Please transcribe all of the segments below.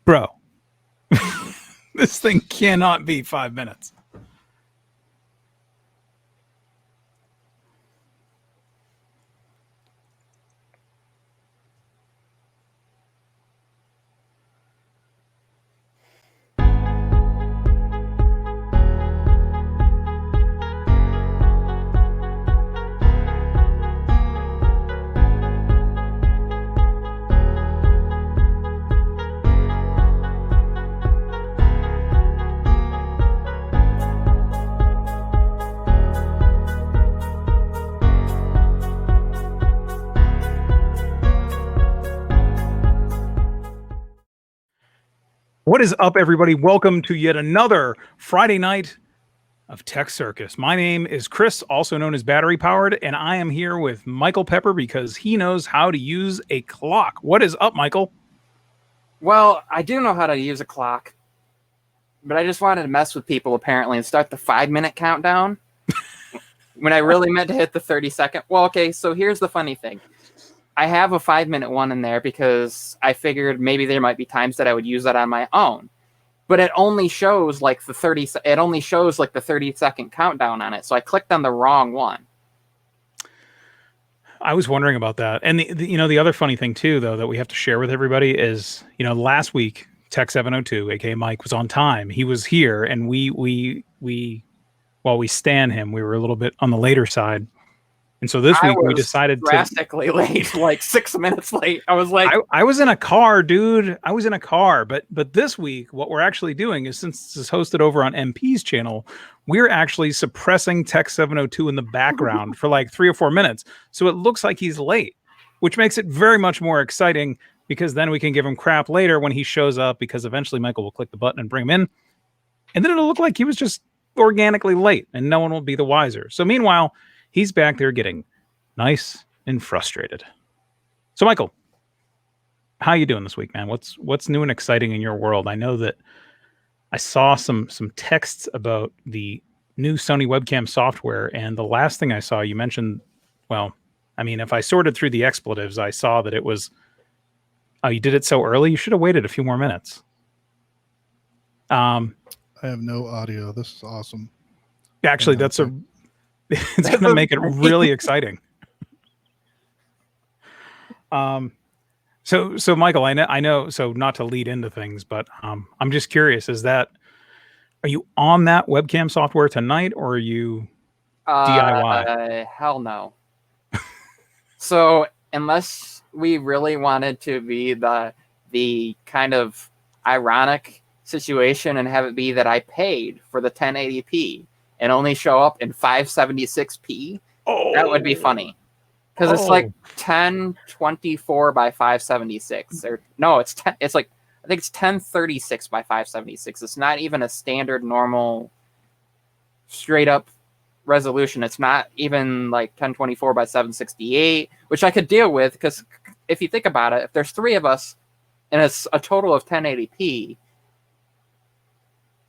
Bro, this thing cannot be 5 minutes. What is up, everybody? Welcome to yet another Friday night of Tech Circus. My name is Chris, also known as BatteryPowered, and I am here with Michael Pepper because he knows how to use a clock. What is up, Michael? Well, I do know how to use a clock, but I just wanted to mess with people apparently and start the 5-minute countdown when I really meant to hit the 30-second. Well, okay, so here's the funny thing. I have a 5-minute one in there because I figured maybe there might be times that I would use that on my own. But it only shows like the 30-second countdown on it. So I clicked on the wrong one. I was wondering about that. And the other funny thing too, though, that we have to share with everybody is, last week Tech702, aka Mike, was on time. He was here, and we while we stan him, we were a little bit on the later side. And so this week we decided drastically late, like 6 minutes late. I was like, I was in a car, dude. I was in a car. But this week, what we're actually doing is, since this is hosted over on MP's channel, we're actually suppressing Tech702 in the background for like 3 or 4 minutes. So it looks like he's late, which makes it very much more exciting because then we can give him crap later when he shows up, because eventually Michael will click the button and bring him in. And then it'll look like he was just organically late and no one will be the wiser. So meanwhile, he's back there getting nice and frustrated. So, Michael, how you doing this week, man? What's new and exciting in your world? I know that I saw some texts about the new Sony webcam software, and the last thing I saw, you mentioned, well, I mean, if I sorted through the expletives, I saw that it was, oh, you did it so early? You should have waited a few more minutes. I have no audio. This is awesome. Actually, it's going to make it really exciting. So Michael, I know, so not to lead into things, but I'm just curious, are you on that webcam software tonight, or are you DIY? Hell no. So unless we really wanted to be the kind of ironic situation and have it be that I paid for the 1080p and only show up in 576p, that would be funny. Because it's like 1024 by 576. Or no, it's I think it's 1036 by 576. It's not even a standard normal straight up resolution. It's not even like 1024 by 768, which I could deal with, because if you think about it, if there's 3 of us and it's a total of 1080p,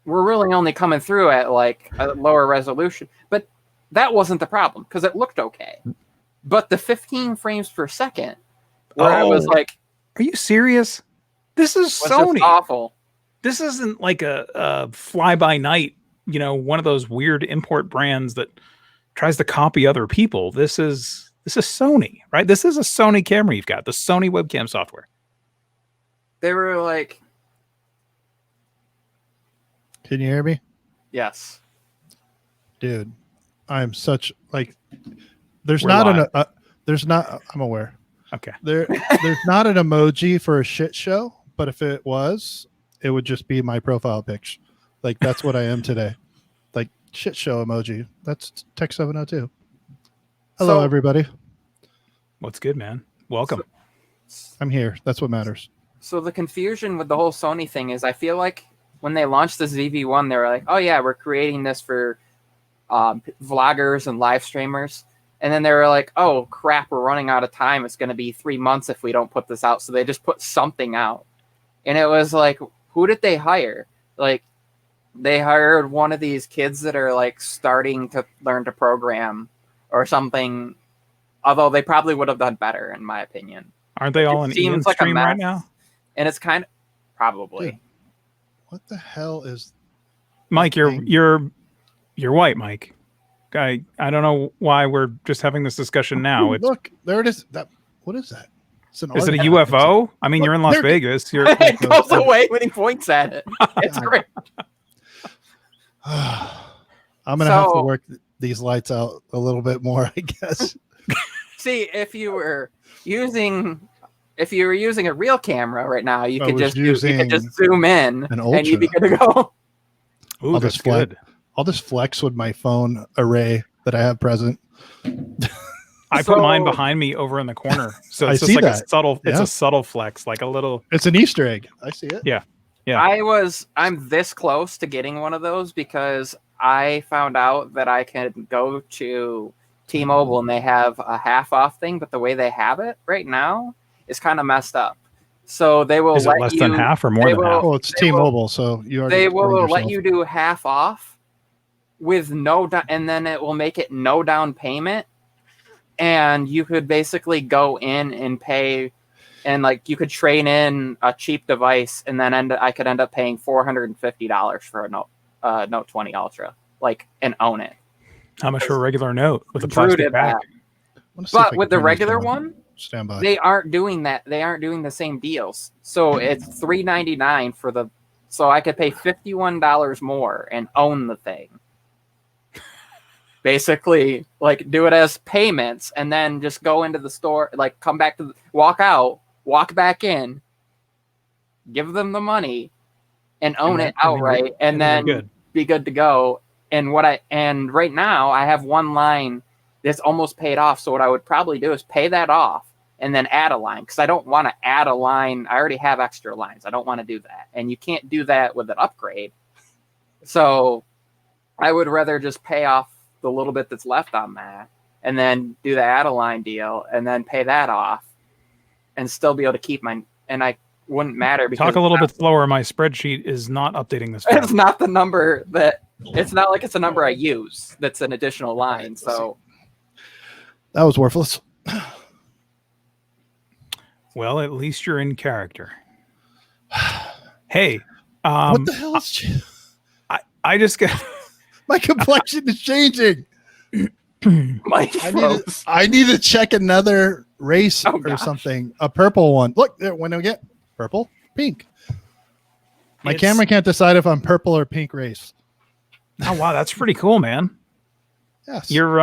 we're really only coming through at like a lower resolution. But that wasn't the problem, because it looked okay. But the 15 frames per second, where I was like, are you serious? This is Sony. Awful. This isn't like a fly-by-night, one of those weird import brands that tries to copy other people. This is Sony, right? This is a Sony camera you've got, the Sony webcam software. They were like, can you hear me? Yes. Dude, I'm such like, I'm aware. Okay. There's not an emoji for a shit show, but if it was, it would just be my profile picture. Like, that's what I am today. Like, shit show emoji. That's Tech702. Hello, everybody. What's good, man? Welcome. I'm here. That's what matters. So the confusion with the whole Sony thing is, I feel like when they launched the ZV-1, they were like, oh yeah, we're creating this for vloggers and live streamers. And then they were like, oh crap, we're running out of time. It's going to be 3 months if we don't put this out. So they just put something out. And it was like, who did they hire? Like, they hired one of these kids that are like starting to learn to program or something. Although they probably would have done better, in my opinion. Aren't they all in Ian's like stream right now? And it's kind of, probably. Dude, what the hell is Mike, thing? you're white, Mike. I don't know why we're just having this discussion now. Ooh, look, there it is. What is that? It's an Is it a artifact. UFO? I mean, Look, you're in Las there- Vegas. You're It goes away when he points at it. It's great. I'm gonna have to work these lights out a little bit more, I guess. See, if you were using a real camera right now, you could just zoom in an and you'd be Ultra. good to go. Ooh, I'll that's just flex. good. I'll just flex with my phone array that I have present. I put mine behind me over in the corner, so I it's just see like that. a subtle. It's Yeah. a subtle flex, like a little. It's an Easter egg. I see it. Yeah. I'm this close to getting one of those because I found out that I can go to T-Mobile and they have a half off thing, but the way they have it right now is kind of messed up. So they will Is it less than half or more than half? Well, it's T-Mobile, so you already they will explained let yourself. you do half off with and then it will make it no down payment, and you could basically go in and pay, and like you could trade in a cheap device, and then I could end up paying $450 for a Note 20 Ultra, like, and own it. How much for a regular note with a Drew plastic did back? that. Wanna see if I But can with the turn this regular on. one, Stand by. they aren't doing that. They aren't doing the same deals. So it's $399 for the. So I could pay $51 more and own the thing. Basically, like, do it as payments and then just go into the store, like come back to walk out, walk back in, give them the money, and own it outright, and then be good to go. And right now I have one line that's almost paid off. So what I would probably do is pay that off and then add a line, because I don't want to add a line. I already have extra lines. I don't want to do that, and you can't do that with an upgrade. So I would rather just pay off the little bit that's left on that, and then do the add a line deal, and then pay that off, and still be able to keep mine. And I wouldn't matter because Talk a little bit slower. My spreadsheet is not updating this. it's not the number that. It's not like it's a number I use. That's an additional line. Right, So that was worthless. Well, at least you're in character. Hey, What the hell is I just got my complexion is changing. Mike froze. I need to check another race Oh, or gosh. something. A purple one. Look, there, when I get purple, pink. My It's- camera can't decide if I'm purple or pink race. Oh wow, that's pretty cool, man. Yes. You're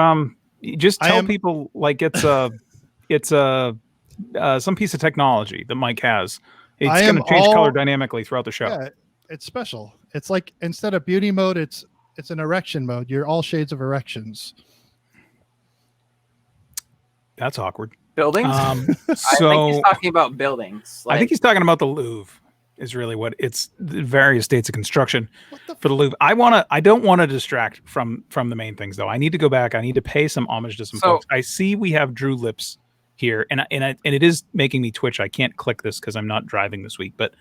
you just I tell am- people like it's a some piece of technology that Mike has. It's I going am to change all- color dynamically throughout the show. Yeah, it's special. It's like instead of beauty mode, it's an erection mode. You're all shades of erections. That's awkward. Buildings. I think So he's talking about buildings. I think he's talking about the Louvre. Is really what it's the various states of construction for the Louvre. I don't want to distract from the main things though. I need to go back. I need to pay some homage to some folks. I see we have Drew Lips here, and it is making me twitch. I can't click this because I'm not driving this week, but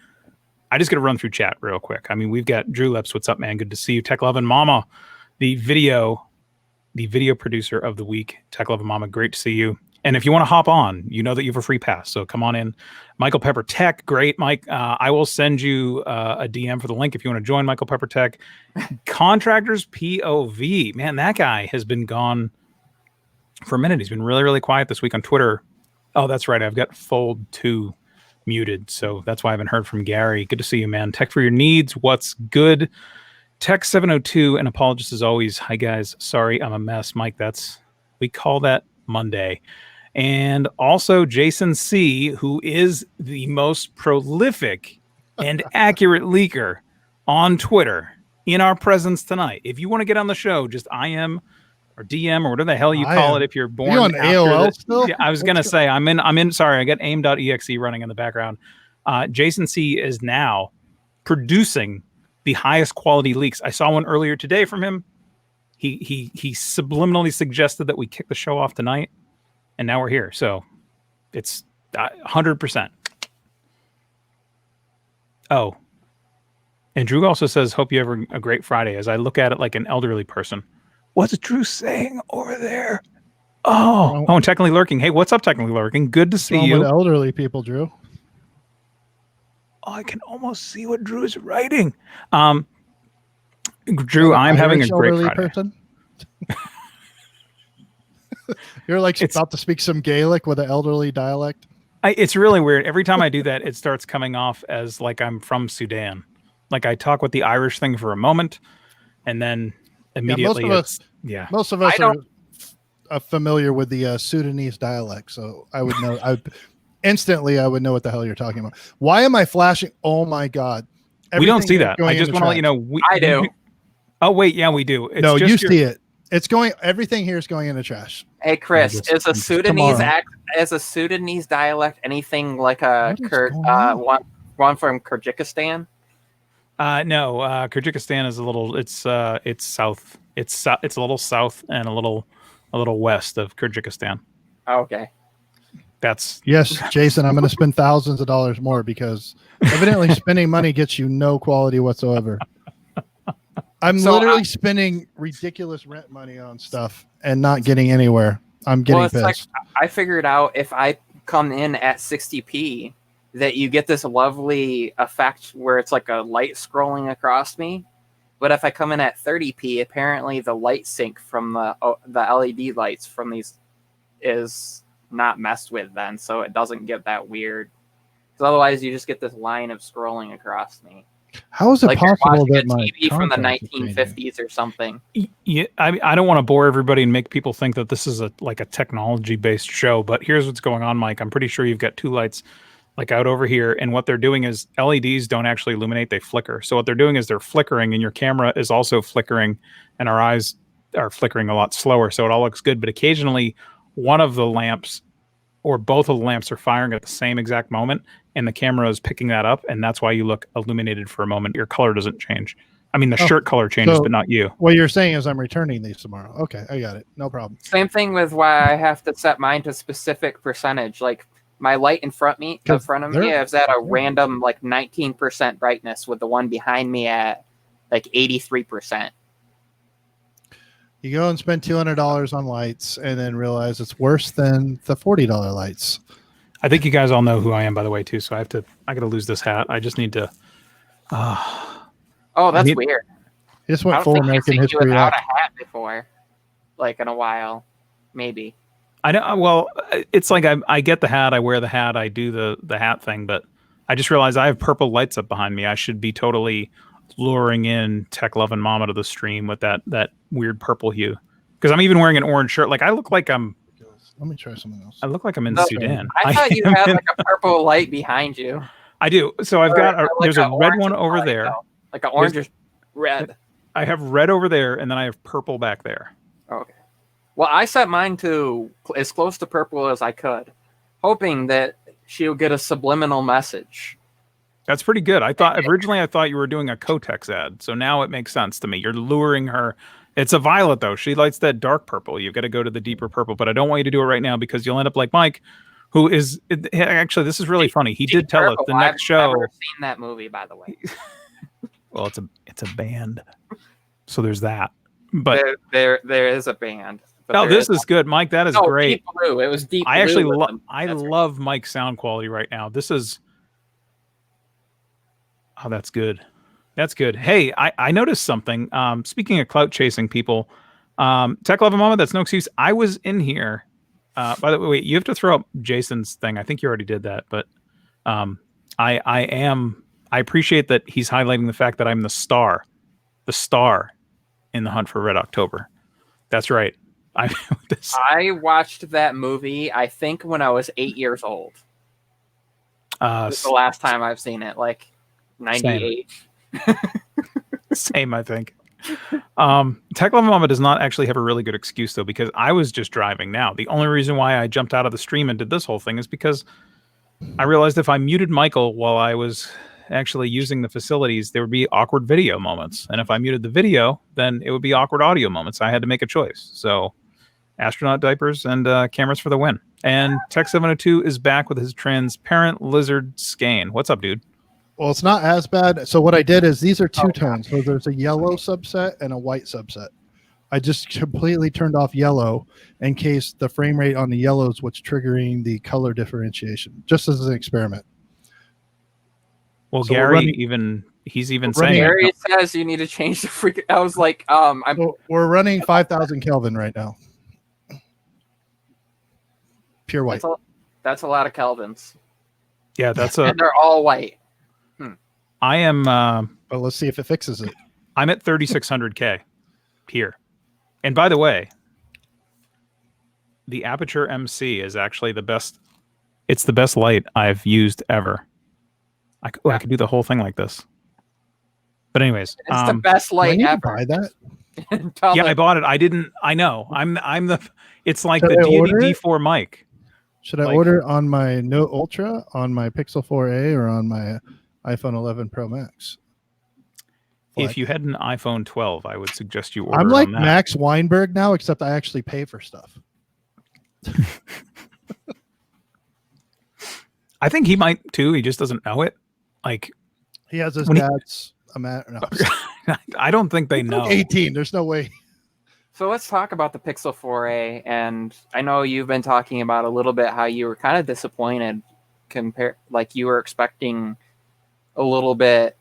I just got to run through chat real quick. I mean, we've got Drew Lips. What's up, man? Good to see you. Tech Lovin' Mama, the video producer of the week. Tech Lovin' Mama, great to see you. And if you want to hop on, you know that you have a free pass. So come on in. Michael Pepper Tech, great, Mike. I will send you a DM for the link if you want to join Michael Pepper Tech. Contractors POV. Man, that guy has been gone for a minute. He's been really, really quiet this week on Twitter. Oh, that's right. I've got Fold 2 muted. So that's why I haven't heard from Gary. Good to see you, man. Tech for your needs. What's good? Tech702, and apologies as always. Hi, guys. Sorry, I'm a mess. Mike, we call that Monday. And also Jason C., who is the most prolific and accurate leaker on Twitter in our presence tonight. If you want to get on the show, just IM or DM or whatever the hell you call it if you're born. Are you on after AOL this. still? Yeah, I was going to say, I'm in, sorry, I got aim.exe running in the background. Jason C. is now producing the highest quality leaks. I saw one earlier today from him. He subliminally suggested that we kick the show off tonight. And now we're here. So it's 100%. Oh. And Drew also says, hope you have a great Friday, as I look at it like an elderly person. What's Drew saying over there? Oh, and Technically Lurking. Hey, what's up, Technically Lurking? Good to see you. With elderly people, Drew. I can almost see what Drew is writing. Drew, I'm having a Irish great elderly Friday. person. You're like about to speak some Gaelic with an elderly dialect. It's really weird. Every time I do that, it starts coming off as like I'm from Sudan. Like I talk with the Irish thing for a moment, and then immediately Most of us are familiar with the Sudanese dialect, so I would know. Instantly I would know what the hell you're talking about. Why am I flashing? Oh my god! We don't see Everything that. I just want to let you know. I do. Oh wait, yeah, we do. It's no, just you see it. It's going. Everything here is going in the trash. Hey Chris, is a Sudanese dialect anything like a one from Kyrgyzstan? No, Kyrgyzstan is a little. It's south. It's a little south and a little west of Kyrgyzstan. Okay. That's yes, Jason. I'm going to spend thousands of dollars more because evidently spending money gets you no quality whatsoever. I'm literally spending ridiculous rent money on stuff and not getting anywhere. I'm getting pissed. Like, I figured out if I come in at 60p that you get this lovely effect where it's like a light scrolling across me. But if I come in at 30p, apparently the light sync from the LED lights from these is not messed with then, so it doesn't get that weird. Because otherwise you just get this line of scrolling across me. How is it like possible that my TV from the 1950s or something? Yeah, I don't want to bore everybody and make people think that this is a technology based show, but here's what's going on, Mike. I'm pretty sure you've got two lights like out over here, and what they're doing is LEDs don't actually illuminate; they flicker. So what they're doing is they're flickering, and your camera is also flickering, and our eyes are flickering a lot slower. So it all looks good, but occasionally one of the lamps or both of the lamps are firing at the same exact moment, and the camera is picking that up, and that's why you look illuminated for a moment. Your color doesn't change. I mean, the shirt color changes, but not you. What you're saying is I'm returning these tomorrow. Okay, I got it. No problem. Same thing with why I have to set mine to specific percentage. Like my light in front of me is at a random like 19% brightness, with the one behind me at like 83%. You go and spend $200 on lights and then realize it's worse than the $40 lights. I think you guys all know who I am, by the way, too. So I got to lose this hat. I just need to. Oh, that's weird. He just went full American history without a hat before, like in a while, maybe. I know. Well, it's like I get the hat, I wear the hat, I do the hat thing, but I just realized I have purple lights up behind me. I should be totally luring in Tech Love and Mama to the stream with that weird purple hue, because I'm even wearing an orange shirt. Like I look like I'm. Let me try something else. I look like I'm in Sudan. I thought you had like a purple light behind you. I do. So I've got there's a red one over there, like an orange or red. I have red over there, and then I have purple back there. Okay. Well, I set mine to as close to purple as I could, hoping that she'll get a subliminal message. That's pretty good. Originally I thought you were doing a Kotex ad, so now it makes sense to me. You're luring her. It's a violet though. She likes that dark purple. You've got to go to the deeper purple, but I don't want you to do it right now because you'll end up like Mike, who is actually. This is really funny. He did tell us the next show. I've never seen that movie, by the way. Well, it's a band, so there's that. But there is a band. Oh, this is good, Mike. That is great. Deep Blue. It was Deep Blue. I actually love Mike's sound quality right now. This is. Oh, that's good. That's good. Hey, I noticed something. Speaking of clout chasing people, Tech Love and Mama, that's no excuse. I was in here. By the way, wait, you have to throw up Jason's thing. I think you already did that, but I appreciate that he's highlighting the fact that I'm the star in the hunt for Red October. That's right. I watched that movie, I think, when I was 8 years old. This is the last time I've seen it, like 98. Same, I think. Tech Love Mama does not actually have a really good excuse, though, because I was just driving now. The only reason why I jumped out of the stream and did this whole thing is because I realized if I muted Michael while I was actually using the facilities, there would be awkward video moments. And if I muted the video, then it would be awkward audio moments. I had to make a choice. So astronaut diapers and cameras for the win. And Tech702 is back with his transparent lizard skein. What's up, dude? Well, it's not as bad. So what I did is these are two tones. So there's a yellow subset and a white subset. I just completely turned off yellow in case the frame rate on the yellow is what's triggering the color differentiation, just as an experiment. Well, So we're Gary running- he's even we're saying running- Gary says you need to change the freaking. I was like, I'm. So we're running 5,000 Kelvin right now. Pure white. That's a lot of Kelvins, yeah, that's and they're all white. I am But let's see if it fixes it. I'm at 3600K here. And by the way, the Aperture MC is actually the best. It's the best light I've used ever. I could do the whole thing like this. But anyways, It's the best Do I light need to ever. buy that? yeah, I bought it. I know. I'm the. It's like Should the I Deity order it? D4 mic. Should I Like- order it on my Note Ultra, on my Pixel 4a, or on my iPhone 11 Pro Max? If you had an iPhone 12, I would suggest you order I'm it like on that. Max Weinberg now, except I actually pay for stuff. I think he might too. He just doesn't know it. Like, He has his When he- dad's. No, I don't think they know. 18. There's no way. So let's talk about the Pixel 4a, and I know you've been talking about a little bit how you were kind of disappointed, like you were expecting a little bit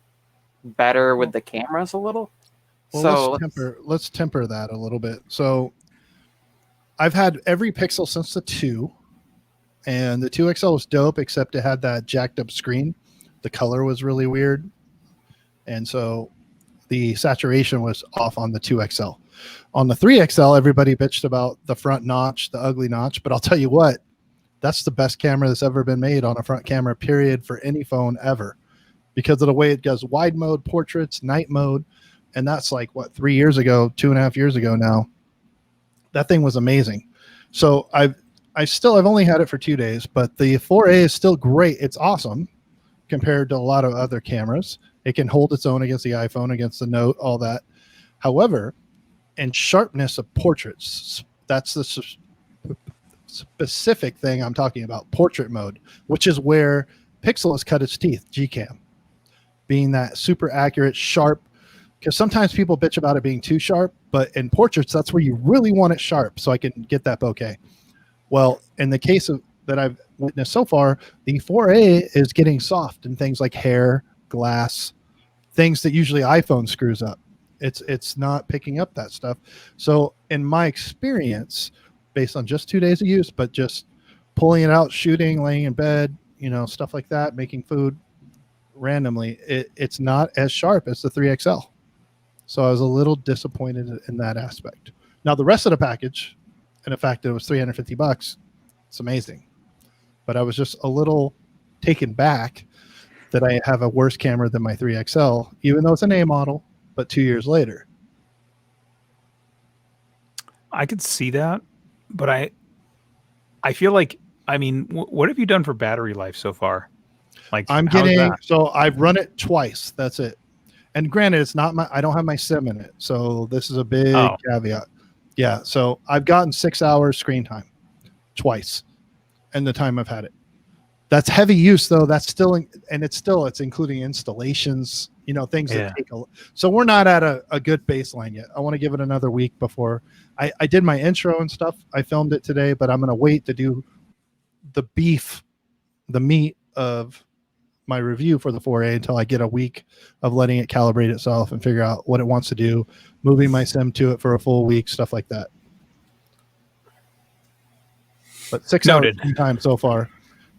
better with the cameras a little. Well, So let's temper that a little bit. So I've had every Pixel since the 2, and the 2 XL was dope, except it had that jacked up screen. The color was really weird, and so the saturation was off on the 2 XL. On the 3 XL, everybody bitched about the front notch, the ugly notch, but I'll tell you what, that's the best camera that's ever been made on a front camera, period, for any phone ever, because of the way it does wide mode, portraits, night mode. And that's like, what, 3 years ago, 2.5 years ago now. That thing was amazing. So I've only had it for 2 days, but the 4A is still great. It's awesome compared to a lot of other cameras. It can hold its own against the iPhone, against the Note, all that. However, in sharpness of portraits, that's the specific thing I'm talking about, portrait mode, which is where Pixel has cut its teeth, Gcam, being that super accurate, sharp, because sometimes people bitch about it being too sharp, but in portraits, that's where you really want it sharp so I can get that bokeh. Well, in the case of that I've witnessed so far, the 4A is getting soft in things like hair, glass, things that usually iPhone screws up. It's not picking up that stuff. So in my experience, based on just 2 days of use, but just pulling it out, shooting, laying in bed, stuff like that, making food randomly, it's not as sharp as the 3XL. So I was a little disappointed in that aspect. Now the rest of the package, and the fact that it was $350, it's amazing. But I was just a little taken back that I have a worse camera than my 3XL, even though it's an A model, but 2 years later. I could see that, but I feel like, I mean, what have you done for battery life so far? Like, I'm how's getting, that? so I've run it twice. That's it. And granted, it's not I don't have my SIM in it. So this is a big caveat. Yeah. So I've gotten 6 hours screen time twice in the time I've had it. That's heavy use though. That's still, it's including installations, things that take so we're not at a good baseline yet. I want to give it another week before I did my intro and stuff. I filmed it today, but I'm going to wait to do the meat of my review for the 4A until I get a week of letting it calibrate itself and figure out what it wants to do, moving my sim to it for a full week, stuff like that. But 6 hours time so far.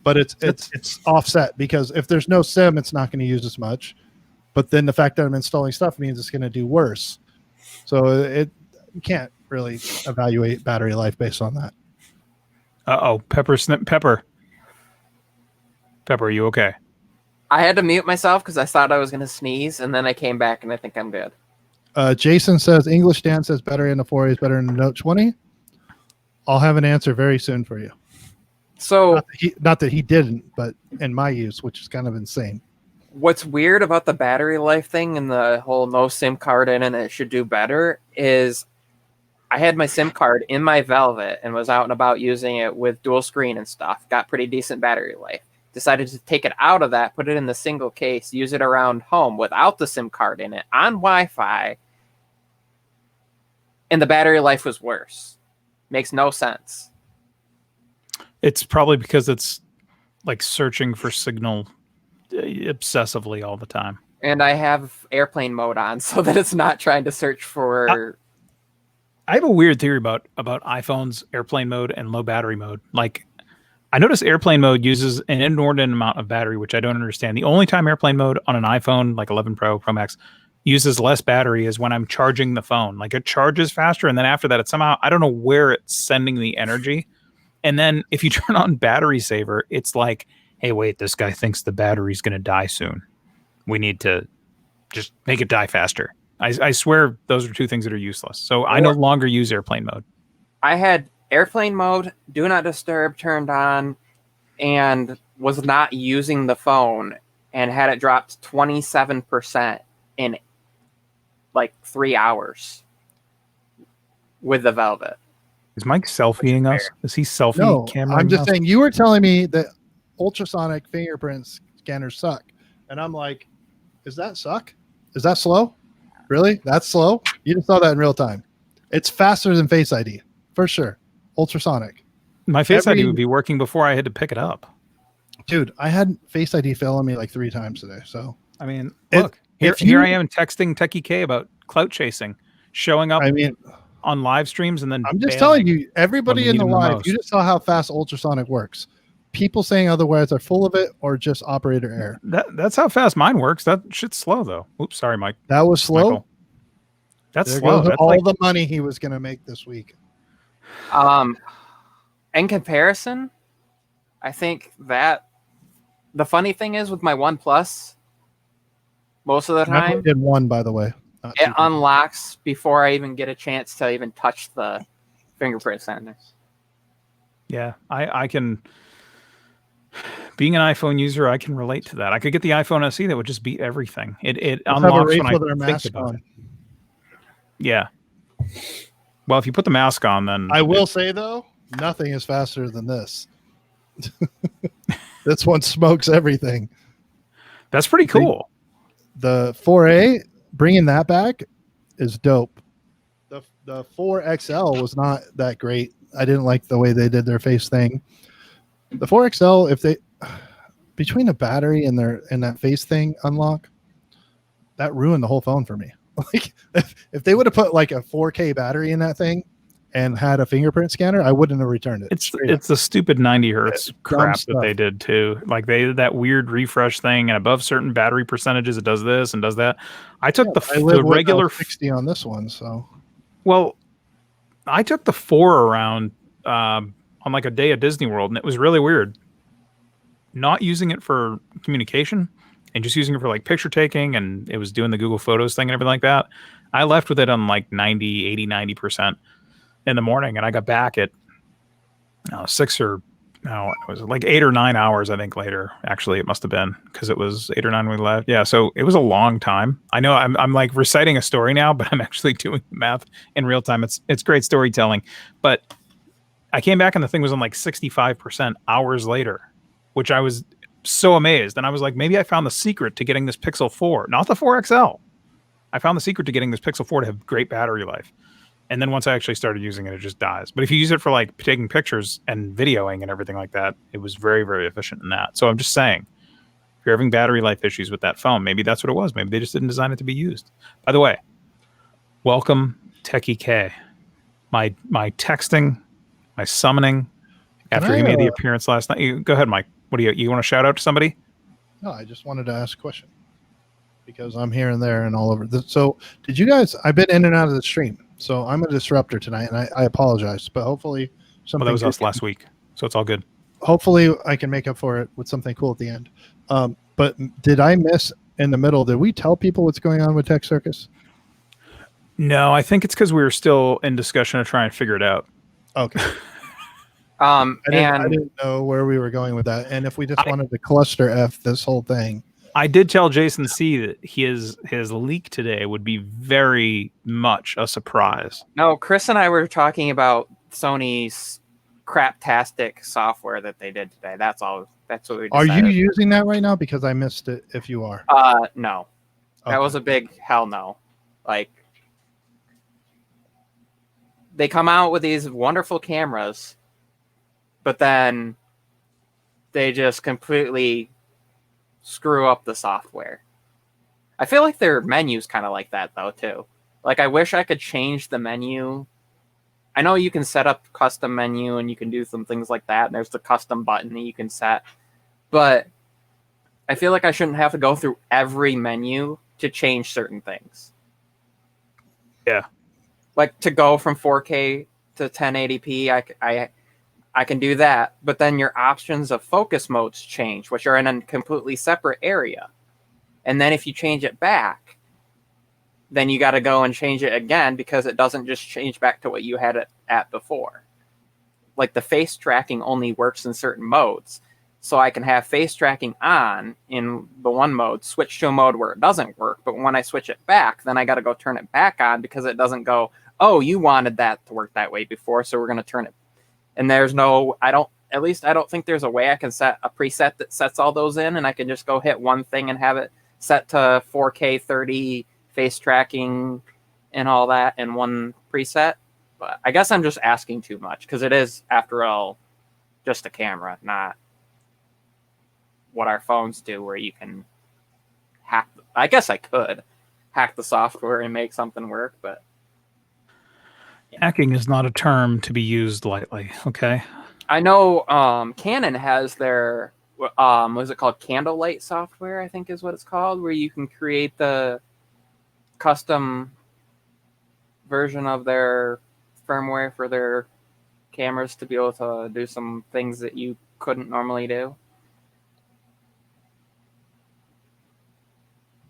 But it's offset, because if there's no sim, it's not going to use as much. But then the fact that I'm installing stuff means it's going to do worse. So you can't really evaluate battery life based on that. Pepper, are you okay? I had to mute myself because I thought I was going to sneeze, and then I came back, and I think I'm good. Jason says, English Dan says battery in the 4A is better than the Note 20. I'll have an answer very soon for you. So not that he didn't, but in my use, which is kind of insane. What's weird about the battery life thing and the whole no SIM card in and it should do better is I had my SIM card in my Velvet and was out and about using it with dual screen and stuff. Got pretty decent battery life. Decided to take it out of that, put it in the single case, use it around home without the SIM card in it on Wi-Fi, and the battery life was worse. Makes no sense. It's probably because it's like searching for signal obsessively all the time. And I have airplane mode on so that it's not trying to search for. I have a weird theory about iPhone's airplane mode and low battery mode. Like, I notice airplane mode uses an inordinate amount of battery, which I don't understand. The only time airplane mode on an iPhone, like 11 Pro, Pro Max, uses less battery is when I'm charging the phone. Like, it charges faster, and then after that, it somehow, I don't know where it's sending the energy. And then if you turn on battery saver, it's like, hey, wait, this guy thinks the battery's going to die soon. We need to just make it die faster. I swear those are two things that are useless. So I no longer use airplane mode. I had airplane mode, do not disturb turned on, and was not using the phone, and had it dropped 27% in like 3 hours with the Velvet. Is Mike selfieing us? Is he selfie camera? I'm just saying, you were telling me that ultrasonic fingerprint scanners suck. And I'm like, is that suck? Is that slow? Really? That's slow? You just saw that in real time. It's faster than Face ID, for sure. Ultrasonic. My Face ID would be working before I had to pick it up. Dude, I had Face ID fail on me like 3 times today. So, I mean, look, here I am texting Techie K about clout chasing, showing up on live streams, and then I'm just telling you, everybody in the live, you just saw how fast ultrasonic works. People saying otherwise are full of it or just operator error. That's how fast mine works. That shit's slow though. Oops, sorry, Mike. That was slow. Michael. That's there slow. Goes that's all like the money he was going to make this week. In comparison, I think that the funny thing is with my OnePlus, most of the time, I did one, by the way. It unlocks before I even get a chance to even touch the fingerprint sensors. Yeah, I can. Being an iPhone user, I can relate to that. I could get the iPhone SE that would just beat everything. It unlocks when I think about it. Yeah. Well, if you put the mask on, then I will say though, nothing is faster than this. This one smokes everything. That's pretty cool. The 4A, bringing that back is dope. The 4XL was not that great. I didn't like the way they did their face thing. The 4XL, if they between the battery and that face thing unlock, that ruined the whole phone for me. Like if they would have put like a 4K battery in that thing and had a fingerprint scanner, I wouldn't have returned it. It's the stupid 90 hertz crap that they did too. Like they did that weird refresh thing, and above certain battery percentages, it does this and does that. I took the regular 60 on this one, so well, I took the 4 around on like a day at Disney World, and it was really weird. Not using it for communication and just using it for like picture taking, and it was doing the Google Photos thing and everything like that. I left with it on like 90% in the morning, and I got back at 6 or it was like 8 or 9 hours, I think, later. Actually, it must have been because it was 8 or 9 when we left. Yeah, so it was a long time. I know I'm like reciting a story now, but I'm actually doing the math in real time. It's great storytelling, but I came back and the thing was on like 65% hours later, which I was so amazed. And I was like, maybe I found the secret to getting this Pixel 4, not the 4XL. I found the secret to getting this Pixel 4 to have great battery life. And then once I actually started using it, it just dies. But if you use it for like taking pictures and videoing and everything like that, it was very, very efficient in that. So I'm just saying, if you're having battery life issues with that phone, maybe that's what it was. Maybe they just didn't design it to be used. By the way, welcome Techie K. My texting, my summoning after he made the appearance last night. Go ahead, Mike. What do you want to shout out to somebody? No, I just wanted to ask a question because I'm here and there and all over. So did you guys, I've been in and out of the stream. So I'm a disruptor tonight, and I apologize, but hopefully something. Well, that was us last week, so it's all good. Hopefully I can make up for it with something cool at the end. But did I miss in the middle? Did we tell people what's going on with Tech Circus? No, I think it's because we were still in discussion to try and figure it out. Okay. I didn't know where we were going with that, and if we just wanted to cluster F this whole thing. I did tell Jason C that his leak today would be very much a surprise. No, Chris and I were talking about Sony's craptastic software that they did today. That's all. That's what we decided. Are you using that right now? Because I missed it. If you are, no, okay. That was a big hell no. Like they come out with these wonderful cameras, but then they just completely screw up the software. I feel like their menu's kind of like that though too. Like I wish I could change the menu. I know you can set up custom menu and you can do some things like that, and there's the custom button that you can set, but I feel like I shouldn't have to go through every menu to change certain things. Yeah. Like to go from 4K to 1080p, I can do that, but then your options of focus modes change, which are in a completely separate area. And then if you change it back, then you got to go and change it again because it doesn't just change back to what you had it at before. Like the face tracking only works in certain modes. So I can have face tracking on in the one mode, switch to a mode where it doesn't work. But when I switch it back, then I got to go turn it back on because it doesn't go, oh, you wanted that to work that way before, so we're going to turn it. And there's no, I don't think there's a way I can set a preset that sets all those in, and I can just go hit one thing and have it set to 4K 30 face tracking and all that in one preset. But I guess I'm just asking too much because it is, after all, just a camera, not what our phones do where you can hack. I guess I could hack the software and make something work, but Hacking is not a term to be used lightly. Okay. I know Canon has their what is it called? Candlelight software, I think is what it's called, where you can create the custom version of their firmware for their cameras to be able to do some things that you couldn't normally do.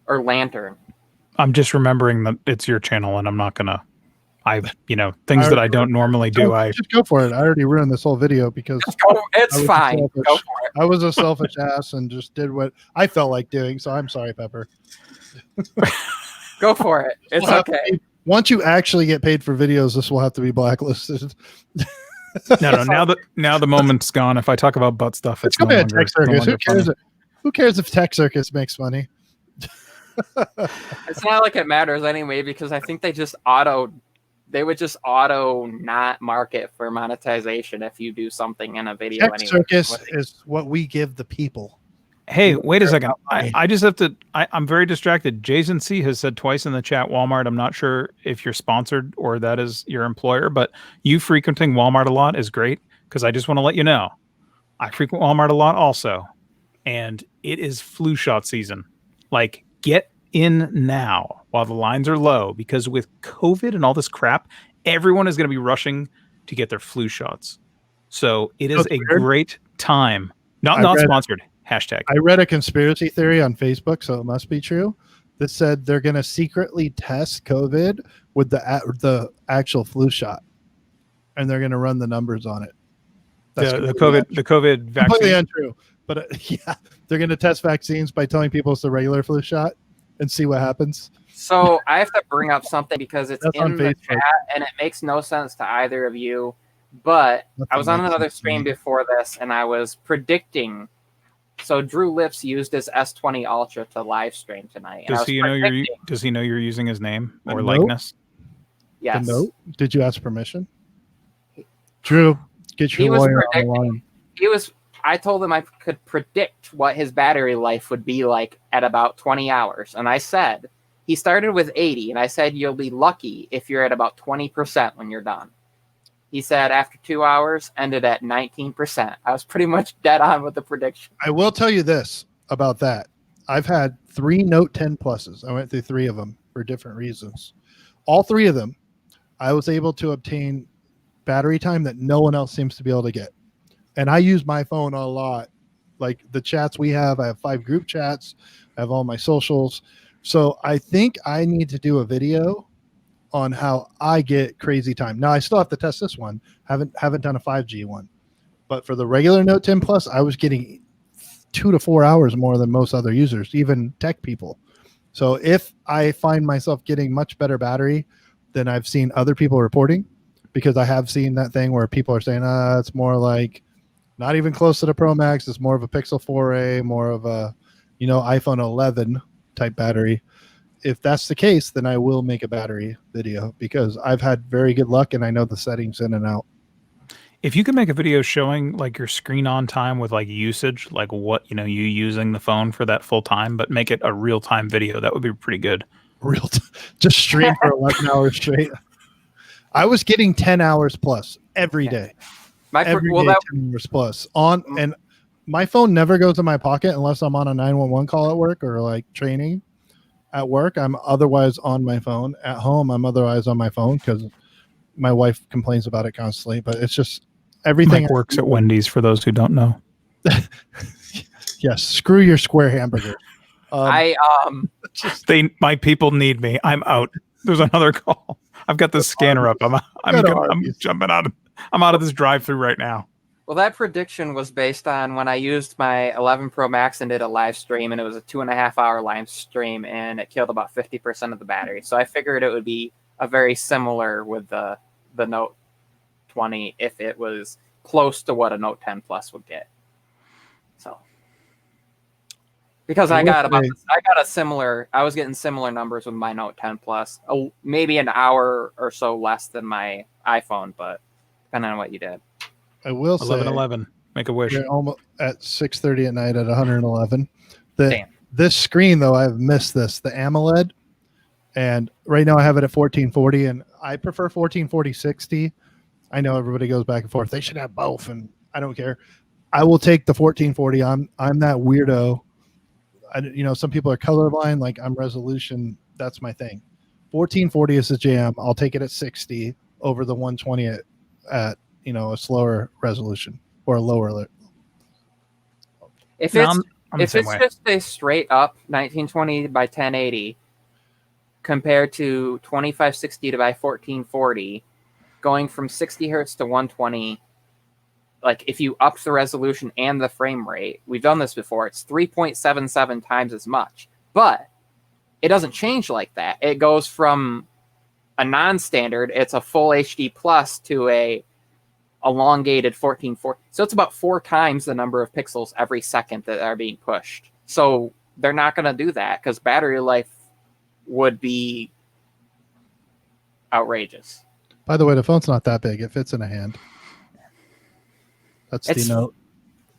Or Lantern. I'm just remembering that it's your channel, and I'm not gonna. Things that I don't normally do. Just go for it. I already ruined this whole video because it's fine. Go for it. I was a selfish ass and just did what I felt like doing. So I'm sorry, Pepper. Go for it. It's okay. Once you actually get paid for videos, this will have to be blacklisted. No. Now the moment's gone. If I talk about butt stuff, it's no no longer, Tech Circus. Who cares? Who cares if Tech Circus makes money? It's not like it matters anyway, because I think they would just auto not market for monetization if you do something in a video. Tech Circus is what we give the people. Hey, wait a second. I just have to. I'm very distracted. Jason C has said twice in the chat Walmart. I'm not sure if you're sponsored or that is your employer, but you frequenting Walmart a lot is great, because I just want to let you know I frequent Walmart a lot also, and it is flu shot season. Like, get in now while the lines are low, because with COVID and all this crap, everyone is going to be rushing to get their flu shots. So it is a great time. Not sponsored. Hashtag. I read a conspiracy theory on Facebook, so it must be true, that said they're going to secretly test COVID with the actual flu shot, and they're going to run the numbers on it. The COVID vaccine. Completely untrue. But yeah, they're going to test vaccines by telling people it's the regular flu shot and see what happens. So I have to bring up something because it's in the Facebook. chat and it makes no sense to either of you. But I was on another stream before this and I was predicting. So Drew Lips used his S20 Ultra to live stream tonight. Does he know you're using his name or likeness? Yes. Note? Did you ask permission? Drew, get your lawyer on the line. I told him I could predict what his battery life would be like at about 20 hours. And I said, he started with 80. And I said, you'll be lucky if you're at about 20% when you're done. He said after 2 hours, ended at 19%. I was pretty much dead on with the prediction. I will tell you this about that. I've had 3 Note 10 Pluses. I went through 3 of them for different reasons. All 3 of them, I was able to obtain battery time that no one else seems to be able to get. And I use my phone a lot. Like the chats we have, I have 5 group chats. I have all my socials. So I think I need to do a video on how I get crazy time. Now I still have to test this one. Haven't done a 5G one. But for the regular Note 10 Plus, I was getting 2 to 4 hours more than most other users, even tech people. So if I find myself getting much better battery than I've seen other people reporting, because I have seen that thing where people are saying, it's more like not even close to the Pro Max. It's more of a Pixel 4a, more of a, iPhone 11 type battery. If that's the case, then I will make a battery video because I've had very good luck and I know the settings in and out. If you could make a video showing like your screen on time with like usage, like what, you using the phone for that full time, but make it a real time video, that would be pretty good. Just stream for 11 hours straight. I was getting 10 hours plus every day. Every day, 10 hours plus on, and my phone never goes in my pocket unless I'm on a 911 call at work or like training at work. I'm otherwise on my phone. At home, I'm otherwise on my phone because my wife complains about it constantly. But it's just everything. Mike works at Wendy's, for those who don't know. Yes, screw your square hamburger. My people need me. I'm out. There's another call. I've got the scanner up. I'm jumping out. I'm out of this drive-through right now. Well, that prediction was based on when I used my 11 Pro Max and did a live stream, and it was a 2.5-hour live stream, and it killed about 50% of the battery. So I figured it would be a very similar with the Note 20 if it was close to what a Note 10 Plus would get. So because I was getting similar numbers with my Note 10 Plus, maybe an hour or so less than my iPhone, but depending on what you did. I will say 11. Make a wish. You're almost at 6:30 at night at 111. This screen though, I've missed this, the AMOLED, and right now I have it at 1440, and I prefer 1440/60. I know everybody goes back and forth. They should have both, and I don't care. I will take the 1440. I'm that weirdo. Some people are colorblind. Like I'm resolution. That's my thing. 1440 is the jam. I'll take it at 60 over the 120 at a slower resolution or a lower. If it's just a straight up 1920 by 1080 compared to 2560 by 1440, going from 60 hertz to 120, like if you up the resolution and the frame rate, we've done this before, it's 3.77 times as much. But it doesn't change like that. It goes from a non-standard, it's a full HD plus, to a elongated 1440. So it's about 4 times the number of pixels every second that are being pushed. So they're not going to do that because battery life would be outrageous. By the way, the phone's not that big. It fits in a hand. That's the Note.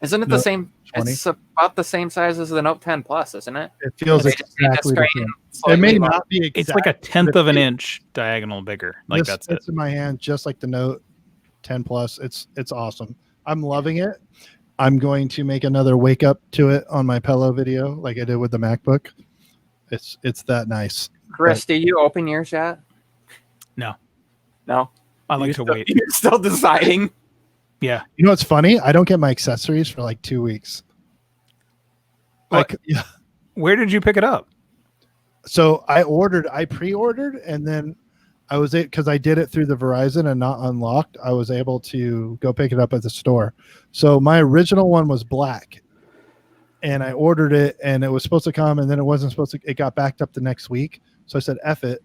Isn't it the same? 20? It's about the same size as the Note 10 Plus, isn't it? It feels exactly the same. It may not be exactly. It's like a 1/10 of an inch diagonal bigger. Like that's it. It's in my hand, just like the Note 10 Plus. It's awesome. I'm loving it. I'm going to make another wake up to it on my pillow video, like I did with the MacBook. It's that nice. Chris, do you open yours yet? No. I like to wait. You're still deciding. Yeah. You know what's funny? I don't get my accessories for like 2 weeks. Where did you pick it up? So I pre-ordered, and then I was because I did it through the Verizon and not unlocked. I was able to go pick it up at the store. So my original one was black, and I ordered it, and it was supposed to come, and then it wasn't supposed to. It got backed up the next week. So I said, "F it,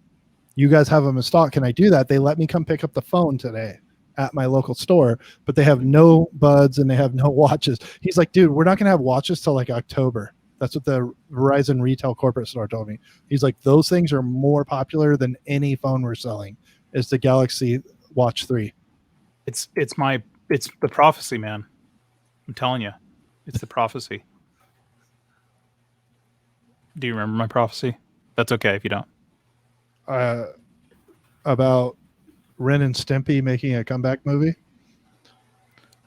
you guys have them in stock. Can I do that?" They let me come pick up the phone today at my local store, but they have no buds and they have no watches. He's like, "Dude, we're not gonna have watches till like October." That's what the Verizon retail corporate store told me. He's like, "Those things are more popular than any phone we're selling. Is the Galaxy Watch 3. It's the prophecy, man. I'm telling you, it's the prophecy. Do you remember my prophecy? That's okay if you don't. About Ren and Stimpy making a comeback movie?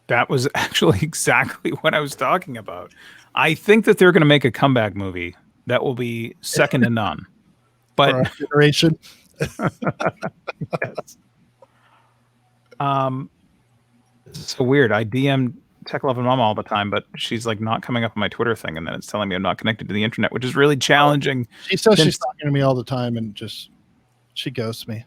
That was actually exactly what I was talking about. I think that they're going to make a comeback movie that will be second to none. But for our generation. Yes. It's so weird. I DM Tech Love and Mom all the time, but she's like not coming up on my Twitter thing, and then it's telling me I'm not connected to the internet, which is really challenging. She says she's talking to me all the time, and she ghosts me.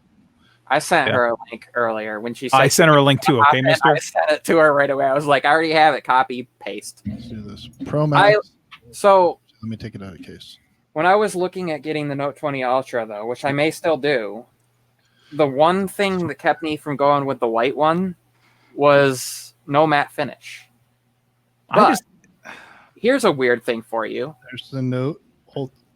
I sent her a link earlier when she said I sent her a link too, okay, mister? I sent it to her right away. I was like, I already have it. Copy, paste. Let's do this. Pro Max. So let me take it out of case. When I was looking at getting the Note 20 Ultra, though, which I may still do, the one thing that kept me from going with the white one was no matte finish. But here's a weird thing for you. There's the Note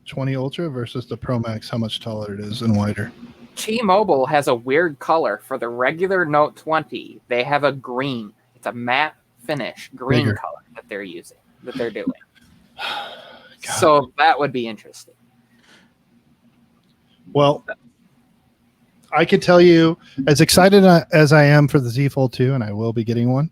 20 Ultra versus the Pro Max, how much taller it is and wider. T-Mobile has a weird color for the regular Note 20. They have a green. It's a matte finish, green Bigger. color that they're doing. So that would be interesting. Well, I can tell you, as excited as I am for the Z Fold 2, and I will be getting one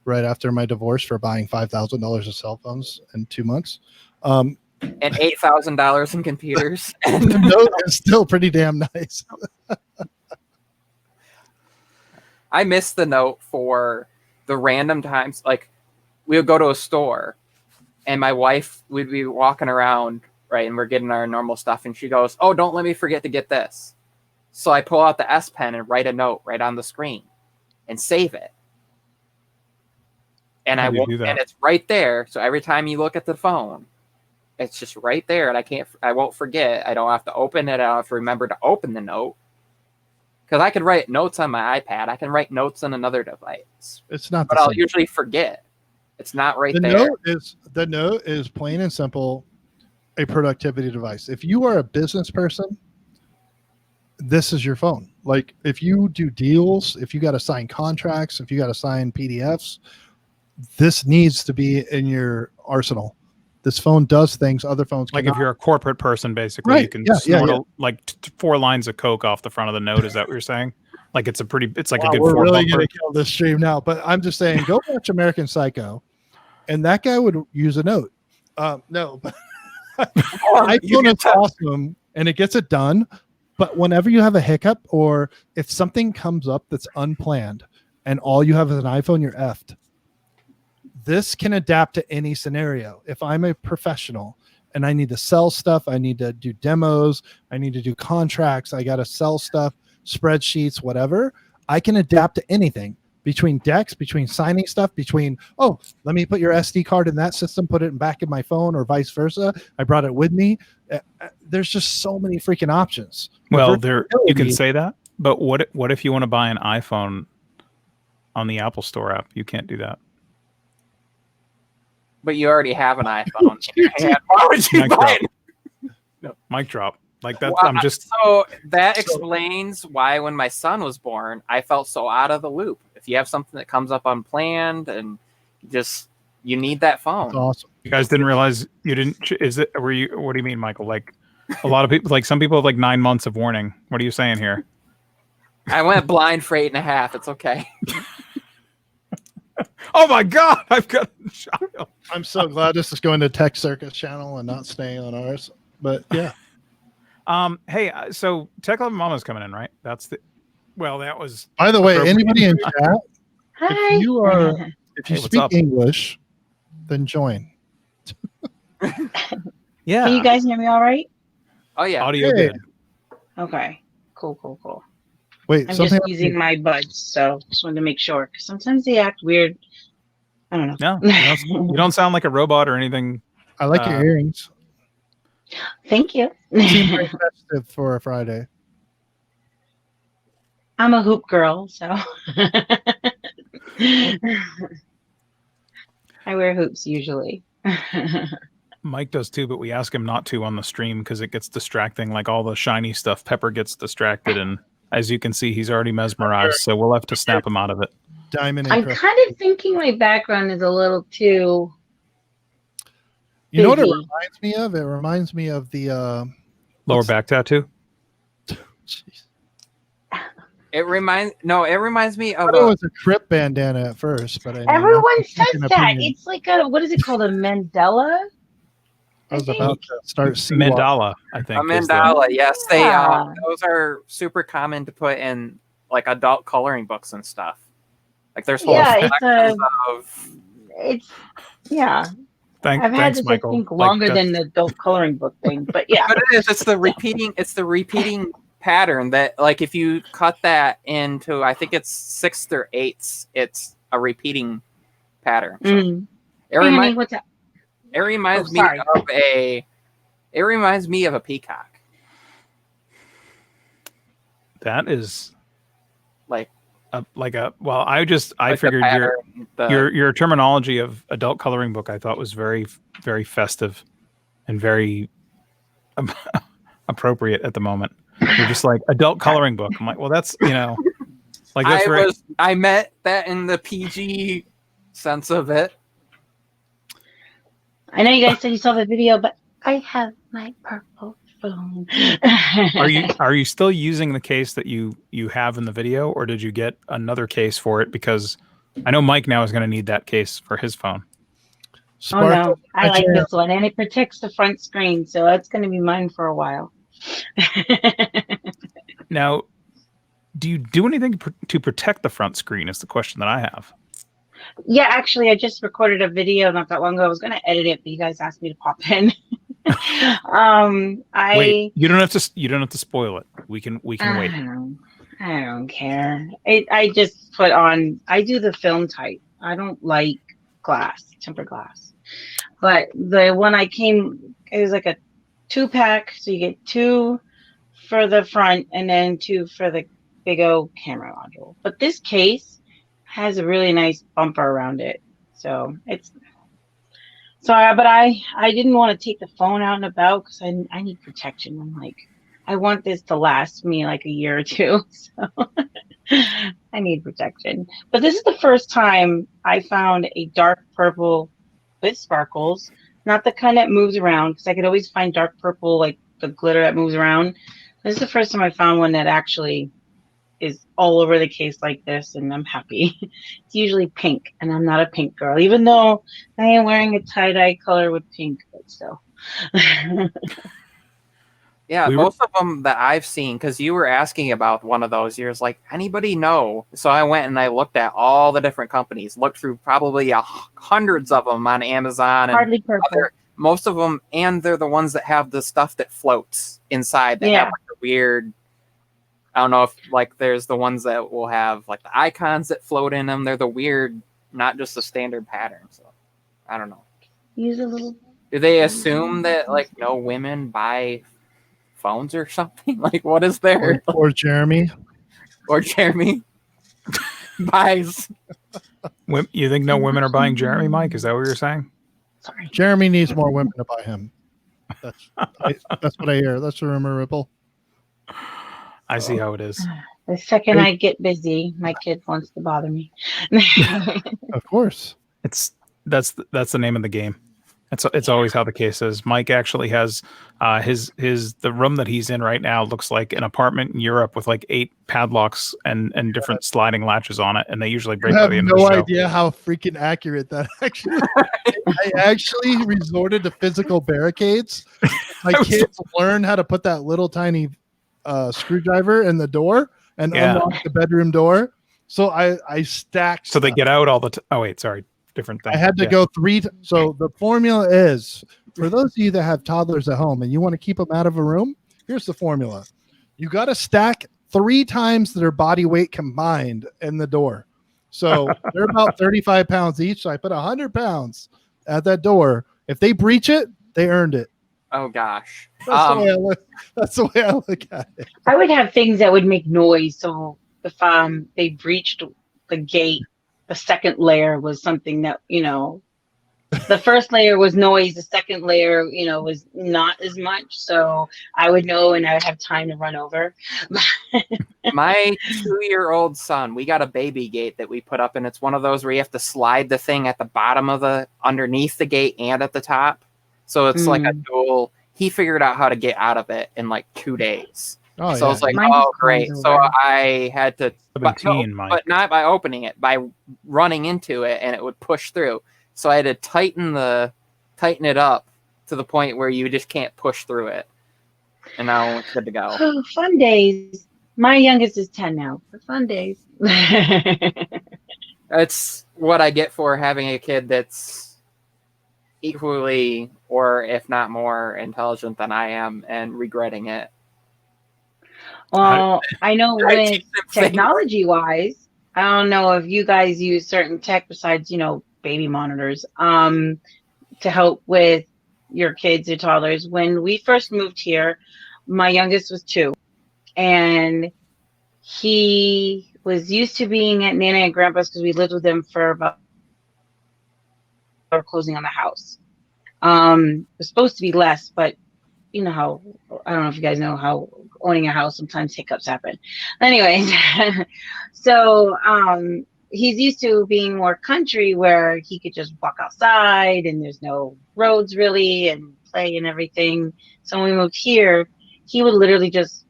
right after my divorce for buying $5,000 of cell phones in 2 months. And $8,000 in computers. The Note is still pretty damn nice. I miss the Note for the random times. Like, we would go to a store, and my wife would be walking around, right, and we're getting our normal stuff, and she goes, "Oh, don't let me forget to get this." So I pull out the S Pen and write a note right on the screen and save it. And How do you do that? and it's right there. So every time you look at the phone, it's just right there, and I won't forget. I don't have to open it. I don't have to remember to open the note. Because I could write notes on my iPad. I can write notes on another device. It's not, but I'll usually forget. It's not right there. The Note is plain and simple a productivity device. If you are a business person, this is your phone. Like, if you do deals, if you got to sign contracts, if you got to sign PDFs, this needs to be in your arsenal. This phone does things other phones Like cannot. if you're a corporate person, basically, Right. you can Yeah, snort like 4 lines of Coke off the front of the Note. Is that what you're saying? Like it's like Wow, a good we're 4 really bumper. going to kill this stream now, but I'm just saying, go watch American Psycho, and that guy would use a Note. No, but iPhone is awesome, and it gets it done. But whenever you have a hiccup, or if something comes up that's unplanned, and all you have is an iPhone, you're effed. This can adapt to any scenario. If I'm a professional and I need to sell stuff, I need to do demos, I need to do contracts, I got to sell stuff, spreadsheets, whatever, I can adapt to anything between decks, between signing stuff, between, oh, let me put your SD card in that system, put it back in my phone, or vice versa. I brought it with me. There's just so many freaking options. Well, you can say that, but what if you want to buy an iPhone on the Apple Store app? You can't do that. But you already have an iPhone in your hand. Why would you buy it? No. Mic drop. Like that. Well, I'm just. So that explains why when my son was born, I felt so out of the loop. If you have something that comes up unplanned and you need that phone. That's awesome. You guys didn't realize you didn't. Were you? What do you mean, Michael? Like a lot of people, like some people have like 9 months of warning. What are you saying here? I went blind for 8.5. It's okay. Oh my God! I've got a child. I'm so glad this is going to Tech Circus channel and not staying on ours. But yeah. Hey, so Tech 11 Mama's coming in, right? That was. By the way, anybody in chat, Hi. if you Hey, what's speak up? English, then join. Yeah. Can you guys hear me all right? Oh yeah. Audio Hey. good. Okay. Cool. Wait, I'm something just using my buds, so just wanted to make sure. Because sometimes they act weird. I don't know. No, you don't sound like a robot or anything. I like your earrings. Thank you. Seem very festive for a Friday. I'm a hoop girl, so I wear hoops usually. Mike does too, but we ask him not to on the stream because it gets distracting. Like all the shiny stuff, Pepper gets distracted, and as you can see, he's already mesmerized. So we'll have to snap him out of it. Diamond. I'm kind of thinking my background is a little too. You know what it busy. reminds me of? It reminds me of the Lower back tattoo. Jeez. It reminds me I of thought it was a trip bandana at first, but Everyone that's says an that. opinion. It's like what is it called? A mandala? I was I about to start Mandala, I think. a is the- mandala. Yes, they Yeah. those are super common to put in like adult coloring books and stuff. Like there's whole Yeah, sections of It's yeah. I've had Thanks, this Michael. I think Like, longer than the adult coloring book thing, but yeah. But it is. It's the repeating pattern that, like, if you cut that into, I think it's 6ths or 8ths, it's a repeating pattern. So Mm. it Hey, honey, reminds what's up? it reminds Oh, me sorry. of it reminds me of a peacock. that is Like well, I the figured pattern, your terminology of adult coloring book I thought was very, very festive and very appropriate at the moment. You're just like adult coloring book. I'm like, well, that's Like that's I meant that in the PG sense of it. I know you guys said you saw the video, but I have my purple phone. Are you still using the case that you have in the video, or did you get another case for it? Because I know Mike now is going to need that case for his phone. Oh no, I like this one, and it protects the front screen, so that's going to be mine for a while. Now, do you do anything to protect the front screen? Is the question that I have. Yeah, actually, I just recorded a video not that long ago. I was going to edit it, but you guys asked me to pop in. Wait, you don't have to spoil it. We can wait. I don't care. I just put on. I do the film type. I don't like tempered glass. But the one it was like a 2-pack, so you get 2 for the front and then 2 for the big O camera module. But this case has a really nice bumper around it, so it's. But I didn't want to take the phone out and about because I need protection. I'm like, I want this to last me like a year or 2, so I need protection. But this is the first time I found a dark purple with sparkles, not the kind that moves around, because I could always find dark purple, like the glitter that moves around. This is the first time I found one that actually is all over the case like this, and I'm happy. It's usually pink, and I'm not a pink girl, even though I am wearing a tie-dye color with pink, but still. Yeah, most of them that I've seen, because you were asking about one of those, you're like, anybody know? So I went and I looked at all the different companies, looked through probably hundreds of them on Amazon. Hardly purple. Most of them, and they're the ones that have the stuff that floats inside. They have like a weird, I don't know if like there's the ones that will have like the icons that float in them. They're the weird, not just the standard pattern. So I don't know. Use a little. Do they assume that like no women buy phones or something? Like what is there? Or Jeremy buys. You think no women are buying Jeremy, Mike? Is that what you're saying? Sorry, Jeremy needs more women to buy him. That's what I hear. That's a rumor, Ripple. I see how it is. the second I get busy, my kid wants to bother me. Of course, that's the name of the game. It's always how the case is. Mike actually has the room that he's in right now looks like an apartment in Europe with like 8 padlocks and different sliding latches on it, and they usually break by the end of the show. I have no idea how freaking accurate that actually is. I actually resorted to physical barricades. My kids learn how to put that little tiny screwdriver in the door and unlock the bedroom door. So I stacked. So they get out all the time. Oh wait, sorry. Different thing. I had to go 3. So the formula is, for those of you that have toddlers at home and you want to keep them out of a room, here's the formula. You got to stack 3 times their body weight combined in the door. So they're about 35 pounds each. So I put 100 pounds at that door. If they breach it, they earned it. Oh gosh. That's the way I look at it. I would have things that would make noise. So if they breached the gate, the second layer was something that, the first layer was noise. The second layer, was not as much. So I would know and I would have time to run over. My 2-year-old son, we got a baby gate that we put up, and it's one of those where you have to slide the thing at the bottom of underneath the gate and at the top. So it's like a dual. He figured out how to get out of it in like 2 days. Oh, so I was like, oh, great. So I had to, but not by opening it, by running into it, and it would push through. So I had to tighten it up to the point where you just can't push through it. And now it's good to go. Oh, fun days. My youngest is 10 now. For fun days. That's what I get for having a kid that's equally, or if not more, intelligent than I am, and regretting it. Well, I know with technology-wise, I don't know if you guys use certain tech besides, baby monitors, to help with your kids or toddlers. When we first moved here, my youngest was 2, and he was used to being at Nana and Grandpa's because we lived with them for about closing on the house. It was supposed to be less, but you know how, I don't know if you guys know how owning a house, sometimes hiccups happen. Anyways, so he's used to being more country where he could just walk outside and there's no roads really and play and everything. So when we moved here, he would literally just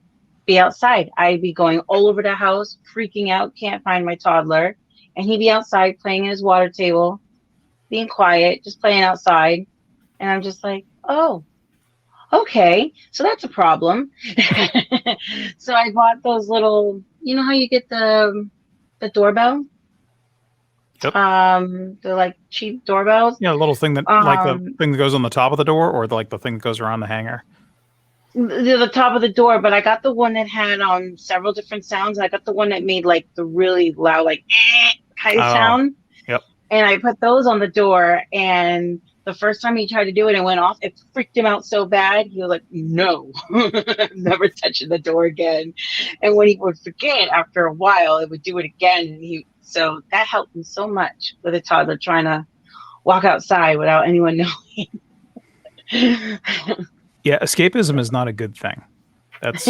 be outside. I'd be going all over the house, freaking out, can't find my toddler. And he'd be outside playing in his water table, being quiet, just playing outside. And I'm just like, oh, okay, so that's a problem. So I bought those little, you know how you get the doorbell? Yep. The like cheap doorbells. Yeah, a little thing that like the thing that goes on the top of the door, or like the thing that goes around the hanger. The top of the door, but I got the one that had several different sounds. I got the one that made like the really loud, like kind of sound. Yep. And I put those on the door, and the first time he tried to do it and went off, it freaked him out so bad. He was like, no, never touching the door again. And when he would forget after a while, it would do it again. And so that helped him so much with a toddler trying to walk outside without anyone knowing. Yeah, escapism is not a good thing. That's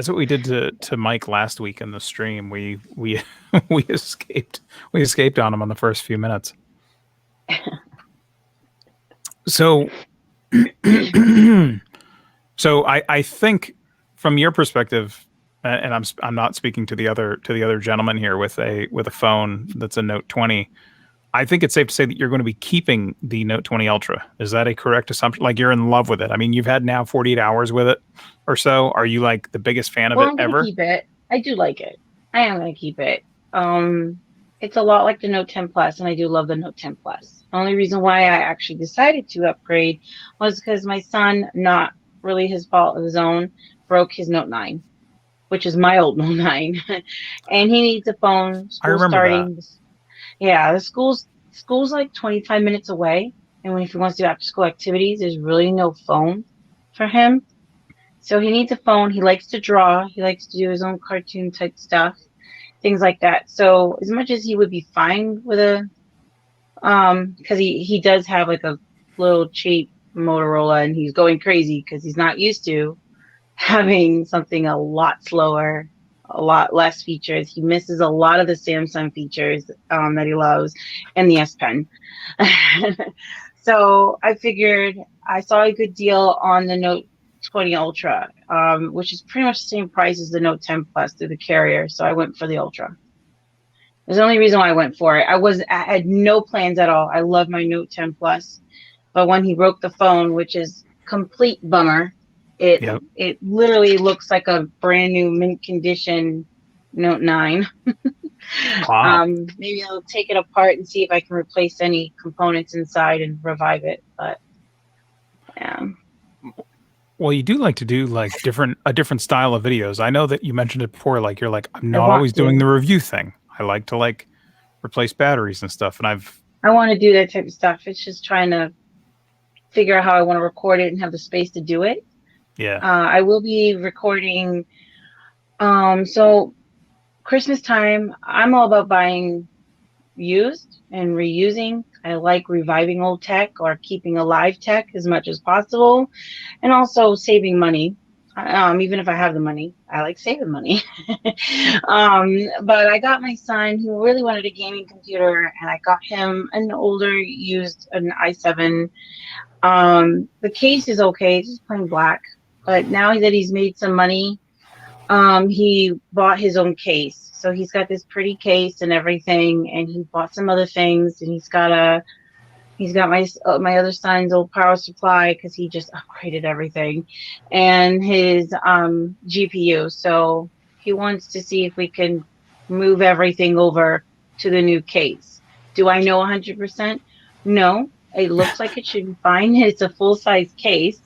what we did to Mike last week in the stream. We we escaped on him on the first few minutes. So I think from your perspective, and I'm not speaking to the other gentleman here with a phone that's a Note 20. I think it's safe to say that you're going to be keeping the Note 20 Ultra. Is that a correct assumption? Like you're in love with it. I mean, you've had now 48 hours with it or so. Are you like the biggest fan of it I'm gonna ever? keep it. I do like it. I am going to keep it. It's a lot like the Note 10 Plus, and I do love the Note 10 Plus. The only reason why I actually decided to upgrade was because my son, not really his fault of his own, broke his Note 9, which is my old Note 9, and he needs a phone. I remember starting. That. Yeah, the school's like 25 minutes away, and if he wants to do after school activities, there's really no phone for him. So he needs a phone. He likes to draw. He likes to do his own cartoon type stuff, things like that. So as much as he would be fine with a, because he does have like a little cheap Motorola, and he's going crazy because he's not used to having something a lot slower, a lot less features. He misses a lot of the Samsung features that he loves, and the S Pen. So I figured I saw a good deal on the Note 20 Ultra, which is pretty much the same price as the Note 10 Plus through the carrier. So I went for the Ultra. There's the only reason why I went for it. I had no plans at all. I love my Note 10 Plus, but when he broke the phone, which is complete bummer, it literally looks like a brand new mint condition Note 9. Wow. Maybe I'll take it apart and see if I can replace any components inside and revive it. But yeah. Well, you do like to do like a different style of videos. I know that you mentioned it before. Like you're like, I'm not always doing the review thing. I like to like replace batteries and stuff. And I want to do that type of stuff. It's just trying to figure out how I want to record it and have the space to do it. Yeah. I will be recording. So Christmas time, I'm all about buying used and reusing. I like reviving old tech or keeping alive tech as much as possible, and also saving money. Even if I have the money, I like saving money. But I got my son who really wanted a gaming computer, and I got him an older used an i7. The case is okay, it's just plain black. But now that he's made some money, he bought his own case. So he's got this pretty case and everything, and he bought some other things, and he's got my other son's old power supply because he just upgraded everything, and his GPU. So he wants to see if we can move everything over to the new case. Do I know 100%? No. It looks like it should be fine. It's a full-size case.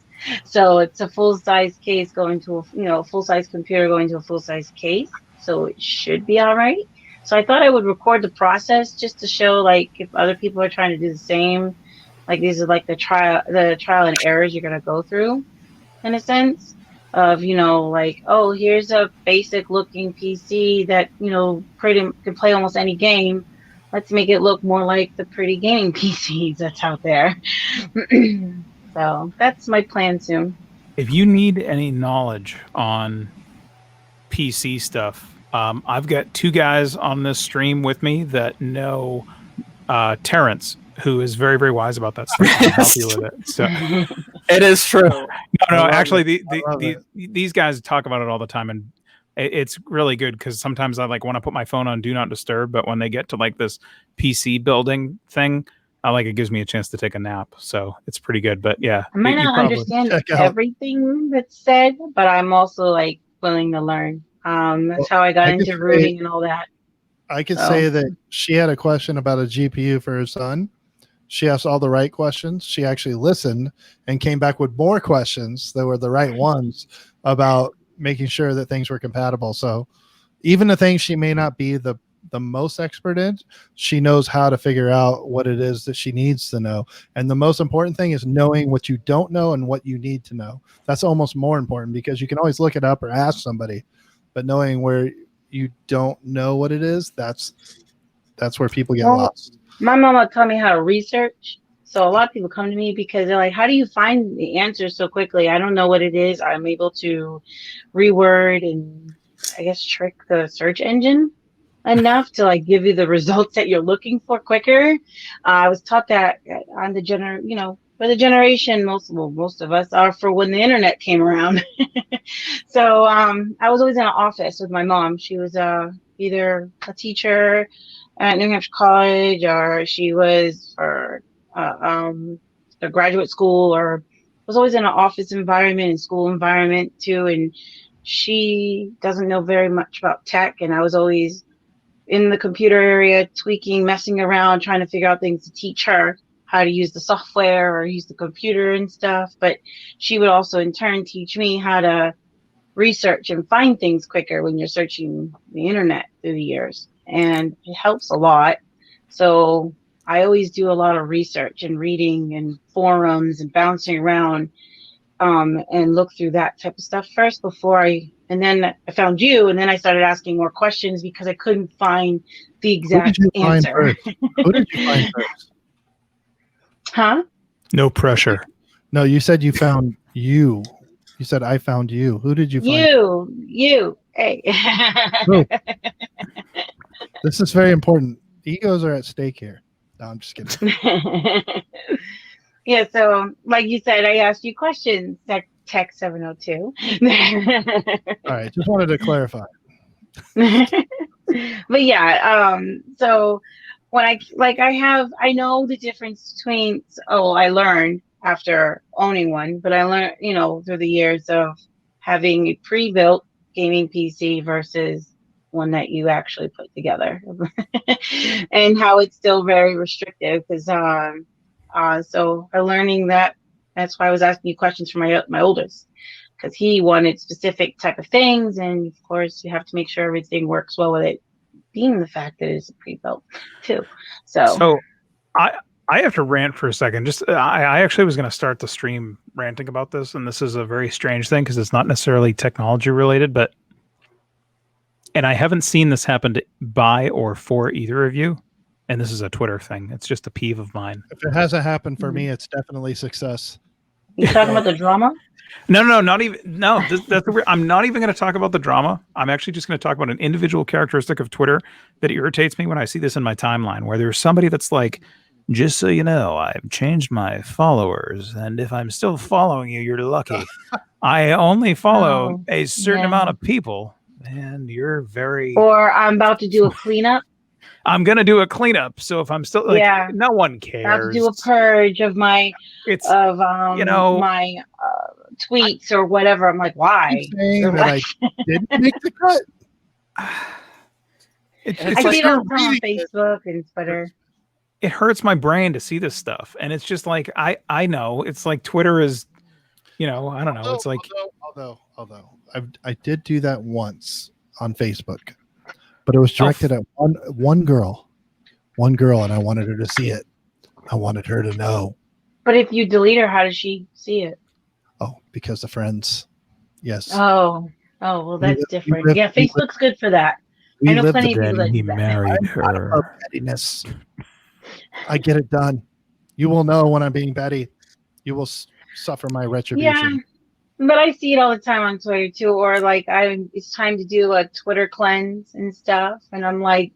So it's a full-size case going to a full-size computer going to a full-size case. So it should be all right. So I thought I would record the process just to show, like, if other people are trying to do the same, like these are like the trial and errors you're gonna go through, in a sense of, like, oh, here's a basic looking PC that can play almost any game. Let's make it look more like the pretty gaming PCs that's out there. So that's my plan soon. If you need any knowledge on PC stuff, I've got two guys on this stream with me that know Terrence, who is very, very wise about that stuff. I'll help you with it. So It is true. no, love actually, it. these guys talk about it all the time, and it's really good because sometimes I like want to put my phone on do not disturb, but when they get to like this PC building thing, I like it gives me a chance to take a nap. So it's pretty good. But yeah, I might not understand check out- everything that's said, but I'm also like willing to learn. That's how I got I could into say- rooting and all that. I could So- say that she had a question about a GPU for her son. She asked all the right questions. She actually listened and came back with more questions that were the right ones about making sure that things were compatible. So even the things she may not be the most expert in, she knows how to figure out what it is that she needs to know. And the most important thing is knowing what you don't know and what you need to know. That's almost more important because you can always look it up or ask somebody, but knowing where you don't know what it is, that's where people get Well, lost. My mama taught me how to research. So a lot of people come to me because they're like, how do you find the answers so quickly? I don't know what it is. I'm able to reword and I guess trick the search engine enough to like give you the results that you're looking for quicker. I was taught that on the for the generation most of us are for when the internet came around. So I was always in an office with my mom. She was either a teacher at New Hampshire College, or she was for a graduate school, or was always in an office environment and school environment too. And she doesn't know very much about tech, and I was always in the computer area tweaking, messing around, trying to figure out things to teach her how to use the software or use the computer and stuff. But she would also in turn teach me how to research and find things quicker when you're searching the internet through the years. And it helps a lot. So I always do a lot of research and reading and forums and bouncing around and look through that type of stuff first and then I found you, and then I started asking more questions because I couldn't find the exact answer. Who did you find first? Huh? no pressure. No, you said you found you. You said I found you. Who did you find? You. Hey. Who? This is very important. Egos are at stake here. No, I'm just kidding. Yeah, so like you said, I asked you questions, Tech702. All right, just wanted to clarify. But yeah, so when I know the difference between, I learned after owning one, but I learned, through the years of having a pre-built gaming PC versus one that you actually put together and how it's still very restrictive because so I'm learning that's why I was asking you questions for my oldest, because he wanted specific type of things, and of course you have to make sure everything works well with it being the fact that it's a pre-built too. So I have to rant for a second. Just I actually was going to start the stream ranting about this, and this is a very strange thing because it's not necessarily technology related, and I haven't seen this happen by or for either of you. And this is a Twitter thing. It's just a peeve of mine. If it hasn't happened for me, it's definitely success. you talking about the drama? No, not even. No, I'm not even going to talk about the drama. I'm actually just going to talk about an individual characteristic of Twitter that irritates me when I see this in my timeline, where there's somebody that's like, just so you know, I've changed my followers, and if I'm still following you, you're lucky. I only follow a certain amount of people, and you're very. Or I'm about to do a cleanup. I'm gonna do a cleanup. So if I'm still no one cares. I have to do a purge of my my tweets or whatever. I'm like, why? Saying that I didn't make the cut. I see it all the time on Facebook and Twitter. It hurts my brain to see this stuff, and it's just like I know it's like Twitter is, I don't know. It's like although I did do that once on Facebook. But it was directed at one girl, and I wanted her to see it. I wanted her to know. But if you delete her, how does she see it? Oh, because of friends. Yes. Oh, well, that's different. Facebook's good for that. I know plenty of people that do that. Married her. Pettiness. I get it done. You will know when I'm being petty. You will suffer my retribution. But I see it all the time on Twitter too, or like it's time to do a Twitter cleanse and stuff, and I'm like,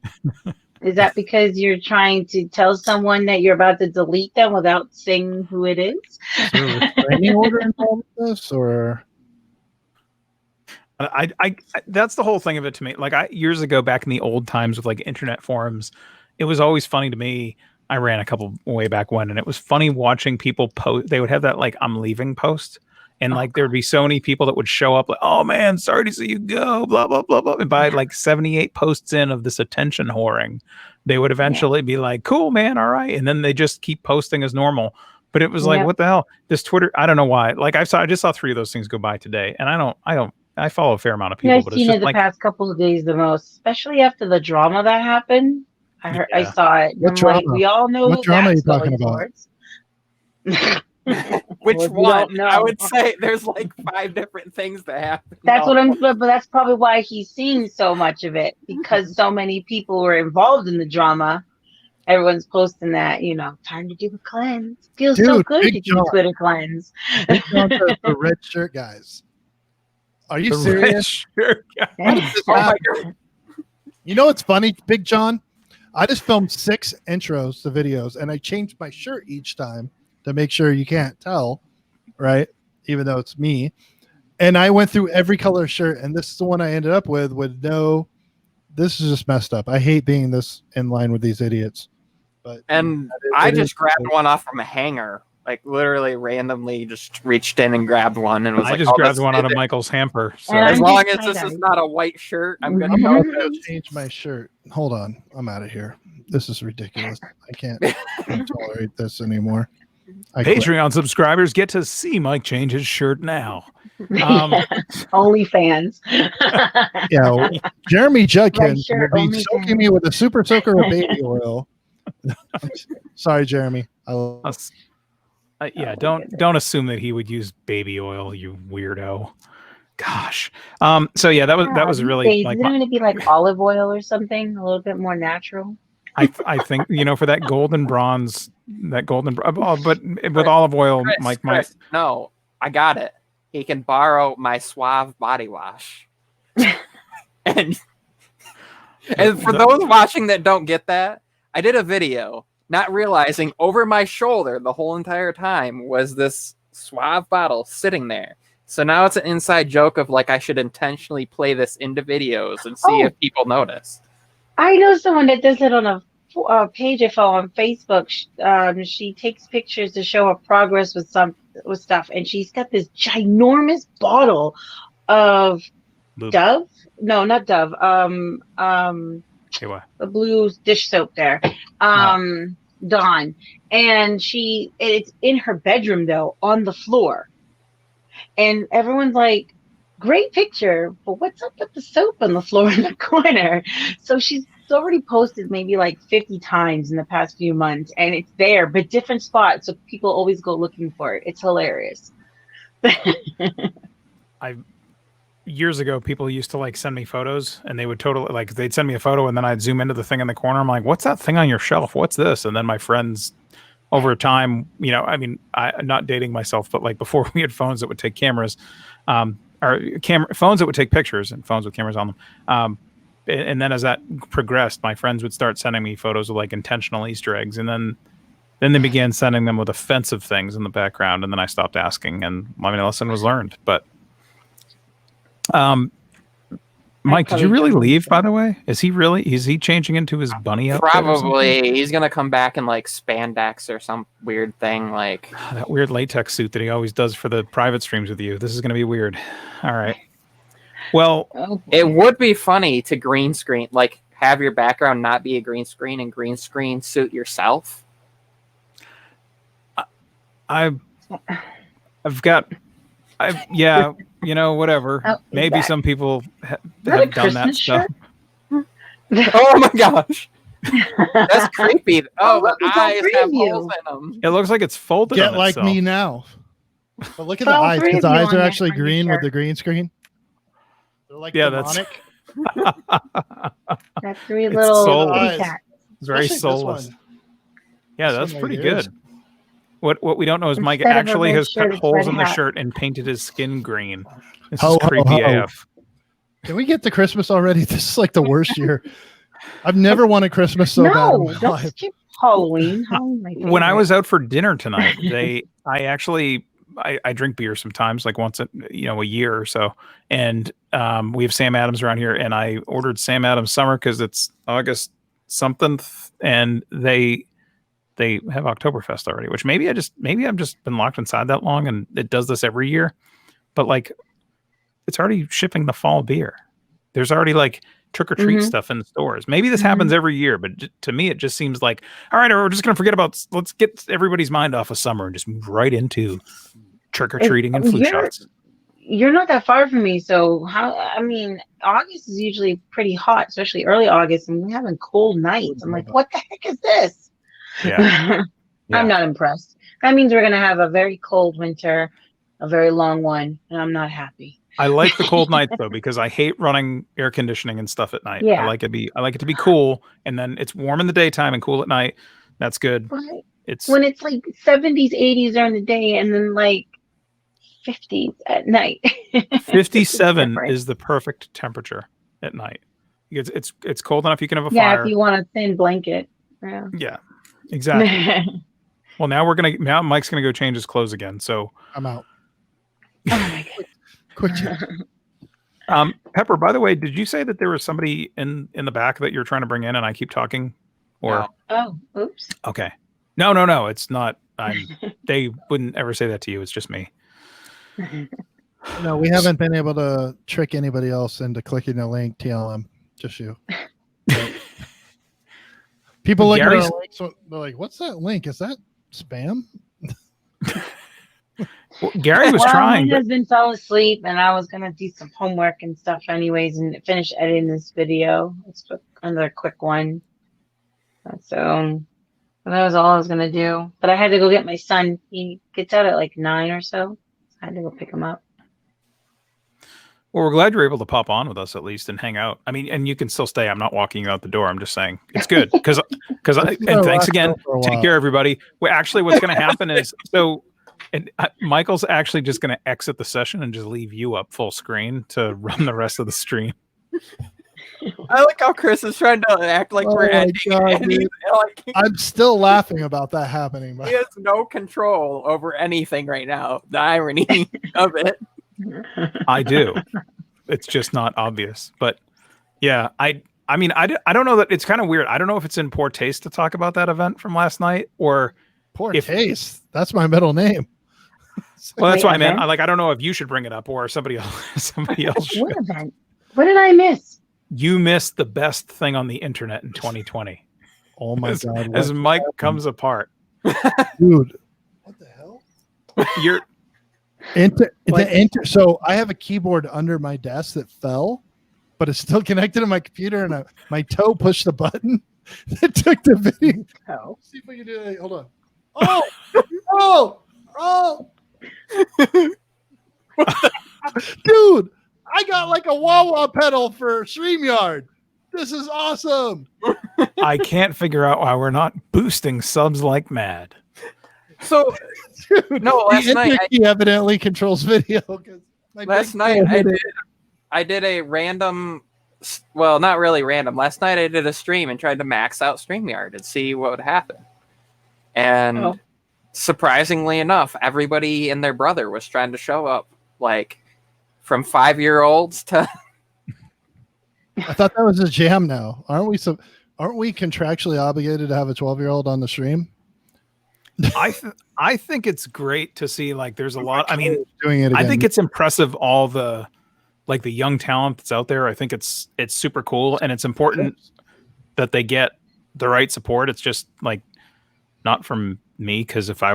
is that because you're trying to tell someone that you're about to delete them without saying who it is? Is there a restraining order involved with this, or? I that's the whole thing of it to me. Like years ago, back in the old times with like internet forums, it was always funny to me. I ran a couple way back when, and it was funny watching people post. They would have that like "I'm leaving" post, and like there'd be so many people that would show up like, "Oh man, sorry to see you go," blah blah blah blah. And by like 78 posts in of this attention whoring, they would eventually be like, "Cool, man, all right," and then they just keep posting as normal. But it was like, what the hell? This Twitter, I don't know why. Like I just saw 3 of those things go by today, and I follow a fair amount of people. I've but seen it's it just the like, past couple of days the most, especially after the drama that happened. I saw it. What I'm drama? like, we all know What who drama are you that's talking going about? towards. Which Well, we one? don't know. I would say there's like 5 different things that happen. That's what I'm. But that's probably why he's seeing so much of it, because so many people were involved in the drama. Everyone's posting that, time to do a cleanse. Feels so Dude, good Big to do a John. Twitter cleanse. Big John says the red shirt guys. Are you serious? Sure. How did this Oh my happen? God. You know what's funny, Big John? I just filmed 6 intros to videos, and I changed my shirt each time to make sure you can't tell, right? Even though it's me. And I went through every color shirt, and this is the one I ended up with no. This is just messed up. I hate being this in line with these idiots. But And I just grabbed one off from a hanger, like literally randomly just reached in and grabbed one and was I like, just grabbed this one out of is it. Michael's hamper. So. And As I'm long just as this is tie-dye. not a white shirt, I'm good to I'm go. going to change my shirt. Hold on. I'm out of here. This is ridiculous. I can't tolerate this anymore. I quit. Patreon subscribers get to see Mike change his shirt now. Only fans. Yeah, Jeremy Judkins Red shirt, will be only soaking fans. me with a super soaker of baby oil. Sorry, Jeremy. Yeah, don't assume that he would use baby oil, you weirdo. Gosh. So yeah, that was really like Is it going to be like olive oil or something, a little bit more natural? I think for that golden bronze, but with olive oil, Chris, no, I got it. He can borrow my Suave body wash. and for those watching that don't get that, I did a video, not realizing over my shoulder the whole entire time was this Suave bottle sitting there. So now it's an inside joke of like I should intentionally play this into videos and see if people notice. I know someone that does it on a page I follow on Facebook. She takes pictures to show her progress with stuff, and she's got this ginormous bottle of Dove. No, not Dove. The blue dish soap there. Dawn. And it's in her bedroom though, on the floor. And everyone's like, great picture, but what's up with the soap on the floor in the corner? So she's already posted maybe like 50 times in the past few months, and it's there, but different spots. So people always go looking for it. It's hilarious. Years ago, people used to like send me photos, and they would totally like they'd send me a photo, and then I'd zoom into the thing in the corner. I'm like, "What's that thing on your shelf? What's this?" And then my friends, over time, I'm not dating myself, but like before we had phones that would take cameras, phones that would take pictures, and phones with cameras on them. And then as that progressed, my friends would start sending me photos of like intentional Easter eggs, and then they began sending them with offensive things in the background, and then I stopped asking, and a lesson was learned. But Mike, did you really leave, by the way? Is he changing into his bunny outfit? Probably. He's going to come back in like spandex or some weird thing like that weird latex suit that he always does for the private streams with you. This is going to be weird. All right. Well, it would be funny to green screen, like have your background not be a green screen and green screen suit yourself. Whatever. Maybe some people have done that stuff. Oh my gosh. That's creepy. Oh, the eyes have holes in them. It looks like it's folded. Get like me now. But look at the eyes, because the eyes are actually green with the green screen. They're like demonic. That's 3 little cats. It's very soulless. Yeah, that's pretty good. What we don't know is Mike Instead of a actually red has shirt, cut it's holes red in the hat. shirt and painted his skin green. This Ho, is ho, creepy ho. AF. Can we get to Christmas already? This is like the worst year. I've never wanted Christmas so bad in No, my don't life. skip Halloween. Halloween, my When I favorite. was out for dinner tonight, I drink beer sometimes, like once a year or so, and we have Sam Adams around here, and I ordered Sam Adams Summer because it's August something, and they have Oktoberfest already, which maybe I've just been locked inside that long, and it does this every year, but like it's already shipping the fall beer. There's already like trick or treat stuff in the stores. Maybe this happens every year, but to me, it just seems like, all right, we're just going to forget about, let's get everybody's mind off of summer and just move right into trick or treating and flu shots. You're not that far from me, so August is usually pretty hot, especially early August, and we're having cold nights. I'm like, what the heck is this? Yeah. I'm not impressed. That means we're gonna have a very cold winter, a very long one, and I'm not happy. I like the cold nights though, because I hate running air conditioning and stuff at night. Yeah. I like it to be cool, and then it's warm in the daytime and cool at night. That's good. But It's when it's like 70s, 80s during the day, and then like 50s at night. 57 is the perfect temperature at night. It's cold enough you can have a Yeah, fire. if you want a thin blanket. Yeah, exactly. Well, now Mike's gonna go change his clothes again. So I'm out. Oh my god. Quick check. Pepper, by the way, did you say that there was somebody in the back that you're trying to bring in and I keep talking? Or Oh, oops. okay. No, it's not. They wouldn't ever say that to you. It's just me. No, we haven't been able to trick anybody else into clicking the link. TLM, just you. People look at our links, so they're like, "What's that link? Is that spam?" Well, Gary was trying. My husband fell asleep, and I was gonna do some homework and stuff, anyways, and finish editing this video. It's another quick one. So that was all I was gonna do. But I had to go get my son. He gets out at like 9 or so. I had to go pick him up. Well, we're glad you're able to pop on with us at least and hang out. I mean, and you can still stay. I'm not walking you out the door. I'm just saying it's good because and thanks again. Take care, everybody. Well, actually, what's going to happen is Michael's actually just going to exit the session and just leave you up full screen to run the rest of the stream. I like how Chris is trying to act like we're ending. God, I'm still laughing about that happening. He has no control over anything right now. The irony of it. I do. It's just not obvious. But yeah, I don't know that it's kind of weird. I don't know if it's in poor taste to talk about that event from last night or poor taste. That's my middle name. Well, that's what I meant. I don't know if you should bring it up or somebody else. Should. What event? What did I miss? You missed the best thing on the internet in 2020. Oh my god! As Mike comes apart, dude. What the hell? You're So I have a keyboard under my desk that fell, but it's still connected to my computer, and my toe pushed the button that took the video. Oh. See if we can do that. Hold on. Oh! Dude, I got like a wah-wah pedal for StreamYard. This is awesome. I can't figure out why we're not boosting subs like mad. So, dude, no, last night he evidently controls video. Last night I did a random, well, not really random. Last night I did a stream and tried to max out StreamYard and see what would happen. And surprisingly enough, everybody and their brother was trying to show up, like from 5-year-olds to. I thought that was a jam. Now, aren't we contractually obligated to have a 12-year-old on the stream? I think it's great to see like there's a lot. I mean, doing it again. I think it's impressive all the like the young talent that's out there. I think it's super cool, and it's important that they get the right support. It's just like not from me, because if I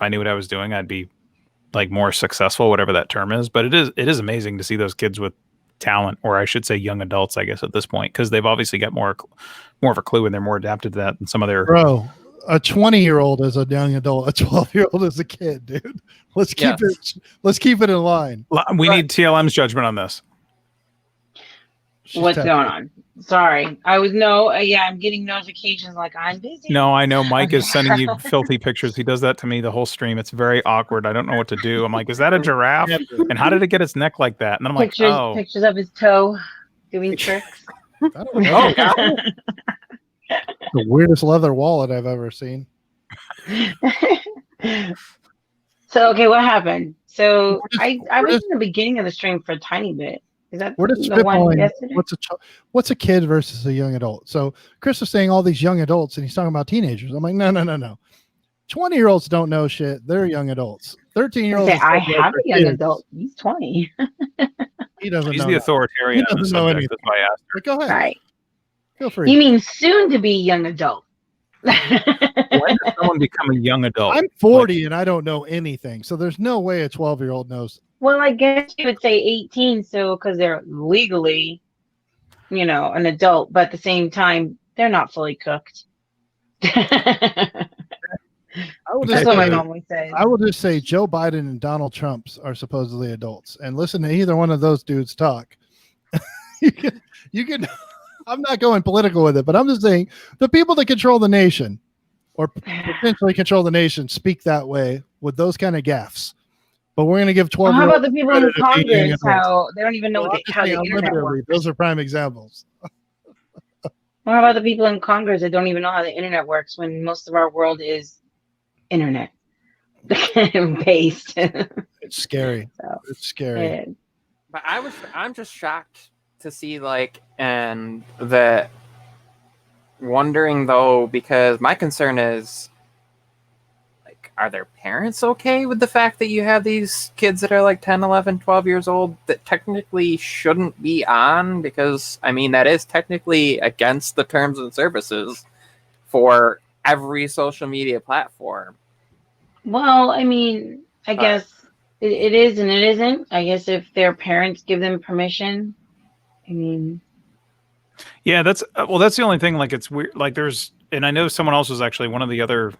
knew what I was doing, I'd be like more successful, whatever that term is. But it is amazing to see those kids with talent, or I should say young adults, I guess at this point, because they've obviously got more of a clue and they're more adapted to that than some of their. Bro, a 20-year-old is a young adult, a 12-year-old is a kid, dude. Let's keep it in line. We need TLM's judgment on this. What's going on? Sorry, I'm getting notifications like I'm busy. No, I know Mike is sending you filthy pictures. He does that to me the whole stream. It's very awkward. I don't know what to do. I'm like, is that a giraffe? And how did it get its neck like that? And then I'm like, oh. Pictures of his toe doing tricks. I don't know. The weirdest leather wallet I've ever seen. So, okay, what happened? So I was in the beginning of the stream for a tiny bit. Is that we're just the one yesterday? What's a kid versus a young adult? So Chris was saying all these young adults, and he's talking about teenagers. I'm like, no. 20-year-olds don't know shit. They're young adults. 13-year-olds. I have a young adult. He's 20. He doesn't. He's know the that. authoritarian. He doesn't know anything. That's why I asked her. But go ahead. Right. Feel free. You mean soon to be young adult? When does someone become a young adult? I'm 40 and I don't know anything, so there's no way a 12-year-old knows. Well, I guess you would say 18, so because they're legally, an adult, but at the same time, they're not fully cooked. That's what my mom always says. I will just say Joe Biden and Donald Trump are supposedly adults, and listen to either one of those dudes talk. You can. I'm not going political with it, but I'm just saying the people that control the nation, or potentially control the nation, speak that way with those kind of gaffes. But we're going to give 12. How about the people in Congress? How they don't even know how the internet works. Those are prime examples. How about the people in Congress that don't even know how the internet works when most of our world is internet based? It's scary. It's scary. But I'm just shocked to see and the wondering though, because my concern is are their parents okay with the fact that you have these kids that are 10, 11, 12 years old that technically shouldn't be on? Because, that is technically against the terms and services for every social media platform. Well, I guess it is and it isn't. I guess if their parents give them permission, Yeah, that's the only thing. It's weird. There's, and I know someone else was actually one of the other,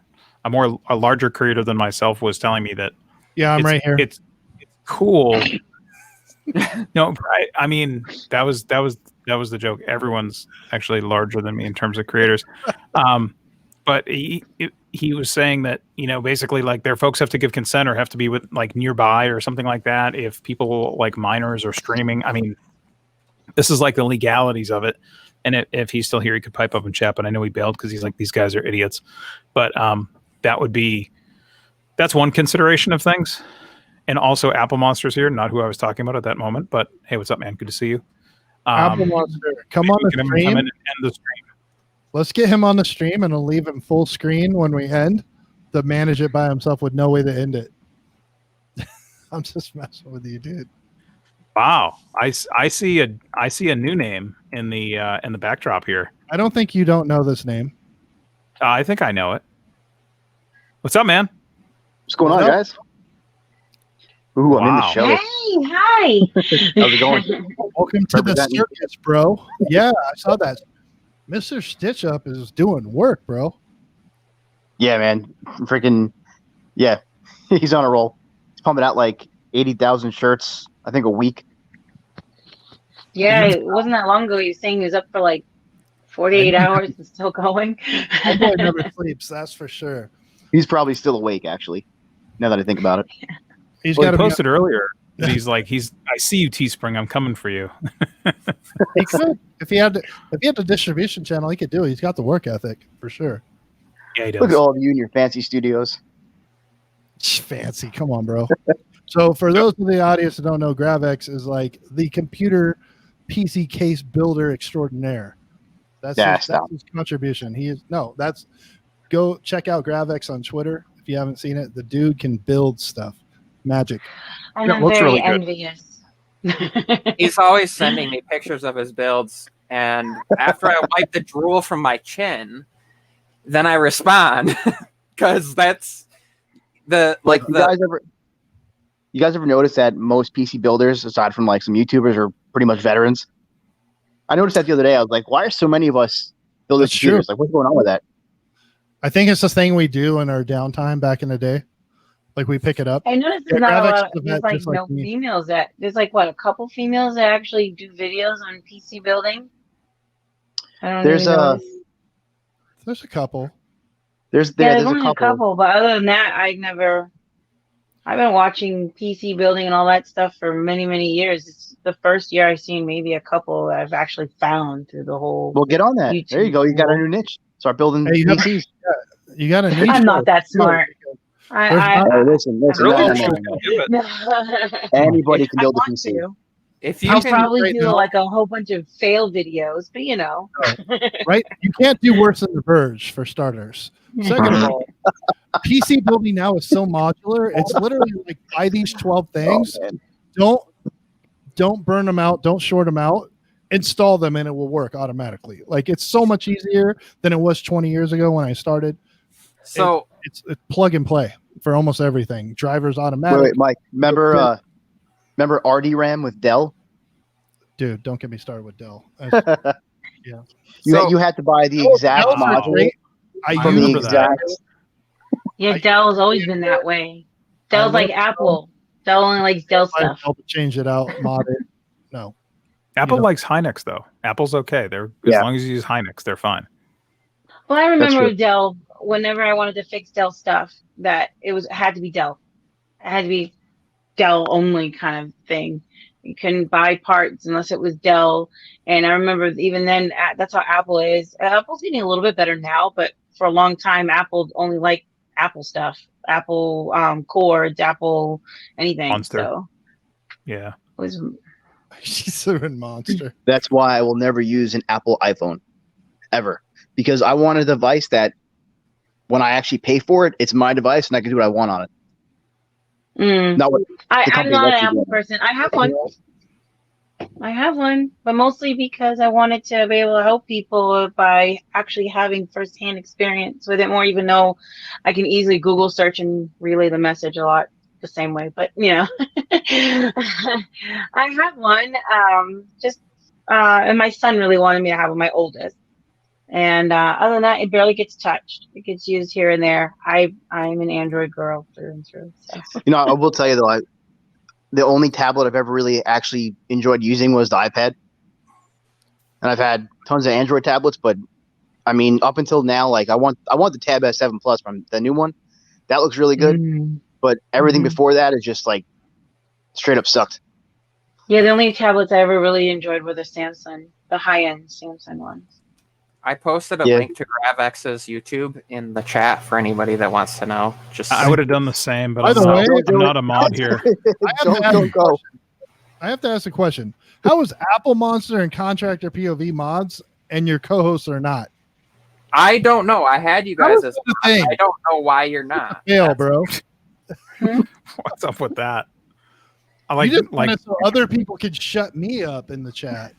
a larger creator than myself was telling me that. Yeah, I'm right here. It's cool. No, that was the joke. Everyone's actually larger than me in terms of creators. But he was saying that, basically their folks have to give consent or have to be with nearby or something like that. If people minors or streaming, this is the legalities of it. And if he's still here, he could pipe up and chat, but I know he bailed because he's these guys are idiots. But that's one consideration of things. And also Apple Monster's here, not who I was talking about at that moment, but hey, what's up, man? Good to see you. Apple Monster, come on the stream. Come in and end the stream. Let's get him on the stream and I'll leave him full screen when we end to manage it by himself with no way to end it. I'm just messing with you, dude. Wow, I see a new name in the backdrop here. I don't think you don't know this name. I think I know it. What's up, man? What's going on, guys? Ooh, I'm in the show. Hey, hi. How's it going? Welcome to the circus, bro. Yeah, I saw that. Mr. Stitch Up is doing work, bro. Yeah, man. Freaking, yeah. He's on a roll. He's pumping out 80,000 shirts, I think, a week. Yeah, it wasn't that long ago. He was saying he was up for 48 hours and still going. That boy never sleeps, that's for sure. He's probably still awake, actually, now that I think about it. He posted earlier. He's I see you, Teespring. I'm coming for you. He could. If he had the distribution channel, he could do it. He's got the work ethic for sure. Yeah, he does. Look at all of you in your fancy studios. Fancy, come on, bro. So for those of the audience that don't know, GravX is the computer PC case builder extraordinaire. That's his contribution. Go check out GravX on Twitter if you haven't seen it. The dude can build stuff. Magic. And I'm very envious. He's always sending me pictures of his builds, and after I wipe the drool from my chin, then I respond because that's You guys ever notice that most PC builders, aside from some YouTubers, are pretty much veterans? I noticed that the other day. I was like, why are so many of us building computers? What's going on with that? I think it's the thing we do in our downtime back in the day. Like we pick it up. I noticed Yeah, there's not a Graphics lot. is There's that like just like no me. females that. There's like what, a couple females that actually do videos on PC building. I don't There's even know. There's a couple. there's There's a only a couple. couple, but other than that, I've been watching PC building and all that stuff for many, many years. It's the first year I've seen maybe a couple that I've actually found through the whole Well, get on that. YouTube. There you go. You got a new niche. Start building Hey, PCs. You got a niche. I'm not that Go. smart. There's I Hey, listen. Really? No, She no, was no. gonna do it. Anybody can I build a want PC. to. If you I'll can, probably right do now- like a whole bunch of fail videos, but you know. Right? You can't do worse than The Verge for starters. Second of all, PC building now is so modular. It's literally like buy these 12 things. Oh, man. Don't burn them out. Don't short them out. Install them and it will work automatically. Like it's so much easier than it was 20 years ago when I started. so It's plug and play for almost everything. Drivers automatic. Wait, Mike. Remember RDRAM with Dell? Dude, don't get me started with Dell. You had to buy the exact Dells are module great. I I from the use remember that. exact. Yeah, Dell's always been that way. Dell's like love Apple. Dell only likes Dell I stuff. help change it out, mod it. No. Apple know. likes Hynix though. Apple's okay. They're as Yeah. long as you use Hynix, they're fine. Well, I remember true. with Dell, whenever I wanted to fix Dell stuff, that it had to be Dell. It had to be Dell only kind of thing. You couldn't buy parts unless it was Dell. And I remember even then, that's how Apple is. Apple's getting a little bit better now, but for a long time, Apple only liked Apple stuff, Apple cords, Apple anything. Monster. So Yeah. it was. She's a monster. That's why I will never use an Apple iPhone ever, because I want a device that when I actually pay for it, it's my device and I can do what I want on it. Not what the I'm company not an lets you Apple do. person. I have one, but mostly because I wanted to be able to help people by actually having firsthand experience with it more, even though I can easily Google search and relay the message a lot the same way. But, you know, I have one, and my son really wanted me to have one, my oldest. And other than that, it barely gets touched. It gets used here and there. I'm an Android girl through and through. So. You know, I will tell you though, the only tablet I've ever really actually enjoyed using was the iPad. And I've had tons of Android tablets, but I mean, up until now, like I want the Tab S7 Plus from the new one. That looks really good, but everything before that is just like straight up sucked. Yeah, the only tablets I ever really enjoyed were the high-end Samsung ones. I posted a link to GravX's YouTube in the chat for anybody that wants to know. Just I would have done the same, but By the way, I'm not a mod here. Don't go. I have to ask a question. How is Apple Monster and Contractor POV mods and your co-hosts are not? I don't know. I had you How guys is as that a thing? I don't know why you're not. Fail, bro. What's up with that? I like You just want it so other people can shut me up in the chat.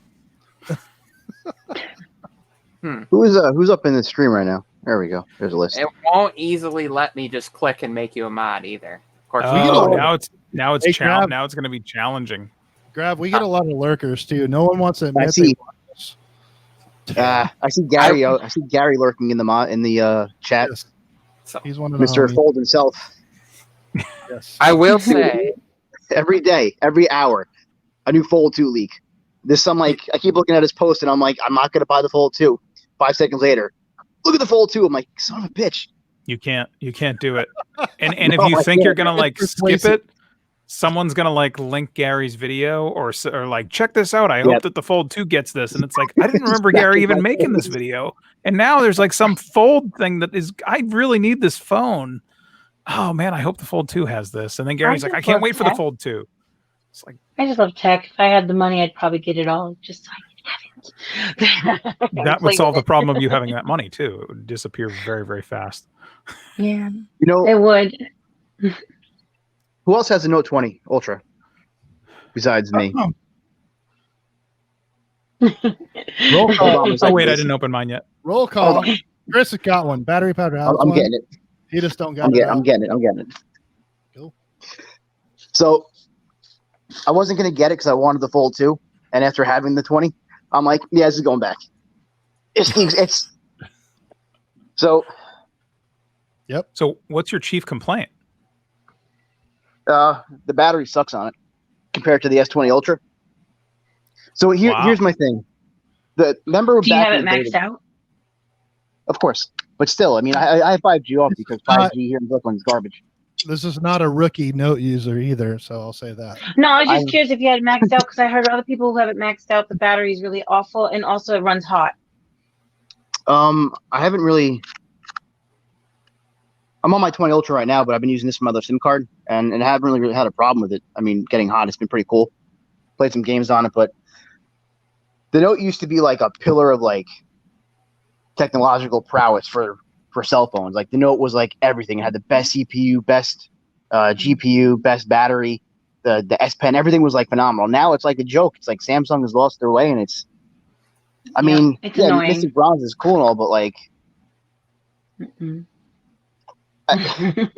Who's up in the stream right now? There we go. There's a list. It won't easily let me just click and make you a mod either. Of course, now it's Hey, Grab. now it's going to be challenging. Grab, we get a lot of lurkers too. No one wants to admit I see. they want us. I see Gary. I see Gary lurking in the chat. Yes. So, He's one of the Mr. homies. Fold himself. Yes. I will say, Every day, every hour, a new Fold 2 leak. I keep looking at his post and I'm like, I'm not going to buy the Fold 2. 5 seconds later, look at the Fold 2. I'm like, son of a bitch. You can't do it. And No, if you I think you're can't. going to like skip it, someone's going to like link Gary's video or like, check this out. I hope that the Fold 2 gets this. And it's like, I didn't remember Gary even making this video. And now there's like some Fold thing that is, I really need this phone. Oh man, I hope the Fold 2 has this. And then Gary's like, I can't wait for the Fold 2. It's like, I just love tech. If I had the money, I'd probably get it all just so I could have it. that would solve the problem of you having that money too. It would disappear very, very fast. Yeah, You know, it would. who else has a Note 20 Ultra besides me? Roll call. Oh wait, I didn't open mine yet. Roll call. Chris has got one. Battery powered house. I'm getting it. He just don't got I'm it. getting it. Cool. So I wasn't going to get it because I wanted the Fold 2. And after having the 20, I'm like, yeah, this is going back. It's so. Yep. So what's your chief complaint? The battery sucks on it compared to the S20 Ultra. So here's my thing. Remember Do you back have in it the maxed day, out? of course, but still, I mean, I have 5G off because 5G here in Brooklyn is garbage. This is not a rookie note user either, so I'll say that. No, I was just curious if you had it maxed out because I heard other people who have it maxed out. The battery is really awful, and also it runs hot. I haven't really. I'm on my 20 Ultra right now, but I've been using this for my other SIM card, and I haven't really had a problem with it. I mean, getting hot, it's been pretty cool. Played some games on it, but the Note used to be like a pillar of like technological prowess for cell phones. Like the Note was like everything. It had the best CPU, best GPU, best battery, the S Pen, everything was like phenomenal. Now it's like a joke. It's like Samsung has lost their way, and it's. I mean, it's annoying. Mystic Bronze is cool and all, but like. It's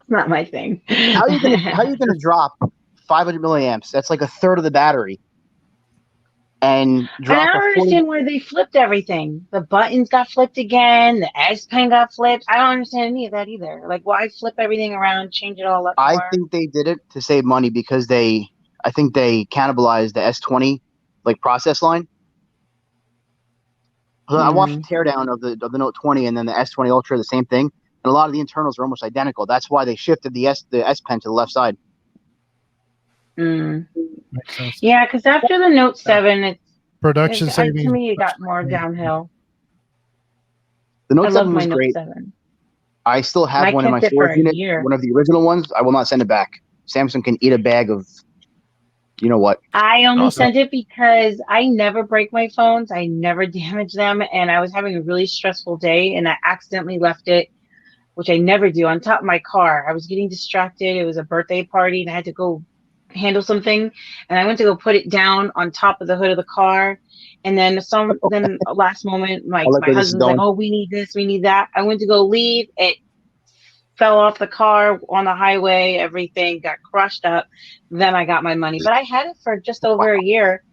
not my thing. How are you gonna drop 500 milliamps? That's like a third of the battery. And drop I don't understand where they flipped everything. The buttons got flipped again. The S Pen got flipped. I don't understand any of that either. Like, why flip everything around, change it all up more? I think they did it to save money because I think they cannibalized the S20 like process line. So I watched the teardown of the Note 20 and then the S20 Ultra, the same thing. And a lot of the internals are almost identical. That's why they shifted the S Pen to the left side. Makes sense. Yeah, because after the Note 7, Production savings. to me, it got more downhill. The Note I 7 love was my great. Note 7. I still have one in my kept it for storage a unit, year. one of the original ones. I will not send it back. Samsung can eat a bag of, you know what? I only Awesome. sent it because I never break my phones. I never damage them. And I was having a really stressful day, and I accidentally left it, which I never do, on top of my car. I was getting distracted. It was a birthday party, and I had to go handle something. And I went to go put it down on top of the hood of the car. And then last moment, my husband's like, oh, we need this, we need that. I went to go leave. It fell off the car on the highway. Everything got crushed up. Then I got my money. But I had it for just over a year,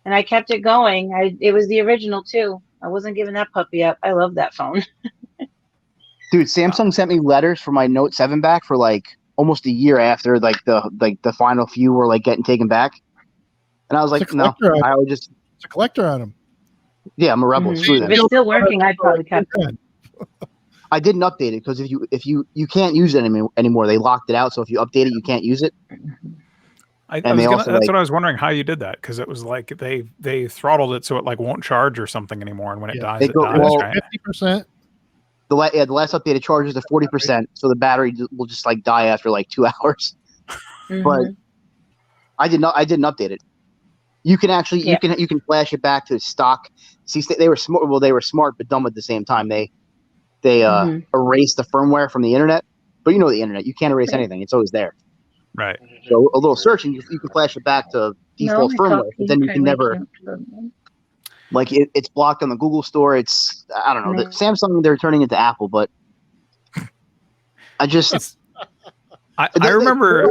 and I kept it going. It was the original, too. I wasn't giving that puppy up. I love that phone. Dude, Samsung sent me letters for my Note 7 back for like almost a year after like the final few were like getting taken back. And I was like, no, I would just. It's a collector item. Yeah, I'm a rebel. Screw If them. it's still working, I'd probably kept it. I didn't update it because if you can't use it anymore, they locked it out. So if you update it, you can't use it. That's what I was wondering how you did that, because it was like they throttled it so it like won't charge or something anymore, and when it dies, it dies. Well, right? 50%. The last update it charges to 40%, so the battery will just like die after like 2 hours. But I didn't update it. You can actually you can flash it back to stock. See, they were smart. Well, they were smart but dumb at the same time. They erased the firmware from the internet. But you know the internet, you can't erase anything. It's always there. Right. So a little searching, you can flash it back to default firmware, but then you can never. Like it's blocked on the Google Store. It's I don't know. Samsung, they're turning into Apple, but I remember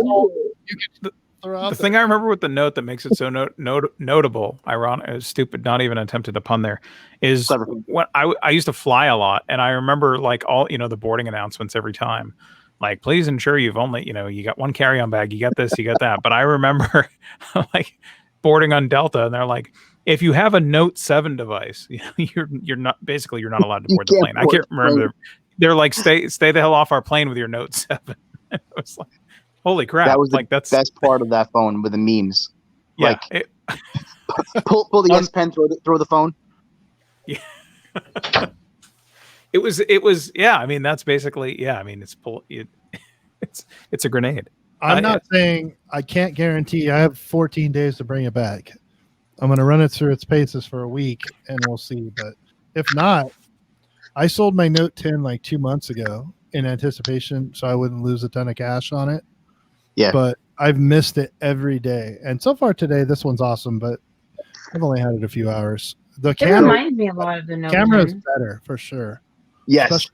the thing I remember with the Note that makes it so notable, ironic, stupid, not even attempted a pun there, is when I used to fly a lot, and I remember like all the boarding announcements every time. Like, please ensure you've only, you got one carry-on bag, you got this, you got that. But I remember like boarding on Delta, and they're like, if you have a Note 7 device, you're not allowed to board the plane. I can't remember. They're like, stay the hell off our plane with your Note 7. It was like, holy crap! That was like that's part of that phone with the memes. Yeah, like, pull the S Pen, throw the phone. Yeah. It was yeah. I mean, that's basically I mean, it's a grenade. I'm not saying I can't guarantee. I have 14 days to bring it back. I'm going to run it through its paces for a week, and we'll see. But if not, I sold my Note 10 like 2 months ago in anticipation, so I wouldn't lose a ton of cash on it. Yeah. But I've missed it every day, and so far today, this one's awesome. But I've only had it a few hours. It reminds me a lot of the Note 10. Camera is better for sure. Yes.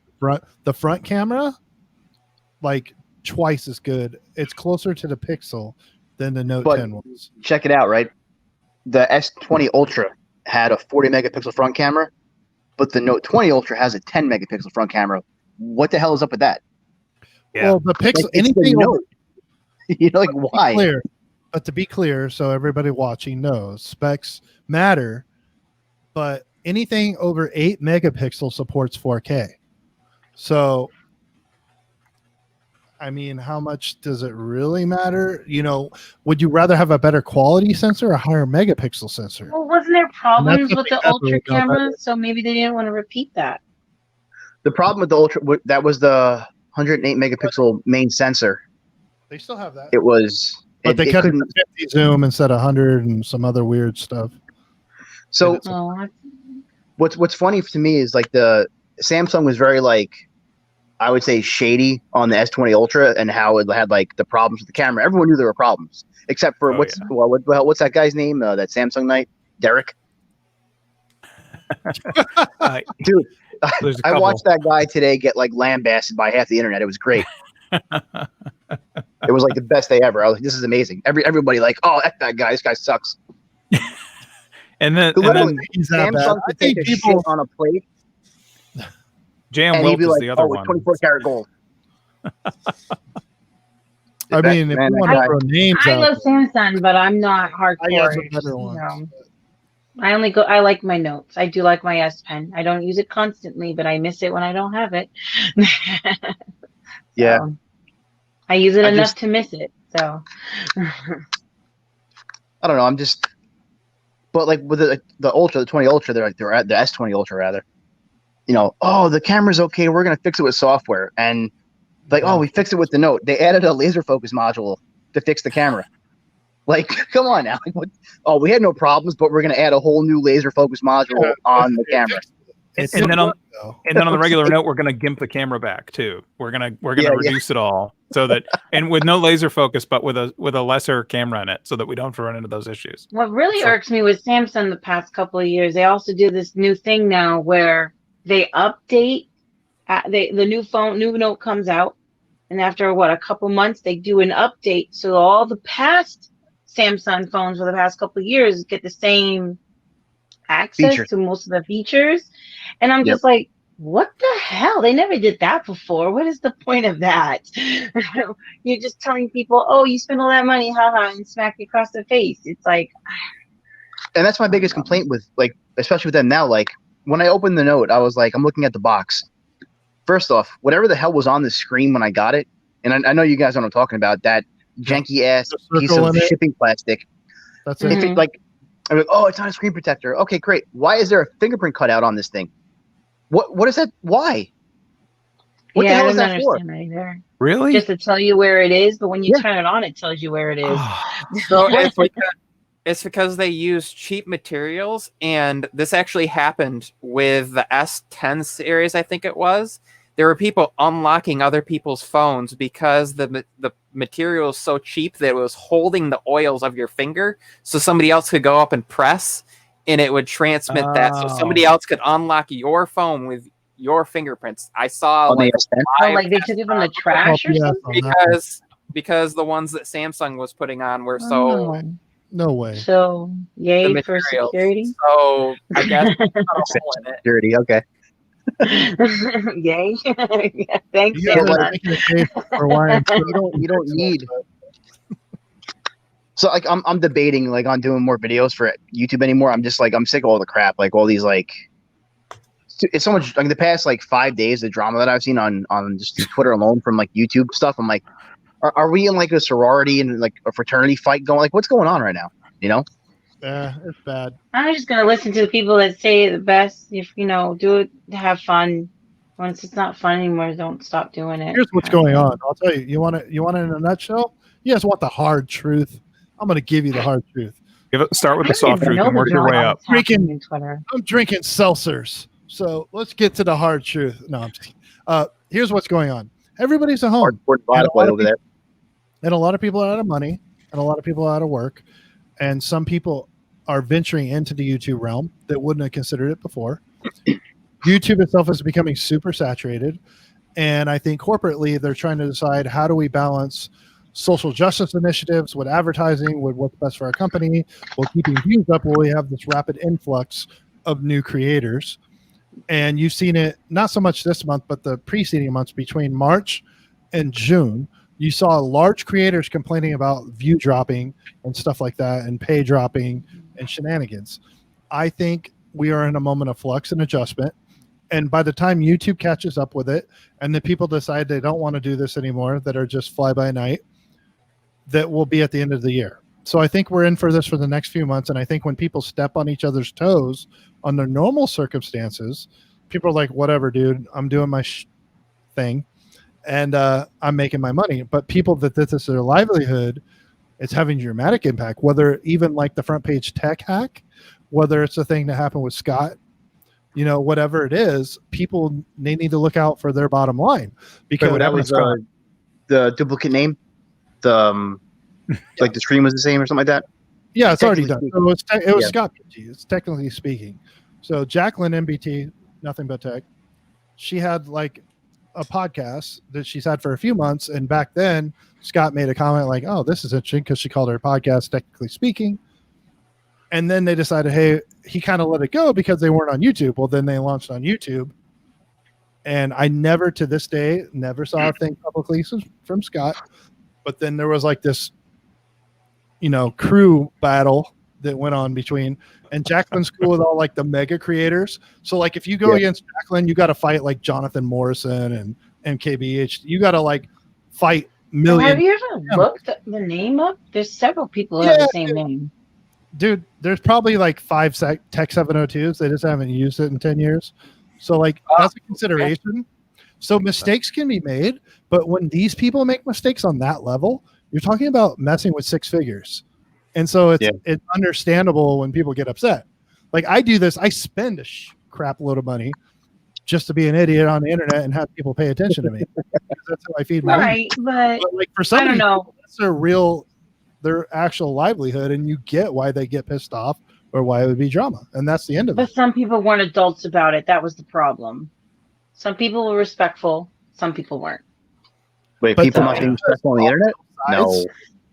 The front camera, like twice as good. It's closer to the Pixel than the Note 10 was. Check it out, right? The S20 Ultra had a 40 megapixel front camera, but the Note 20 Ultra has a 10 megapixel front camera. What the hell is up with that? Yeah. Well, the Pixel, anything You know, like why? Clear. But to be clear, so everybody watching knows, specs matter, but anything over 8 megapixels supports 4K. So, I mean, how much does it really matter? You know, would you rather have a better quality sensor or a higher megapixel sensor? Well, wasn't there problems with something the that ultra really got better. cameras? So maybe they didn't want to repeat that. The problem with the ultra that was the 108 megapixel main sensor. They still have that. It was, But they cut it to couldn't. 50 zoom instead of 100 and some other weird stuff. So Oh, what's funny to me is like the Samsung was very like, I would say shady on the S20 Ultra and how it had like the problems with the camera. Everyone knew there were problems except for what's that guy's name? That Samsung night, Derek. Dude, I watched that guy today get like lambasted by half the internet. It was great. It was like the best day ever. I was like, this is amazing. Everybody like, oh, that guy. This guy sucks. and then he's that bad. Samsung could take a shit on a plate. Jam And Wilt he'd be is like, the other oh, one. 24 karat gold. I mean, if you want to throw names I out, love Samsung, but I'm not I got hardcore. some better ones. No. I like my notes. I do like my S Pen. I don't use it constantly, but I miss it when I don't have it. Yeah. So, I use it enough to miss it. So I don't know. But like with the Ultra, the 20 Ultra, they're at the S20 Ultra rather. You know, oh, the camera's okay. We're gonna fix it with software, and like, oh, we fixed it with the Note. They added a laser focus module to fix the camera. Like, come on now. Like, what? Oh, we had no problems, but we're gonna add a whole new laser focus module on the camera. And then on the regular Note, we're gonna GIMP the camera back too. We're gonna reduce it all so that, and with no laser focus, but with a lesser camera in it, so that we don't have to run into those issues. what really irks me with Samsung the past couple of years, they also do this new thing now where they update. The new Note comes out, and after a couple months, they do an update, so all the past Samsung phones for the past couple of years get the same access to most of the features. And I'm just like, what the hell? They never did that before. What is the point of that? You're just telling people, oh, you spent all that money, haha, and smack you across the face. It's like, and that's my biggest complaint with, like, especially with them now. Like, when I opened the Note, I was like, I'm looking at the box. First off, whatever the hell was on the screen when I got it, and I know you guys know what I'm talking about, that janky ass piece of shipping plastic. That's it. If it like, I'm like, oh, it's not a screen protector. Okay, great. Why is there a fingerprint cutout on this thing? What is that? Why? What the hell is that for? Either. Really? Just to tell you where it is, but when you turn it on, it tells you where it is. So it's because they use cheap materials, and this actually happened with the S10 series, I think it was. There were people unlocking other people's phones because the material is so cheap that it was holding the oils of your finger, so somebody else could go up and press, and it would transmit that. So somebody else could unlock your phone with your fingerprints. I saw like they took it from the trash or something? Because the ones that Samsung was putting on were so... No way. So, yay for security. So, I guess security. Okay. Yay. Thanks, you don't need. So, like, I'm debating, like, on doing more videos for YouTube anymore. I'm just like, I'm sick of all the crap, like all these, like, it's so much. Like the past like 5 days, the drama that I've seen on just Twitter alone from like YouTube stuff. I'm like, are we in like a sorority and like a fraternity fight going? Like, what's going on right now? You know? Yeah, it's bad. I'm just gonna listen to the people that say the best. If do it to have fun. Once it's not fun anymore, don't stop doing it. Here's what's going on. I'll tell you. You want it in a nutshell? You guys want the hard truth? I'm gonna give you the hard truth. Start with the soft truth and work your way up. I'm drinking seltzers. So let's get to the hard truth. No, I'm just kidding. Here's what's going on. Everybody's at home. And a lot of people are out of money, and a lot of people are out of work, and some people are venturing into the YouTube realm that wouldn't have considered it before. YouTube itself is becoming super saturated, and I think corporately they're trying to decide, how do we balance social justice initiatives with advertising, with what's best for our company, while keeping views up, while we have this rapid influx of new creators. And you've seen it not so much this month, but the preceding months between March and June. You saw large creators complaining about view dropping and stuff like that, and pay dropping and shenanigans. I think we are in a moment of flux and adjustment. And by the time YouTube catches up with it and the people decide they don't want to do this anymore, that are just fly by night, that will be at the end of the year. So I think we're in for this for the next few months. And I think when people step on each other's toes on their normal circumstances, people are like, whatever, dude, I'm doing my thing. And I'm making my money. But people that this is their livelihood, it's having dramatic impact, whether even like the front page tech hack, whether it's a thing that happened with Scott, you know, whatever it is, people, they need to look out for their bottom line. Because Wait, that was the duplicate name? The like the stream was the same or something like that? Yeah, it's already done. Speaking. So it was Scott PG. It's technically speaking. So Jacqueline MBT, Nothing But Tech, she had like a podcast that she's had for a few months, and back then Scott made a comment like, oh, this is interesting, because she called her podcast Technically Speaking. And then they decided, hey, he kind of let it go because they weren't on YouTube. Well, then they launched on YouTube, and I never to this day never saw a thing publicly from Scott. But then there was like this, you know, crew battle that went on between, and Jacqueline's cool with all like the mega creators. So like if you go against Jacqueline, you got to fight like Jonathan Morrison and MKBH. You got to like fight millions. Have you ever looked the name up? There's several people who have the same name. Dude, there's probably like 5 Tech702s. They just haven't used it in 10 years. So like that's a consideration. So mistakes can be made, but when these people make mistakes on that level, you're talking about messing with 6 figures. And so it's understandable when people get upset. Like I do this, I spend a crap load of money just to be an idiot on the internet and have people pay attention to me. That's how I feed my right, but like for some, I don't know. That's their actual livelihood, and you get why they get pissed off or why it would be drama. And that's the end of it. But some people weren't adults about it. That was the problem. Some people were respectful. Some people weren't. Wait, people not being respectful on the internet? No,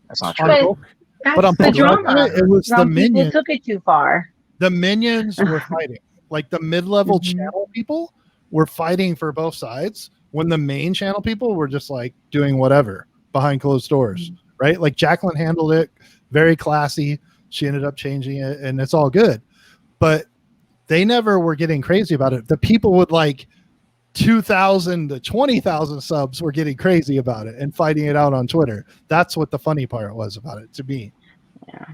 that's not true. But I'm the drama. It was some the minions. People took it too far. The minions were fighting. Like the mid-level channel people were fighting for both sides, when the main channel people were just like doing whatever behind closed doors, right? Like Jacqueline handled it very classy. She ended up changing it, and it's all good. But they never were getting crazy about it. The people with like 2,000 to 20,000 subs were getting crazy about it and fighting it out on Twitter. That's what the funny part was about it to me. Yeah.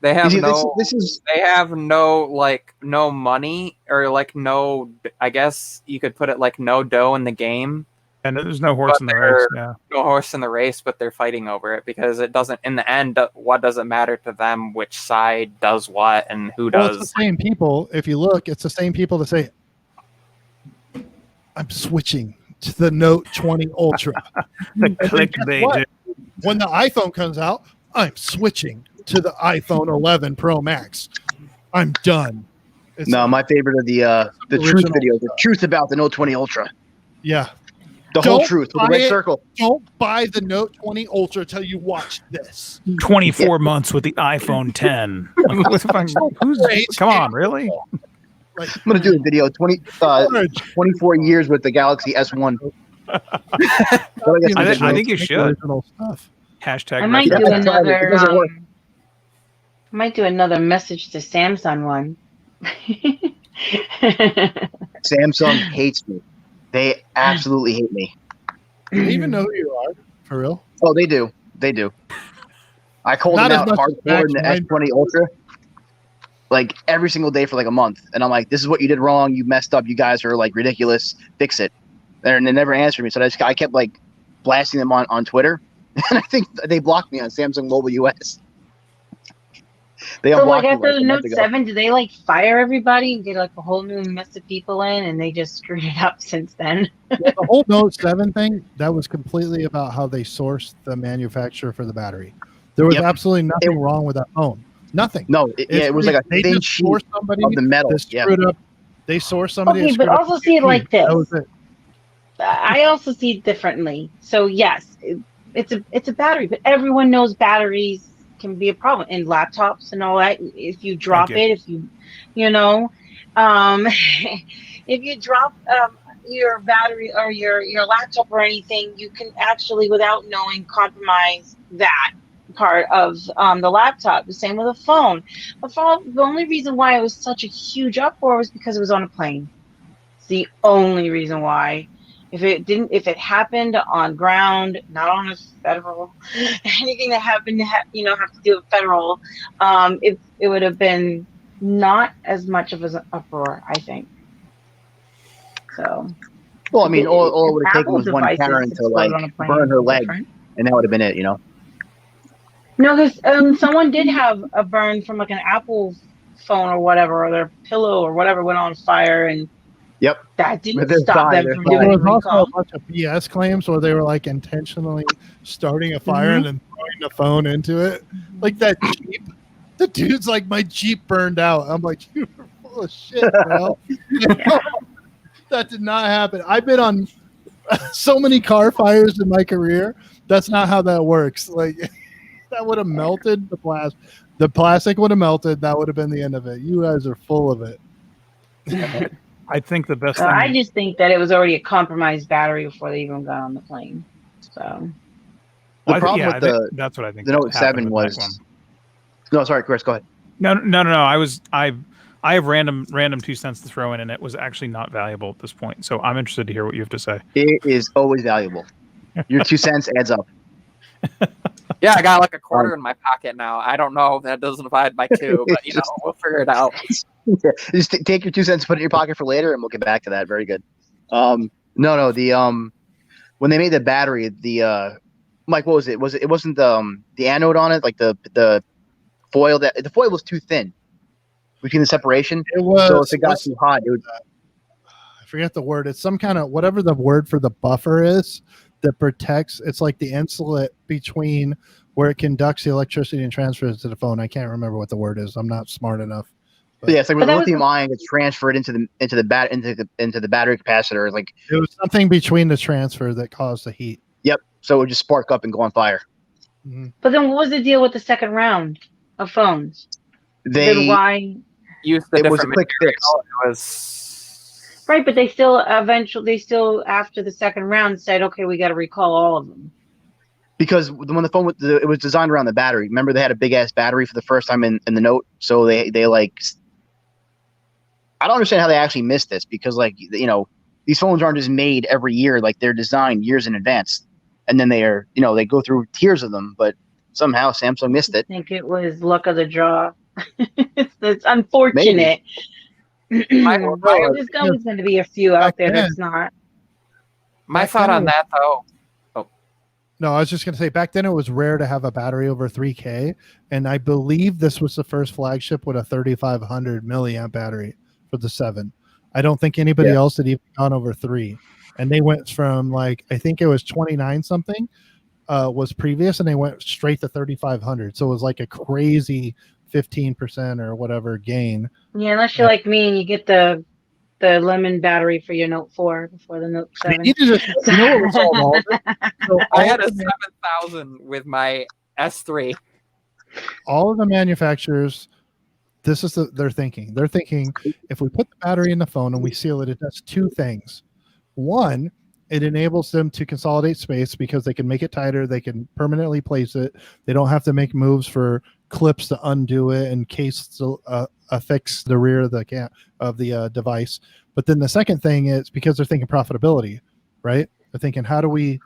They have they have no money, or like no, I guess you could put it like no dough in the game. And there's no horse in the race. Yeah. No horse in the race, but they're fighting over it because it doesn't, in the end, what does it matter to them which side does what and who does? It's the same people. If you look, it's the same people that say, I'm switching to the Note 20 Ultra. The clickbait. When the iPhone comes out, I'm switching to the iPhone 11 Pro Max. I'm done. My favorite are the truth videos. The truth about the Note 20 Ultra. Yeah. The whole truth with the red circle. Don't buy the Note 20 Ultra till you watch this. 24 months with the iPhone 10. Come on, really? I'm going to do a video, 24 years with the Galaxy S1. I think you should. Hashtag. I might do another. I might do another message to Samsung one. Samsung hates me. They absolutely hate me. Do you even know who you are? For real? Oh, they do. They do. I called them out hardcore in the S20 Ultra like every single day for like a month. And I'm like, this is what you did wrong. You messed up. You guys are like ridiculous. Fix it. And they never answered me. So I kept like blasting them on Twitter. And I think they blocked me on Samsung Mobile US. They so like after the Note 7, did they like fire everybody and get like a whole new mess of people in, and they just screwed it up since then? The whole Note 7 thing, that was completely about how they sourced the manufacturer for the battery. There was absolutely nothing wrong with that phone. Nothing. No, it was like a thin sheet of the metal. They sourced somebody. Okay, but also see it like this. That was it. I also see it differently. So yes, it's a battery, but everyone knows batteries can be a problem in laptops and all that. If you drop it, if you know, if you drop, your battery or your laptop or anything, you can actually, without knowing, compromise that part of the laptop. The same with a phone. The only reason why it was such a huge uproar was because it was on a plane. It's the only reason why. If it happened on ground, not on a federal, anything that happened to have to do with federal, it would have been not as much of an uproar, I think. So. Well, I mean, all it would have taken was one devices Karen to exploded on a plane. burn her leg, Different. and that would have been it. No, because someone did have a burn from like an Apple phone or whatever, or their pillow or whatever went on fire, and Yep. that didn't But they're stop fine, them they're from fine. doing There a was also recall. a bunch of BS claims where they were like intentionally starting a fire and then throwing the phone into it. Like that Jeep. The dude's like, my Jeep burned out. I'm like, you are full of shit, bro. That did not happen. I've been on so many car fires in my career. That's not how that works. Like that would have melted the plastic would have melted. That would have been the end of it. You guys are full of it. I think the best So thing. I just think that it was already a compromised battery before they even got on the plane. So The I problem think with that's what I think. the that Note happened 7 with that was. one. No, sorry, Chris. Go ahead. No. I have random 2 cents to throw in, and it was actually not valuable at this point. So I'm interested to hear what you have to say. It is always valuable. Your 2 cents adds up. Yeah, I got like a quarter in my pocket now. I don't know if that doesn't divide by 2, but we'll figure it out. Yeah, just take your 2 cents, put it in your pocket for later, and we'll get back to that. Very good. No. The when they made the battery, the Mike, what was it? It wasn't the anode on it, like the foil. The foil was too thin between the separation. It was. So if it got too hot, it would. I forget the word. It's some kind of whatever the word for the buffer is that protects. It's like the insulate between where it conducts the electricity and transfers it to the phone. I can't remember what the word is. I'm not smart enough. But yeah, it's like where But the that was- lithium ion gets transferred into the battery capacitor. Like It was something between the transfer that caused the heat. yep. So it would just spark up and go on fire. Mm-hmm. but then what was the deal with the second round of phones? Then They why? Used the it was a different quick fix. material. It was Right, but they still after the second round said, okay, we got to recall all of them. Because when the phone it was designed around the battery. Remember, they had a big ass battery for the first time in the Note, so they like. I don't understand how they actually missed this because these phones aren't just made every year. Like they're designed years in advance, and then they go through tiers of them. But somehow Samsung missed it. I think it was luck of the draw. it's unfortunate. There's always going to be a few out there that's not. my Back thought then on that though. No, I was just going to say back then it was rare to have a battery over 3K, and I believe this was the first flagship with a 3,500 milliamp battery for the 7. I don't think anybody else had even gone over 3, and they went from I think it was 29 something was previous, and they went straight to 3,500. So it was like a crazy 15% or whatever gain. Yeah, unless you're like me and you get the lemon battery for your Note 4 before the Note 7. You know what was all so I had a 7,000 with my S3. all of the manufacturers, this is their thinking. They're thinking if we put the battery in the phone and we seal it, it does 2 things. One, it enables them to consolidate space because they can make it tighter. They can permanently place it. They don't have to make moves for clips to undo it and case to affix the rear of the device. But then the second thing is because they're thinking profitability, right? They're thinking, how do we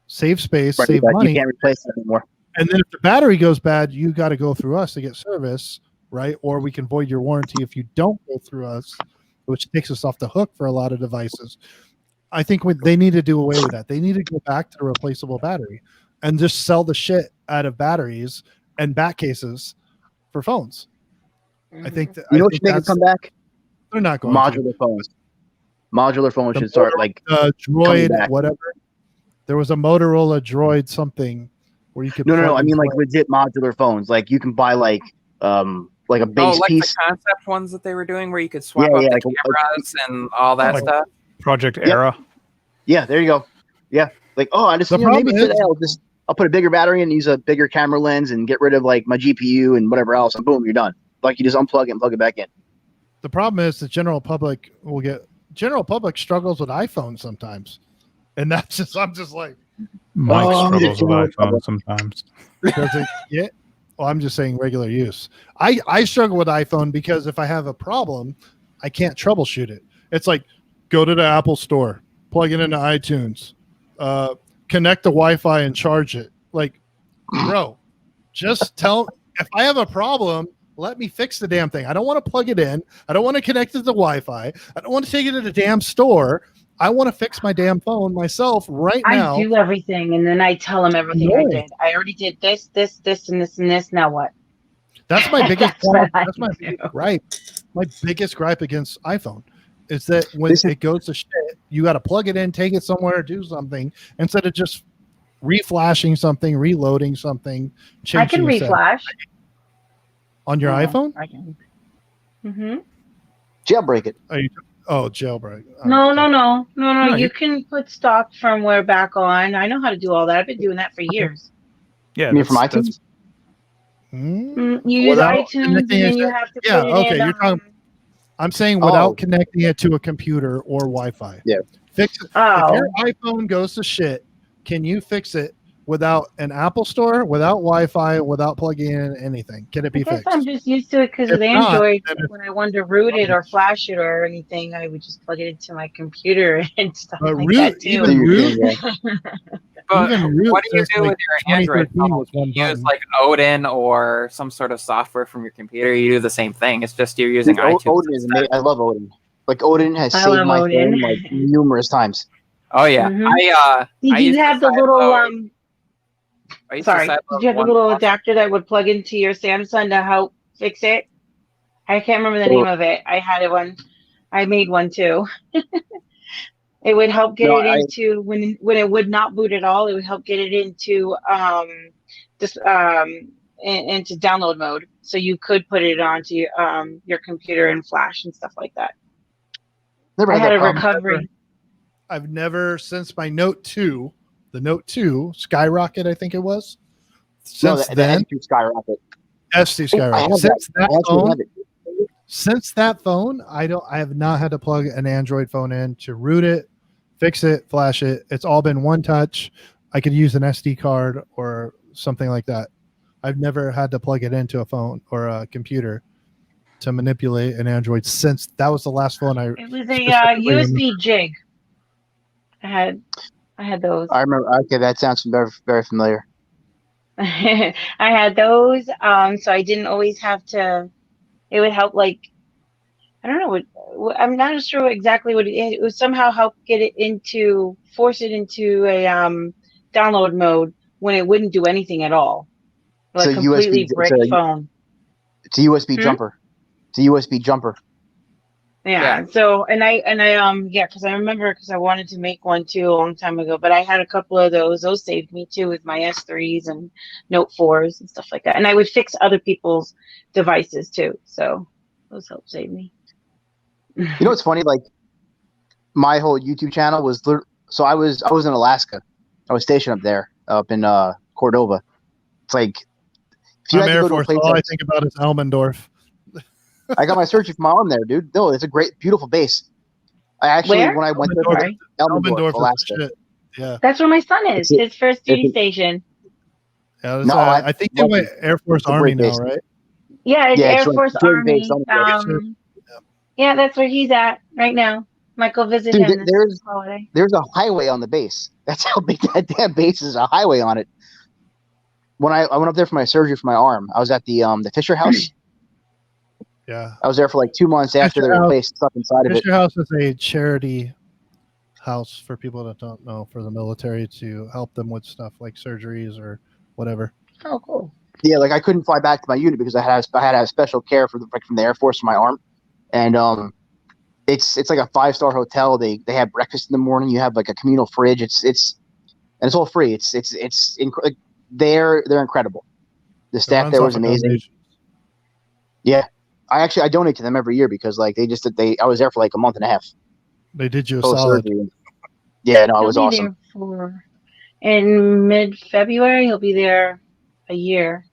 save space, save money? You can't replace it anymore. And then if the battery goes bad, you got to go through us to get service, right? Or we can void your warranty if you don't go through us, which takes us off the hook for a lot of devices. I think they need to do away with that. They need to go back to a replaceable battery and just sell the shit out of batteries and back cases for phones. I think that You know what should make it come back? They're not going Modular phones. Modular phones should start Droid, back. whatever. There was a Motorola Droid something where you could. No. I mean legit modular phones. Like you can buy like a base piece. The concept ones that they were doing where you could swap Yeah, out the like cameras and all that stuff. Project Era. Yeah, there you go. Yeah, like I just The maybe problem today is- I'll put a bigger battery and use a bigger camera lens and get rid of like my GPU and whatever else, and boom, you're done. Like you just unplug it and plug it back in. The problem is the general public will get general public struggles with iPhones sometimes, and that's just I'm just like, Mike Oh, struggles with the iPhone sometimes. does it get? Well, I'm just saying regular use. I struggle with iPhone because if I have a problem, I can't troubleshoot it. It's like go to the Apple Store, plug it into iTunes, connect the Wi-Fi and charge it. Like, bro, just tell if I have a problem, let me fix the damn thing. I don't want to plug it in. I don't want to connect it to the Wi-Fi. I don't want to take it to the damn store. I want to fix my damn phone myself right now. I do everything, and then I tell them everything I Annoying. did. I already did this, this, this, and this, and this. Now what? That's my biggest That's what I that's my do. biggest gripe. My biggest gripe against iPhone is that when it goes to shit, you got to plug it in, take it somewhere, do something instead of just reflashing something, reloading something. I can changing a setting. reflash On your iPhone. I can. Mm-hmm. Jailbreak it. Jailbreak. No. you- You can put stock firmware back on. I know how to do all that. I've been doing that for years. Yeah, You mean from that's- iTunes? You use Without iTunes, and connecting then it you to- have to yeah, put it okay, in. you're talking- I'm saying without Oh. connecting it to a computer or Wi-Fi. Yeah. Fix it. If Oh, your iPhone goes to shit, can you fix it without an Apple Store, without Wi-Fi, without plugging in anything? Can it I be guess fixed? I'm just used to it because If with not, Android, then it's- when I wanted to root it or flash it or anything, I would just plug it into my computer and stuff But like root, that too. even root, But even root what do you since, do like, with your Android 2013 phone? was one You use button. like Odin or some sort of software from your computer. You do the same thing. It's just you're using Dude, iTunes. Odin is amazing. I love Odin. Like Odin has I saved love my Odin. phone like numerous times. Oh yeah, Mhm. I Did used you have the sideload- little I used to Sorry, sideload did you have the one little plus- adapter that would plug into your Samsung to help fix it? I can't remember the So- name of it. I had one. I made one too. It would help get No, it into when it would not boot at all. It would help get it into into download mode, so you could put it onto your computer and flash and stuff like that. Never I had had that a problem. recovery. I've never since my Note 2, the Note 2 Skyrocket, I think it was. No, Since that then, attitude skyrocket. ST I Skyrocket. have Since I that actually phone, have it. since that phone, I have not had to plug an Android phone in to root it, fix it, flash it. It's all been one touch. I could use an SD card or something like that. I've never had to plug it into a phone or a computer to manipulate an Android since that was the last phone I It was a specifically USB jig. I had those. I remember. Okay, that sounds very, very familiar. I had those. So I didn't always have to. It would help, like, I don't know. I'm not sure exactly what it would somehow help get it force it into a download mode when it wouldn't do anything at all. Like So completely USB brick so- phone. It's a USB Hmm? jumper. It's a USB jumper. Yeah. So because I remember because I wanted to make one too a long time ago, but I had a couple of those. Those saved me too with my S3s and Note 4s and stuff like that. And I would fix other people's devices too. So those helped save me. You know what's funny? Like my whole YouTube channel was so I was in Alaska. I was stationed up there, up in Cordova. It's like if you I'm had to Air go to a Force. place All I like, think about is Elmendorf. I got my surgery for my arm there, dude. No, it's a great, beautiful base. I actually, Where? when I went Elmendorf. there, Elmendorf, Elmendorf is Alaska. the shit. Yeah. That's where my son is. It's a- His first duty it's a- station. Yeah, No, I think they love went it. Air Force It's a Army great now, base. right? Yeah, it's Yeah, Air it's like Force Joint Army. base, Elmendorf. Yeah, that's where he's at right now. Might go visit Dude, him there's- this holiday. There's a highway on the base. That's how big that damn base is. A highway on it. When I went up there for my surgery for my arm, I was at the Fisher House. Yeah. I was there for like 2 months after they Fisher House. replaced stuff inside of it. Fisher House is a charity house for people that don't know, for the military to help them with stuff like surgeries or whatever. Oh, cool. Yeah, like I couldn't fly back to my unit because I had to have special care from the Air Force for my arm, and it's like a 5-star hotel. They have breakfast in the morning. You have like a communal fridge. It's and it's all free. They're incredible. The It staff runs there off was a amazing. donation. Yeah, I donate to them every year because like I was there for like a month and a half. They did you a Post solid. surgery. Yeah, no, it was He'll be awesome. there in mid-February. He'll be there a year.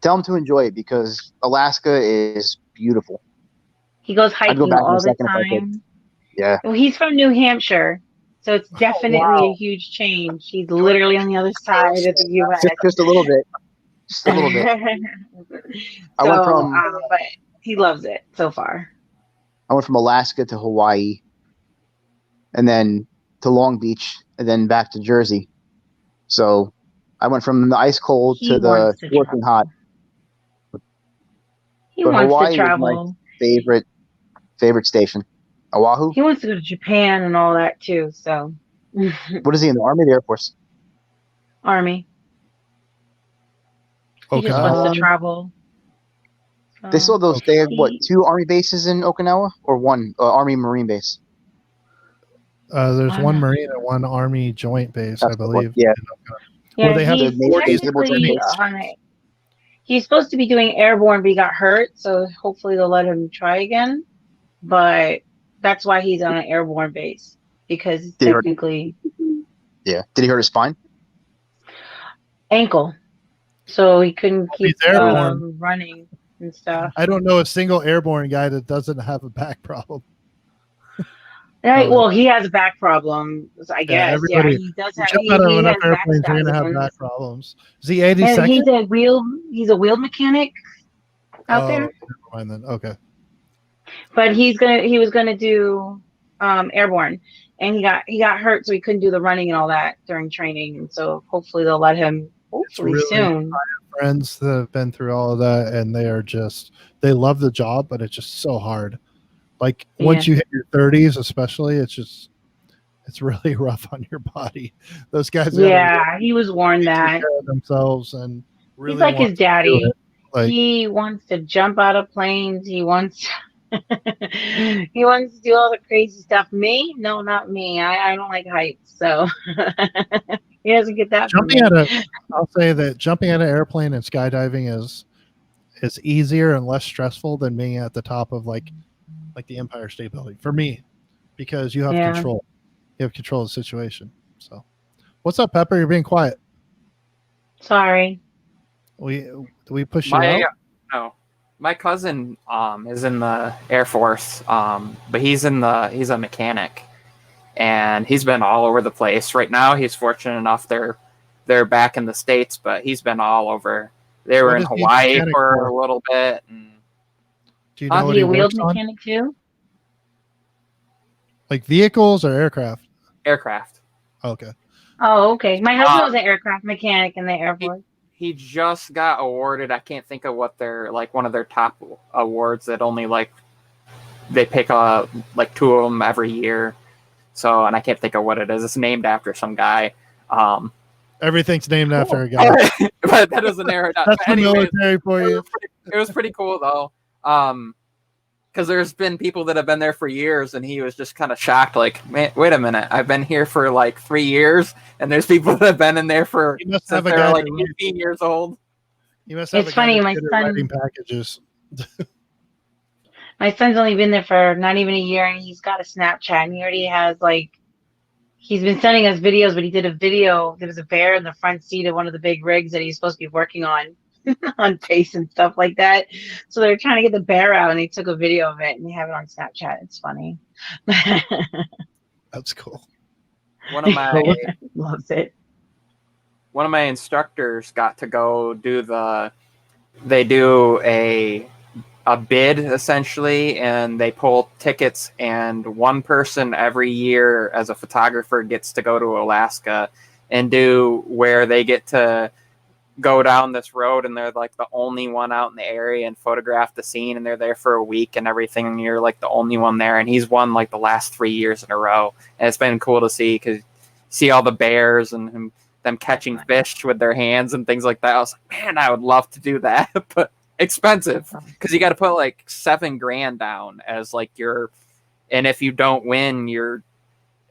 Tell them to enjoy it because Alaska is beautiful. He goes I'd go hiking back in a all the second if I could. time. Yeah. Well, he's from New Hampshire, so it's definitely a huge change. He's literally on the other side of the U.S. Just a little bit. Just a little bit. I went from but he loves it so far. Alaska to Hawaii, and then to Long Beach, and then back to Jersey. So I went from the ice cold He to the wants to scorching hot. He But wants Hawaii to was my travel. favorite station. Oahu. He wants to go to Japan and all that too. So, What is he in the Army, or the Air Force? Army. He just wants to travel. They saw those. Okay. They have what, 2 Army bases in Okinawa, or 1 Army Marine base? There's one Marine and 1 Army joint base, I That's the one. believe. Yeah. Yeah, Well, they have he's the Navy technically base. on it. He's supposed to be doing airborne, but he got hurt, so hopefully they'll let him try again. But that's why he's on an airborne base, because Did he hurt- technically Yeah. Did he hurt his spine? ankle, so he couldn't keep He's airborne. running and stuff. I don't know a single airborne guy that doesn't have a back problem. Right. Well, he has a back problem, I guess. Yeah, everybody- he does You have. jump He out of has enough back airplanes, you're gonna have spasms. back problems. Is he And 82nd? he's a wheel mechanic out there. Never mind then. Okay. But he was gonna do airborne, and he got hurt, so he couldn't do the running and all that during training. And so hopefully they'll let him really soon. Friends that have been through all of that, and they love the job, but it's just so hard. Like once you hit your 30s, especially, it's really rough on your body. Those guys, He was warned that take care of themselves, and really he's like his daddy. Like, He wants to jump out of planes. He wants he wants to do all the crazy stuff. Me? No, not me. I don't like heights, so he doesn't get that. I'll say that jumping out of an airplane and skydiving is easier and less stressful than being at the top of like the Empire State Building for me, because you have control. You have control of the situation. So, what's up, Pepper? You're being quiet. Sorry. We push you out? No. My cousin is in the Air Force, but he's a mechanic, and he's been all over the place. Right now, he's fortunate enough they're back in the States, but he's been all over. They were in Hawaii for a little bit. And, do you know what he wheeled works mechanic too? Like vehicles or aircraft? Aircraft. Okay. Oh, okay. My husband was an aircraft mechanic in the Air Force. He just got awarded. I can't think of what their one of their top awards that only they pick 2 of them every year. So, and I can't think of what it is. It's named after some guy. Everything's named after a guy. But that doesn't air it. That's the military for you. It was pretty cool though. Because there's been people that have been there for years, and he was just kind of shocked. Like, man, wait a minute, I've been here for 3 years, and there's people that have been in there since they're 18 years old. You must have it's funny, my son. Packages. My son's only been there for not even a year, and he's got a Snapchat, and he already has he's been sending us videos, but he did a video. There was a bear in the front seat of one of the big rigs that he's supposed to be working on pace and stuff like that. So they're trying to get the bear out, and they took a video of it, and they have it on Snapchat. It's funny. That's cool. One of my loves it. One of my instructors got to go they do a bid essentially, and they pull tickets, and one person every year as a photographer gets to go to Alaska and do where they get to go down this road, and they're the only one out in the area and photograph the scene, and they're there for a week and everything, and you're the only one there, and he's won the last 3 years in a row, and it's been cool to see, because see all the bears and them catching fish with their hands and things like that. I was like, man, I would love to do that, but expensive, because you got to put $7,000 down as your, and if you don't win,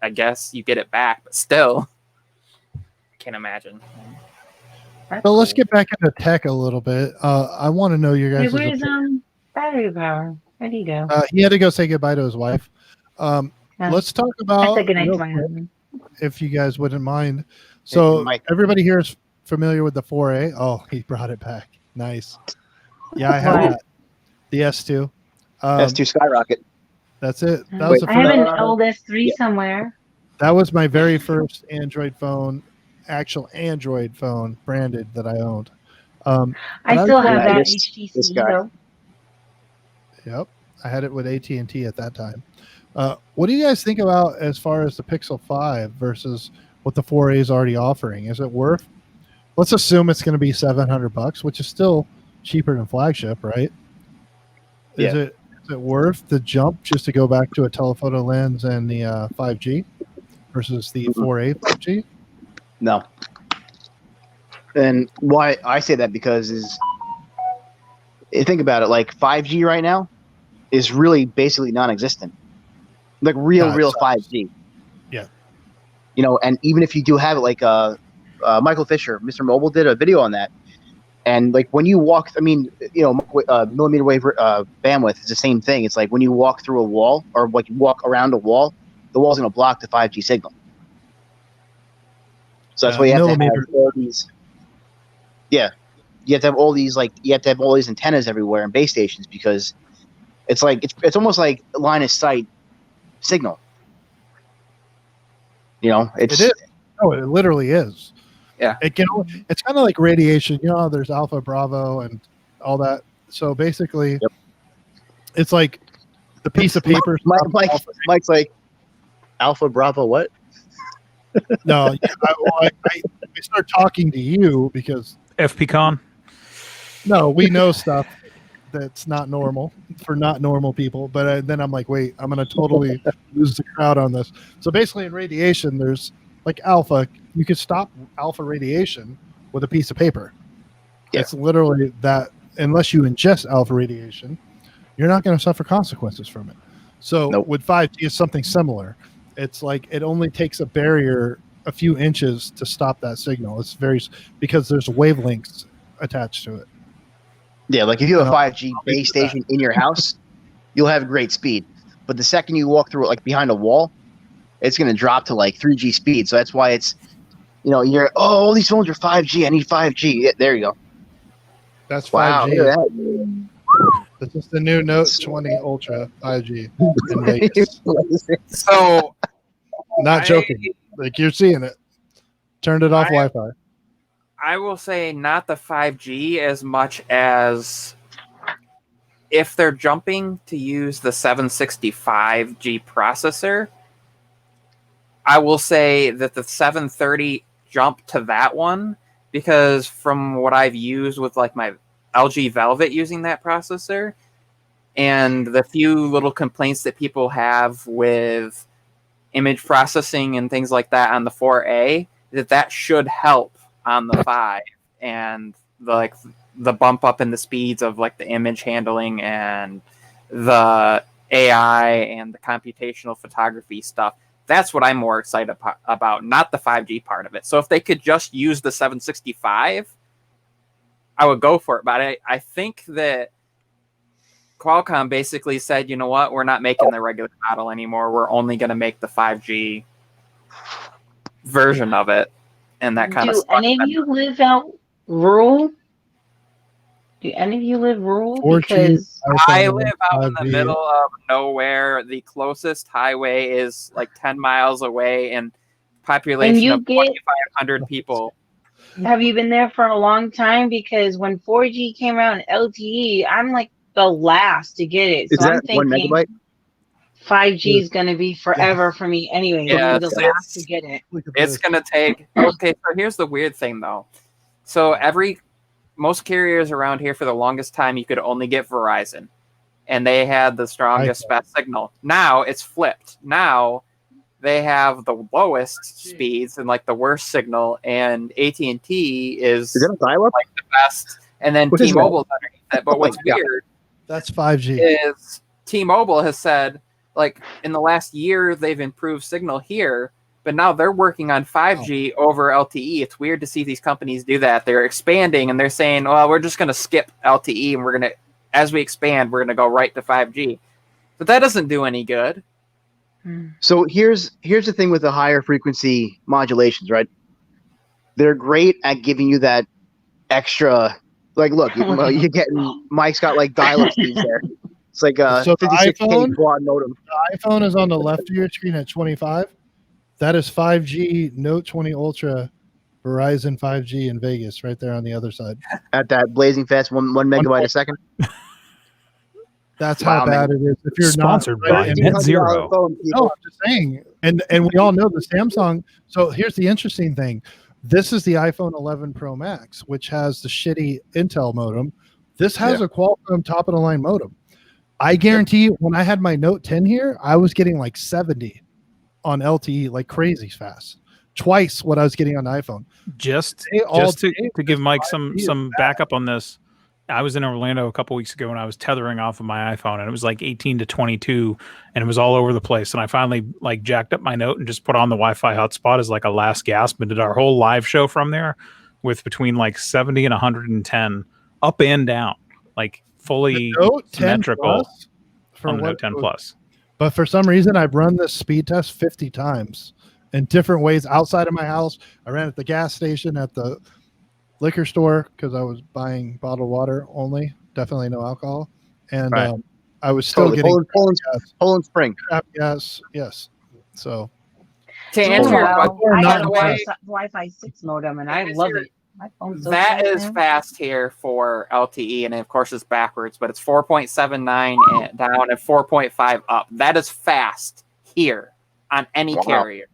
I guess you get it back, but still, can't imagine. So let's get back into tech a little bit. I want to know your guys. Where's battery power? Where'd he go? He had to go say goodbye to his wife. Let's talk about. I said goodnight to my husband. If you guys wouldn't mind. So everybody here is familiar with the 4A. Oh, he brought it back. Nice. Yeah, I have that. The S2. S2 Skyrocket. That's it. That was the I have an first, old S3 Yeah. somewhere. that was my very first Android phone, actual Android phone branded that I owned. I but still was- have Yeah, that this HTC guy. though. Yep, I had it with AT&T at that time. What do you guys think about as far as the Pixel 5 versus what the 4A is already offering? Is it worth? Let's assume it's going to be $700, which is still cheaper than flagship, right? Is Yeah. it worth the jump just to go back to a telephoto lens and the 5G versus the 4A 5G? No. And why I say that because think about it, like 5G right now is really basically non-existent. Like real No, it sucks. 5G. Yeah. You know, and even if you do have it, like Michael Fisher, Mr. Mobile, did a video on that. And like when you walk, I mean, you know, millimeter wave bandwidth is the same thing. It's like when you walk through a wall or like you walk around a wall, the wall's going to block the 5G signal. So that's why you have to have all these. Yeah, you have to have all these antennas everywhere and base stations because it's like it's almost like line of sight signal. You know, It is. Oh, it literally is. Yeah. It's kind of like radiation. You know, how there's Alpha, Bravo, and all that. So basically, Yep. It's like the piece of paper. Mike's like Alpha, Bravo, what? No, I start talking to you because FPCon. no, we know stuff that's not normal for not normal people. But then I'm like, wait, I'm going to totally lose the crowd on this. So basically, in radiation, there's like alpha. You could stop alpha radiation with a piece of paper. Yeah. It's literally that. Unless you ingest alpha radiation, you're not going to suffer consequences from it. So Nope. with 5G, it's something similar. It's like it only takes a barrier a few inches to stop that signal. It's because there's wavelengths attached to it. Yeah, like if you have a And 5G base station in your house, you'll have great speed. But the second you walk through it, like behind a wall, it's going to drop to like 3G speed. So that's why it's, you know, all these phones are 5G. I need 5G. Yeah, there you go. That's 5G. Wow, look at that. This is the new Note 20 Ultra 5G in Vegas. So Not joking. Like you're seeing it. Turned it off Wi-Fi. I will say not the 5G as much as if they're jumping to use the 765G processor, I will say that the 730 jump to that one because from what I've used with like my LG Velvet using that processor and the few little complaints that people have with image processing and things like that on the 4A, that should help on the 5 and the bump up in the speeds of like the image handling and the AI and the computational photography stuff. That's what I'm more excited about, not the 5G part of it. So if they could just use the 765, I would go for it. But I think that Qualcomm basically said, you know what, we're not making the regular model anymore. We're only going to make the 5G version of it. And that kind of stuff. Do any of you live out rural? Do any of you live rural? 4G, Because I live out in the 5G. middle of nowhere. The closest highway is like 10 miles away and population you of 2,500 people. have you been there for a long time? Because when 4G came out in LTE, I'm like the last to get it. Is So I'm that 1 thinking megabyte? 5G is going to be forever for me anyway. Yeah, I'm the last to get it. Look at It's this. going to take... Okay, so here's the weird thing, though. So most carriers around here for the longest time, you could only get Verizon. And they had the strongest, best signal. Now it's flipped. Now they have the lowest speeds and like the worst signal, and AT&T is Is that a dial-up? like the best, and then What is T-Mobile's underneath that. But Oh what's my God. weird That's 5G. is T-Mobile has said, like, in the last year they've improved signal here, but now they're working on 5G over LTE. It's weird to see these companies do that. They're expanding and they're saying, well, we're just going to skip LTE and we're going to, as we expand, we're going to go right to 5G. But that doesn't do any good. So here's the thing with the higher frequency modulations, right? They're great at giving you that extra. Like, look, you're getting Mike's got like dial-up speeds there. It's like a So the 56K iPhone- quad modem. The iPhone is on the left of your screen at 25. That is 5G Note 20 Ultra, Verizon 5G in Vegas, right there on the other side. At that blazing fast one megabyte a second. That's Wow, how bad it is. If you're Sponsored not by Net Zero. Phone, No, I'm just saying. And we all know the Samsung. So here's the interesting thing. This is the iPhone 11 Pro Max, which has the shitty Intel modem. This has a Qualcomm top of the line modem. I guarantee you, when I had my Note 10 here, I was getting like 70 on LTE, like crazy fast. Twice what I was getting on the iPhone. Just to give Mike some backup on this, I was in Orlando a couple weeks ago and I was tethering off of my iPhone and it was like 18 to 22 and it was all over the place. And I finally like jacked up my Note and just put on the Wi-Fi hotspot as like a last gasp and did our whole live show from there with between like 70 and 110 up and down, like fully symmetrical on the Note 10 Plus. But for some reason, I've run this speed test 50 times in different ways outside of my house. I ran at the gas station, at the liquor store, because I was buying bottled water only, definitely no alcohol. And I was still getting Poland Spring. Yes. So To answer your I by got the a way, Wi-Fi 6 modem, and I love it. My phone's so that fast is now. fast here for LTE, and of course it's backwards, but it's 4.79 down and 4.5 up. That is fast here on any carrier.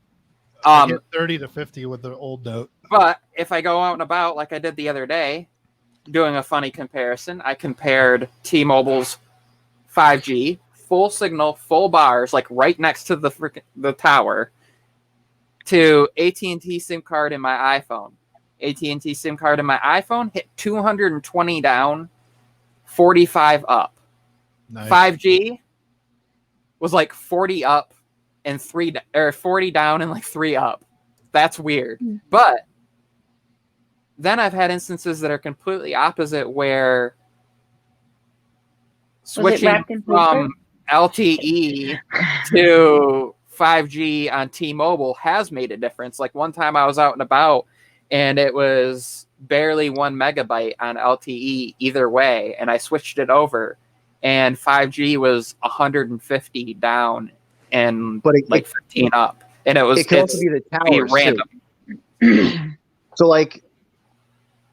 I get 30 to 50 with the old Note. But if I go out and about like I did the other day, doing a funny comparison, I compared T-Mobile's 5G, full signal, full bars, like right next to the tower, to AT&T SIM card in my iPhone. AT&T SIM card in my iPhone hit 220 down, 45 up. Nice. 5G was like 40 up and 40 down and like 3 up. That's weird. But then I've had instances that are completely opposite where switching from LTE to 5G on T-Mobile has made a difference. Like one time I was out and about and it was barely 1 megabyte on LTE either way, and I switched it over and 5G was 150 down and 15 up, and it could also be the towers random. So like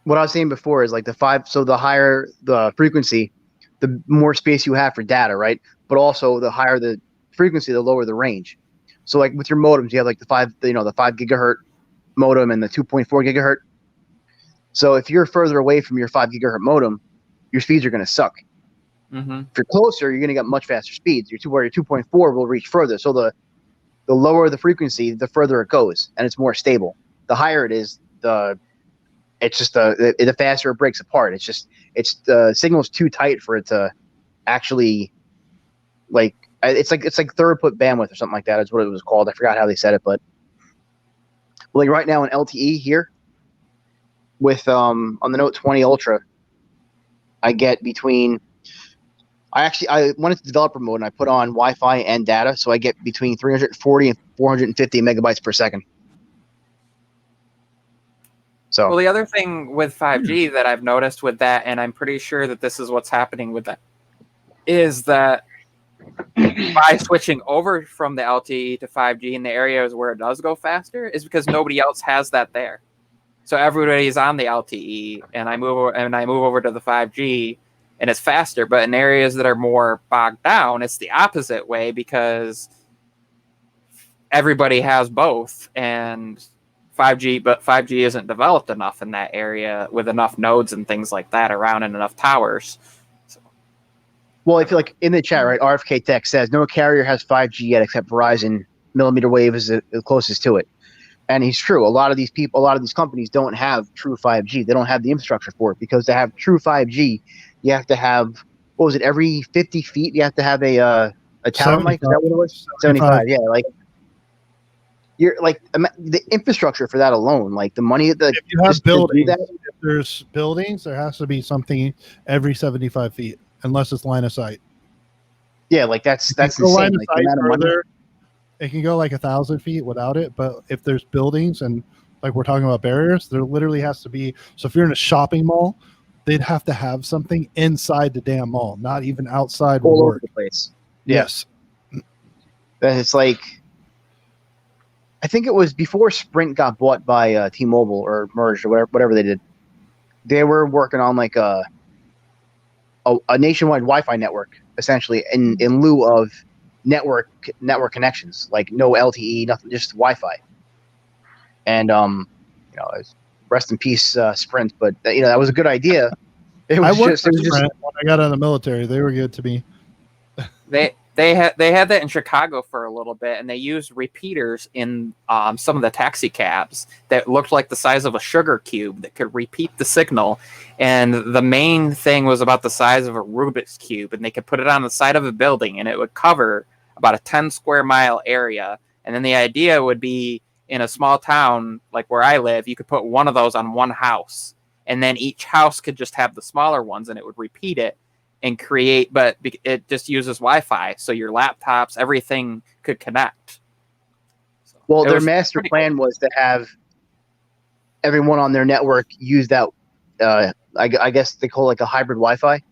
what I was saying before is like the higher the frequency, the more space you have for data, right? But also the higher the frequency, the lower the range. So like with your modems, you have like the 5 gigahertz modem and the 2.4 gigahertz. So if you're further away from your 5 gigahertz modem, your speeds are going to suck. Mm-hmm. If you're closer, you're going to get much faster speeds. Your 2.4 will reach further. So the lower the frequency, the further it goes, and it's more stable. The higher it is, the faster it breaks apart. It's the signal's too tight for it to actually it's like throughput bandwidth or something like that is what it was called. I forgot how they said it, but like right now in LTE here with on the Note 20 Ultra, I get between I went into developer mode and I put on Wi-Fi and data, so I get between 340 and 450 megabytes per second. So well, the other thing with 5G that I've noticed with that, and I'm pretty sure that this is what's happening with that, is that by switching over from the LTE to 5G in the areas where it does go faster is because nobody else has that there. So everybody's on the LTE, and I move over to the 5G, and it's faster. But in areas that are more bogged down, it's the opposite way because everybody has both, and 5G isn't developed enough in that area with enough nodes and things like that around and enough towers. Well, I feel like in the chat, right, RFK Tech says no carrier has 5G yet except Verizon. Millimeter wave is the closest to it. And he's true. A lot of these companies don't have true 5G. They don't have the infrastructure for it, because to have true 5G, you have to have, what was it, every 50 feet you have to have a tower mic? Is that what it was? 75, yeah. Like, you're like the infrastructure for that alone, like the money that if you have buildings, if there's buildings, there has to be something every 75 feet, unless it's line of sight. Yeah, like that's insane. Line of like, sight the amount of money. It can go like 1,000 feet without it, but if there's buildings and like we're talking about barriers, there literally has to be. So if you're in a shopping mall, they'd have to have something inside the damn mall, not even outside. all over work. the place. Yes. And it's like, I think it was before Sprint got bought by T-Mobile or merged or whatever they did. They were working on like a nationwide Wi-Fi network, essentially, in lieu of network connections, like no LTE, nothing, just Wi-Fi. And rest in peace, Sprint. But that was a good idea. It was worked just when I got out of the military. They were good to me. They had that in Chicago for a little bit, and they used repeaters in some of the taxi cabs that looked like the size of a sugar cube that could repeat the signal. And the main thing was about the size of a Rubik's cube, and they could put it on the side of a building, and it would cover about a 10 square mile area. And then the idea would be in a small town like where I live, you could put one of those on one house, and then each house could just have the smaller ones, and it would repeat it and create, but it just uses Wi-Fi, so your laptops, everything could connect. Well, their master plan was to have everyone on their network use that. I guess they call it like a hybrid Wi-Fi.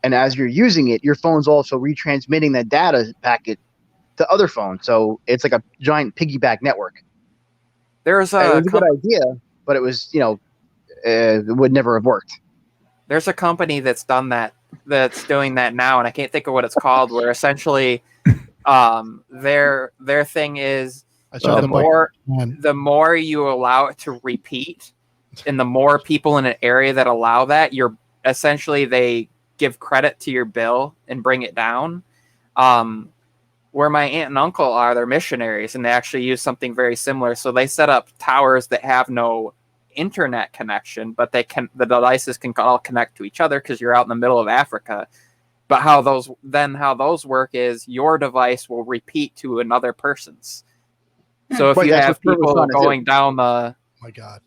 And as you're using it, your phone's also retransmitting that data packet to other phones. So it's like a giant piggyback network. It was a good idea, but it was, it would never have worked. There's a company that's done that, that's doing that now, and I can't think of what it's called, where essentially their thing is the more you allow it to repeat, and the more people in an area that allow that, they give credit to your bill and bring it down. Where my aunt and uncle are, they're missionaries, and they actually use something very similar. So they set up towers that have no internet connection, but the devices can all connect to each other because you're out in the middle of Africa. But how those work is your device will repeat to another person's. So if you have people going down the... Oh my God.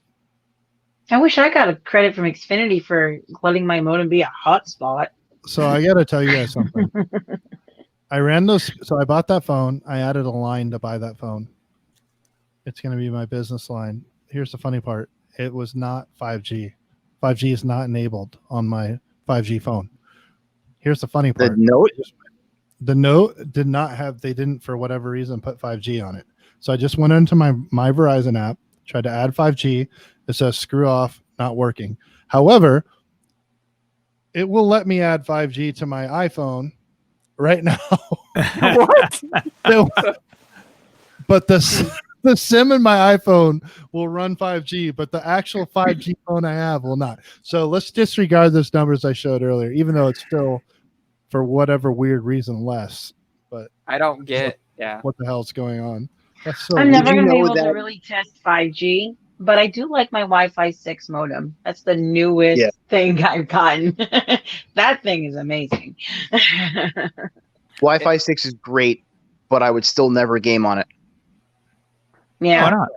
I wish I got a credit from Xfinity for letting my modem be a hotspot. So I got to tell you guys something. I ran those. So I bought that phone. I added a line to buy that phone. It's going to be my business line. Here's the funny part. It was not 5G. 5G is not enabled on my 5G phone. Here's the funny part. The Note did not have, they didn't, for whatever reason, put 5G on it. So I just went into my Verizon app, tried to add 5G. It says screw off, not working. However, it will let me add 5G to my iPhone right now. What? But the SIM in my iPhone will run 5G, but the actual 5G phone I have will not. So let's disregard those numbers I showed earlier, even though it's still, for whatever weird reason, less. But I don't get what the hell's going on. That's so I'm weird. never going to be able to really test 5G, but I do like my Wi-Fi 6 modem. That's the newest thing I've gotten. That thing is amazing. Wi-Fi 6 is great, but I would still never game on it. Yeah. Why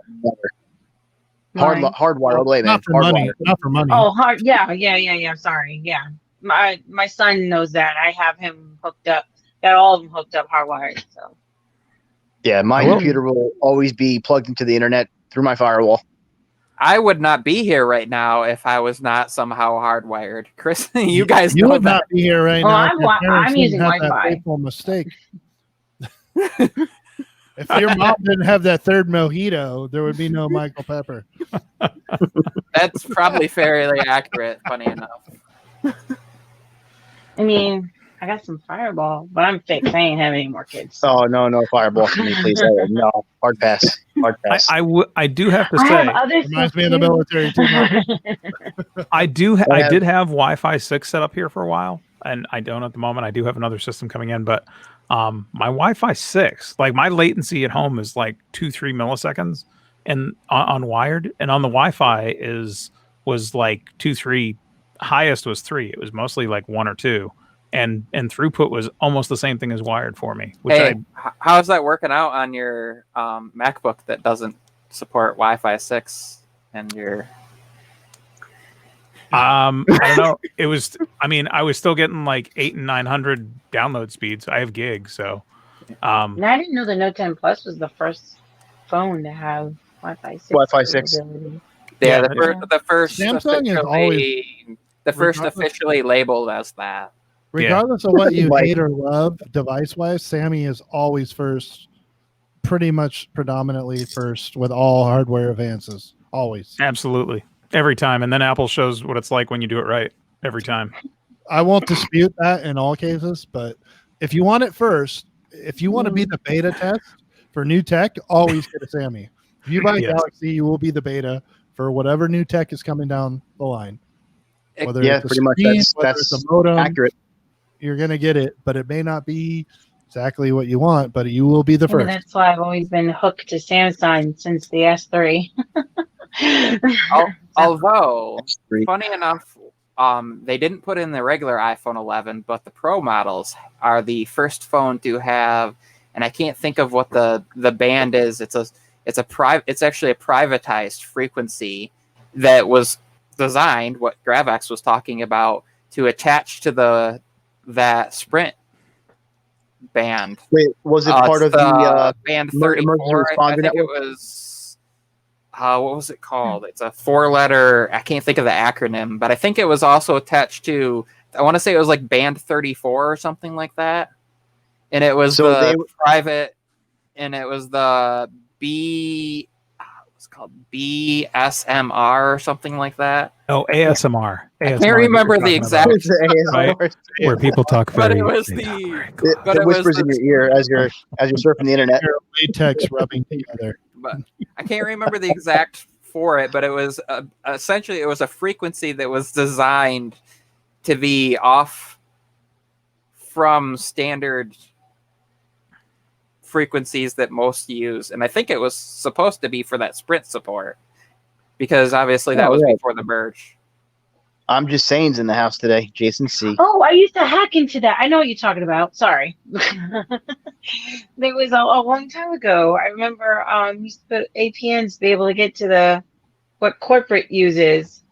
not? Hardwire away, man. Not for money. Not for money. Oh, yeah. Sorry. Yeah. My son knows that. I have him hooked up. Got all of them hooked up hardwired. So. Yeah, my computer will always be plugged into the internet through my firewall. I would not be here right now if I was not somehow hardwired. Chris, you guys you know would that. not be here right now. I'm using Wi-Fi. That fateful mistake. If your mom didn't have that third mojito, there would be no Michael Pepper. That's probably fairly accurate, funny enough. I mean, I got some Fireball, but I'm fixed. I ain't having any more kids. Oh, no Fireball for me, please. No, hard pass. I do have to I say, have other reminds stuff me of the military too much. I did have Wi-Fi 6 set up here for a while, and I don't at the moment. I do have another system coming in, but my Wi-Fi 6, like my latency at home is like 2-3 milliseconds, and on wired, and on the Wi-Fi was like 2-3. Highest was 3. It was mostly like 1 or 2. And throughput was almost the same thing as wired for me. How's that working out on your MacBook that doesn't support Wi-Fi 6 and your? I don't know. It was. I mean, I was still getting like 800 and 900 download speeds. I have gigs, so. And I didn't know the Note 10 Plus was the first phone to have Wi-Fi 6. Wi-Fi 6. Yeah, the first Samsung is always the first Regardless- officially labeled as that. Regardless of what you Like- hate or love device-wise, Sammy is always first, pretty much predominantly first with all hardware advances. Always. Absolutely. Every time. And then Apple shows what it's like when you do it right. Every time. I won't dispute that in all cases, but if you want it first, if you want to be the beta test for new tech, always get a Sammy. If you buy a Yes. Galaxy, you will be the beta for whatever new tech is coming down the line. Whether Yeah, it's a pretty much. screen, That's whether it's a modem, accurate. you're going to get it, but it may not be exactly what you want, but you will be the I mean, first. that's why I've always been hooked to Samsung since the S3. Although, Great. funny enough, they didn't put in the regular iPhone 11, but the Pro models are the first phone to have, and I can't think of what the band is. It's actually a privatized frequency that was designed, what Gravax was talking about, to attach to that Sprint band. Wait, was it part It's of the band emergency 34? I responder think network? it was. What was it called? It's a 4-letter. I can't think of the acronym, but I think it was also attached to. I want to say it was like band 34 or something like that, and it was So the private, and it was the B. What's called BSMR or something like that. Oh, ASMR. I ASMR can't remember the exact. It's the ASMR. Right. where people talk But very. it was they talk the- very It, close. But it it was whispers in the- your ear as you're surfing the internet. Your latex rubbing together. But I can't remember the exact for it, but it was essentially it was a frequency that was designed to be off from standard frequencies that most use, and I think it was supposed to be for that Sprint support because obviously that Oh, was yeah. before the merge. I'm just saying's in the house today. Jason C. Oh, I used to hack into that. I know what you're talking about. Sorry. There was a long time ago. I remember you used to put APNs to be able to get to what corporate uses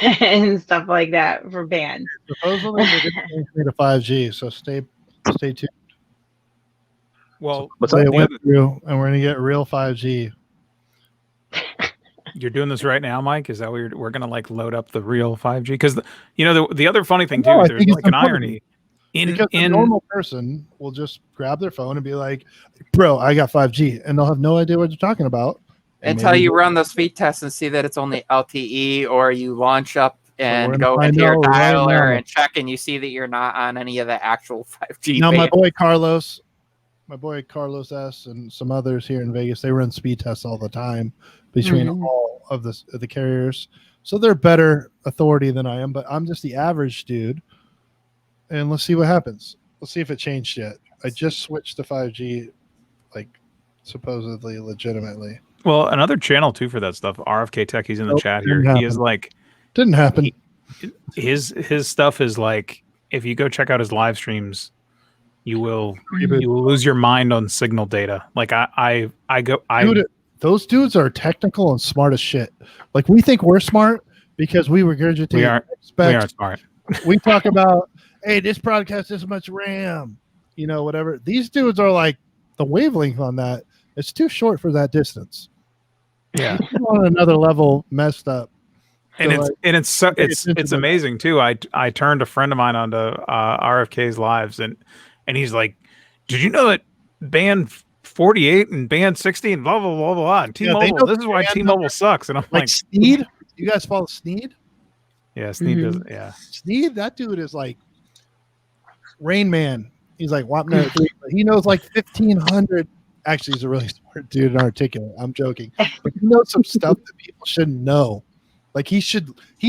and stuff like that for bands. Supposedly they didn't change me to 5G, so stay tuned. Well, What's They up? went through, and we're gonna get real 5G. you're doing this right now, Mike. Is that what we're gonna like load up the real 5G? Because the other funny thing too, No, I there's think it's like an important. irony. Because a normal person will just grab their phone and be like, "Bro, I got 5G," and they'll have no idea what you're talking about. And Until maybe you run the speed test and see that it's only LTE, or you launch up we're and gonna go find into your out right dialer now. and check, and you see that you're not on any of the actual 5G. Now, my band. boy Carlos S. and some others here in Vegas, they run speed tests all the time between Mhm. all of the carriers. So they're better authority than I am, but I'm just the average dude. And let's see what happens. Let's see if it changed yet. I just switched to 5G, like supposedly legitimately. Well, another channel too for that stuff. RFK Tech, he's in the Nope, chat here. didn't He is happen. like Didn't happen. his stuff is like if you go check out his live streams, you will lose your mind on signal data. Like Dude, those dudes are technical and smart as shit. Like we think we're smart because we regurgitate we aren't specs. smart. We talk about, hey, this product has this much RAM, whatever. These dudes are like the wavelength on that. It's too short for that distance. Yeah. It's on another level messed up. And So, it's amazing too. I turned a friend of mine onto RFK's lives and he's like, "Did you know that band 48 and band 60 and blah blah blah blah and Yeah, they T-Mobile? know This is why band T-Mobile numbers. sucks." And I'm like like, Sneed. You guys follow Sneed? "Yeah, Sneed Mhm. doesn't." Yeah, Sneed, that dude is like Rain Man. He's like Wapner 3, but he knows like 1,500. Actually, he's a really smart dude and articulate. I'm joking. But he knows some stuff that people shouldn't know. Like he's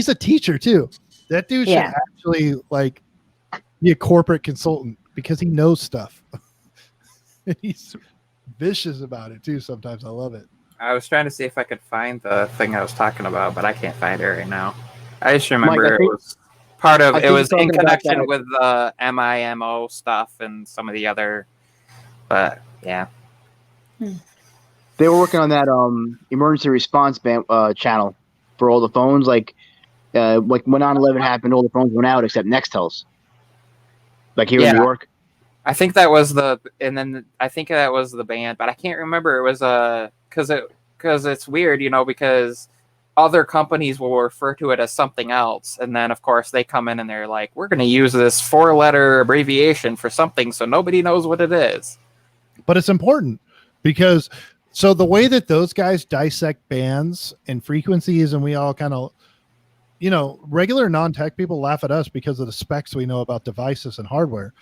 a teacher too. That dude should Yeah. actually like be a corporate consultant because he knows stuff. And he's vicious about it too. Sometimes I love it. I was trying to see if I could find the thing I was talking about, but I can't find it right now. I just remember Mike, I it think- was part of I it think was you're in talking about connection that. with the MIMO stuff and some of the other. But yeah, They were working on that emergency response channel for all the phones. Like when 9/11 happened, all the phones went out except Nextels. Like here in Yeah. New York. I think that was I think that was the band, but I can't remember. It was because it's weird, because other companies will refer to it as something else. And then, of course, they come in and they're like, we're going to use this 4-letter abbreviation for something so nobody knows what it is. But it's important because so the way that those guys dissect bands and frequencies, and we all kind of, regular non-tech people laugh at us because of the specs we know about devices and hardware.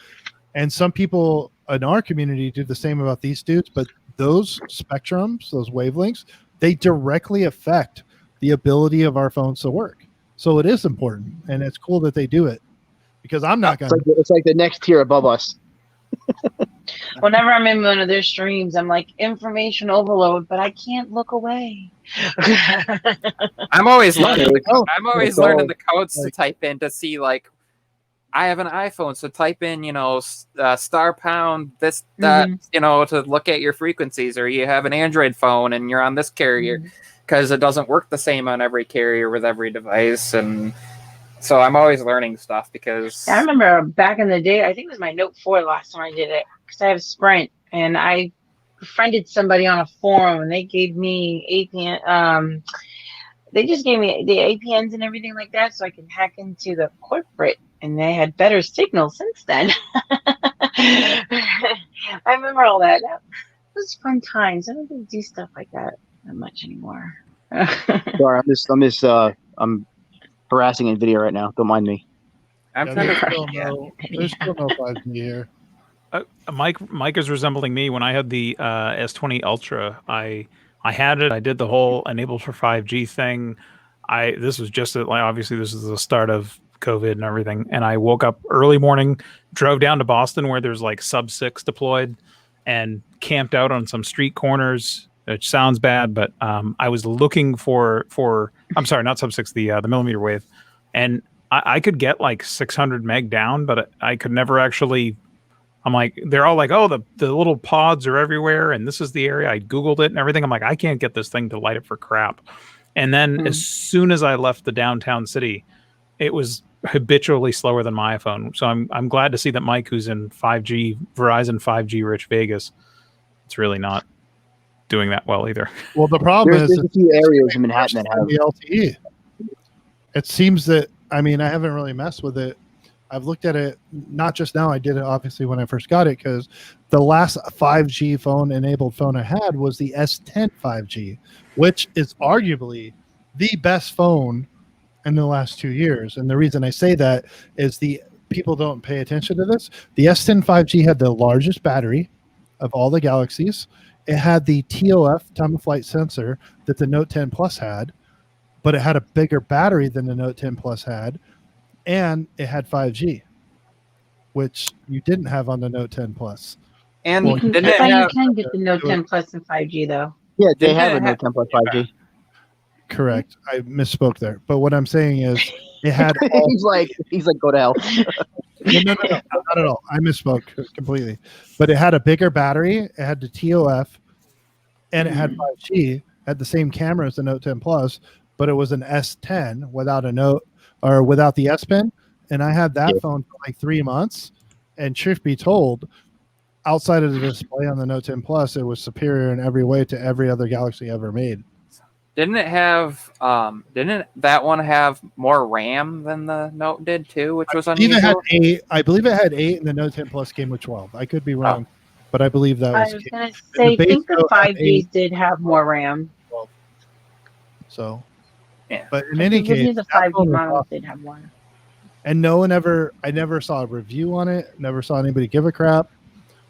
And some people in our community do the same about these dudes, but those spectrums, those wavelengths, they directly affect the ability of our phones to work. So it is important, and it's cool that they do it because I'm not going to. It's like the next tier above us. Whenever I'm in one of their streams, I'm like, information overload, but I can't look away. I'm always learning. Oh, I'm always learning the codes to type in to see, like, I have an iPhone, so type in, star pound this, that, to look at your frequencies, or you have an Android phone and you're on this carrier, because it doesn't work the same on every carrier with every device. And so I'm always learning stuff because I remember back in the day, I think it was my Note 4 last time I did it, because I have Sprint, and I befriended somebody on a forum, and they gave me APN. They just gave me the APNs and everything like that, so I can hack into the corporate, and they had better signal since then. I remember all that. That was fun times. I don't think do stuff like that much anymore. Sorry, I'm harassing in video right now. Don't mind me. I'm Yeah, trying there's still no 5G here. Mike is resembling me. When I had the S20 Ultra, I had it. I did the whole enabled for 5G thing. This was just obviously this is the start of COVID and everything. And I woke up early morning, drove down to Boston where there's like sub 6 deployed, and camped out on some street corners. Which sounds bad, but I was looking for I'm sorry, not sub 6, the millimeter wave, and I could get like 600 meg down, but I could never actually. I'm like, they're all like, oh, the little pods are everywhere, and this is the area. I Googled it and everything. I'm like, I can't get this thing to light up for crap. And then as soon as I left the downtown city, it was habitually slower than my iPhone. So I'm glad to see that Mike, who's in 5G, Verizon 5G rich Vegas, it's really not doing that well either. Well, the problem There's is a few areas in Manhattan that have the LTE. It seems that, I haven't really messed with it. I've looked at it, not just now. I did it obviously when I first got it, because the last 5G enabled phone I had was the S10 5G, which is arguably the best phone in the last 2 years. And the reason I say that is the people don't pay attention to this. The S10 5G had the largest battery of all the Galaxies. It had the TOF, time of flight sensor, that the Note 10 Plus had, but it had a bigger battery than the Note 10 Plus had, and it had 5G, which you didn't have on the Note 10 Plus. And you can get the Note 10 Plus and 5G though. Yeah, they have a Note 10 Plus 5G. Correct. I misspoke there. But what I'm saying is it had all he's like, go to hell. No, not at all. I misspoke completely. But it had a bigger battery, it had the TOF, and it had 5G, had the same camera as the Note 10 Plus, but it was an S10 without the S Pen. And I had that phone for like 3 months. And truth be told, outside of the display on the Note 10 Plus, it was superior in every way to every other Galaxy ever made. Didn't that one have more RAM than the Note did too, which was unusual? I believe it had 8 and the Note 10 Plus came with 12. I could be wrong, but I believe that was. I was going to say, I think the 5G did have more RAM. So, yeah. But in any case, the 5G models did have more. And I never saw a review on it, never saw anybody give a crap.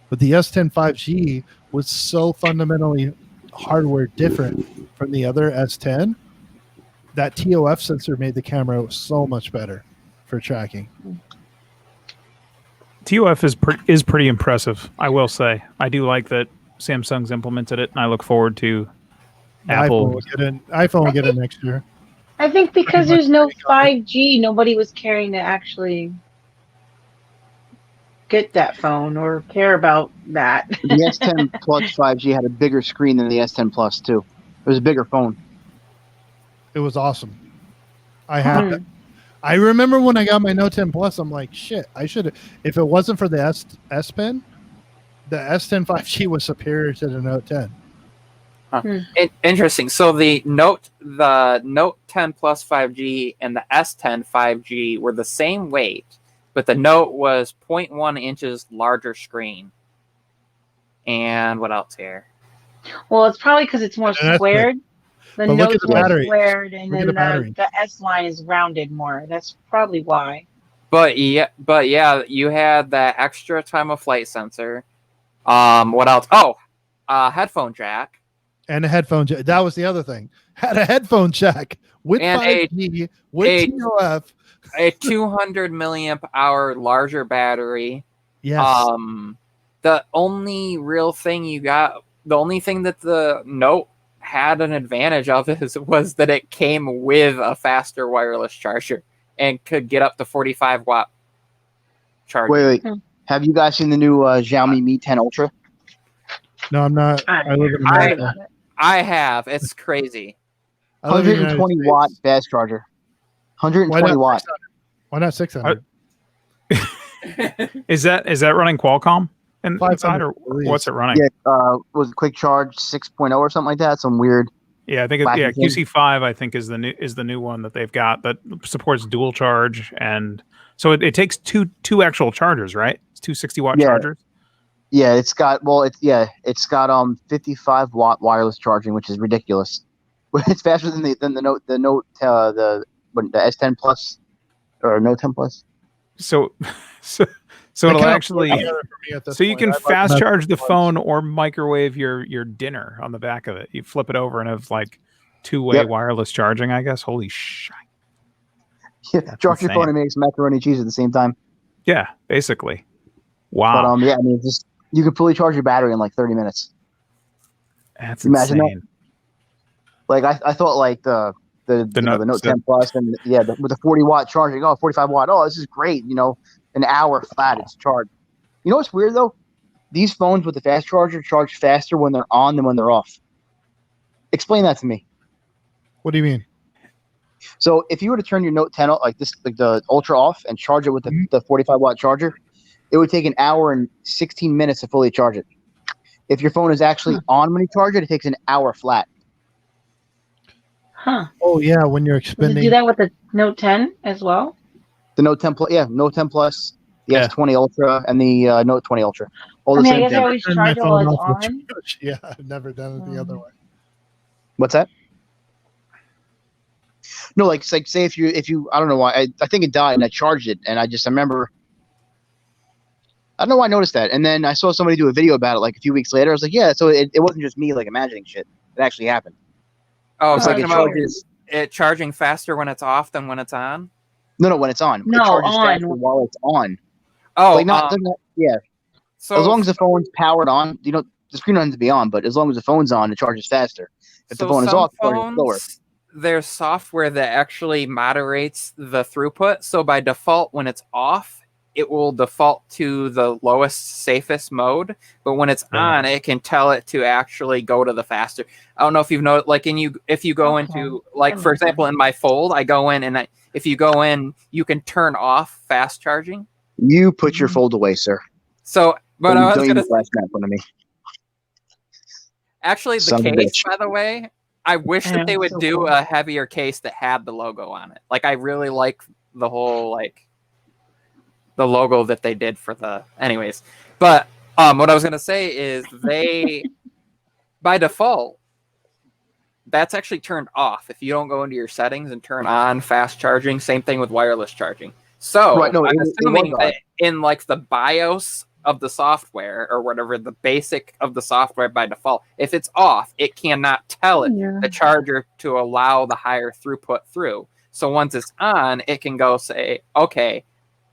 But the S10 5G was so fundamentally hardware different from the other S10. That TOF sensor made the camera so much better for tracking. TOF is pretty impressive, I will say. I do like that Samsung's implemented it, and I look forward to Apple. iPhone will get it next year. I think because there's no 5G, nobody was caring to actually get that phone or care about that. The S10 Plus 5G had a bigger screen than the S10 Plus too. It was a bigger phone. It was awesome. I had that. I remember when I got my Note 10 Plus, I'm like, shit, I should. If it wasn't for the S Pen, the S10 5G was superior to the Note 10. Interesting. So the Note 10 Plus 5G and the S10 5G were the same weight, but the Note was 0.1 inches larger screen. And what else here? Well, it's probably because it's more And that's squared. The But look at Note's the more battery. squared, and Look at then the battery. the S line is rounded more. That's probably why. But yeah, you had that extra time of flight sensor. What else? Oh, headphone jack. And a headphone jack. That was the other thing. Had a headphone jack with And 5G, with a- TOF. A 200 milliamp hour larger battery. Yes. The only real thing the only thing that the Note had an advantage of was that it came with a faster wireless charger and could get up to 45 watt charging. Wait. Have you guys seen the new Xiaomi Mi 10 Ultra? No, I'm not. I live in I- America. I have. It's crazy. I live in the United 120 watt States. fast charger. Why 120 not watt. 600? Why not 600? Is that running Qualcomm inside, 500, or please. what's it running? Yeah, was it Quick Charge 6.0 or something like that? Some weird. Yeah, I think Black yeah, and tan. QC5 I think is the new one that they've got that supports dual charge, and so it takes two actual chargers, right? It's two 60-watt Yeah. chargers. Yeah, it's got 55 watt wireless charging, which is ridiculous. It's faster than the Note the S10 Plus or Note 10 Plus. So That it'll kind of actually works better for me at this so you point. can I'd like fast to- charge the phone or microwave your dinner on the back of it. You flip it over and have like two-way Yep. wireless charging, I guess. Holy shit. Yeah, That's charge your phone insane. and make some macaroni and cheese at the same time. Yeah, basically. Wow. But yeah, I mean, just you can fully charge your battery in like 30 minutes. That's imagine that. insane. Like I thought, like the Note- Note 10 Plus and with the 40 watt charging. 45 watt. Oh, this is great. An hour flat it's charged. You know what's weird though? These phones with the fast charger charge faster when they're on than when they're off. Explain that to me. What do you mean? So if you were to turn your Note 10 like the Ultra off and charge it with the 45 watt charger, it would take an hour and 16 minutes to fully charge it. If your phone is actually on when you charge it, it takes an hour flat. Huh. Oh yeah, when you're Does it expending. do that with the Note 10 as well? The Note 10 Plus, Note 10 Plus, the Yeah. S20 Ultra, and the Note 20 Ultra. All I the mean, I same guess I thing. always Turn my charge it while phone it's off with on. charge. Yeah, I've never done it the other way. What's that? No, like say if you I don't know why I think it died and I charged it and I remember I don't know why I noticed that, and then I saw somebody do a video about it like a few weeks later. I was like, yeah, so it wasn't just me like imagining shit. It actually happened. Oh, It's so like talking it about charges. it charging faster when it's off than when it's on? No, when it's on. No, it charges on. faster while it's on. Oh, Like yeah. so As long as the phone's powered on, the screen doesn't have to be on, but as long as the phone's on, it charges faster. If the phone is some off, it charges slower. there's software that actually moderates the throughput. So by default, when it's off, it will default to the lowest, safest mode. But when it's on, it can tell it to actually go to the faster. I don't know if you've noticed, like if you go into, like, for example, in my Fold, I go in and if you go in, you can turn off fast charging. You put your fold away, sir. So, but I was Don't going even to flash that in front of me. actually, the Son of a case, bitch. by the way, I wish Yeah, that they would so do cool. a heavier case that had the logo on it. Like, I really like the whole, like, the logo that they did for the, anyways. But what I was going to say is they, by default, that's actually turned off. If you don't go into your settings and turn on fast charging, same thing with wireless charging. So Right, no, I'm it assuming was that in like the BIOS of the software or whatever, the basic of the software by default, if it's off, it cannot tell it Yeah. the charger to allow the higher throughput through. So once it's on, it can go say, okay,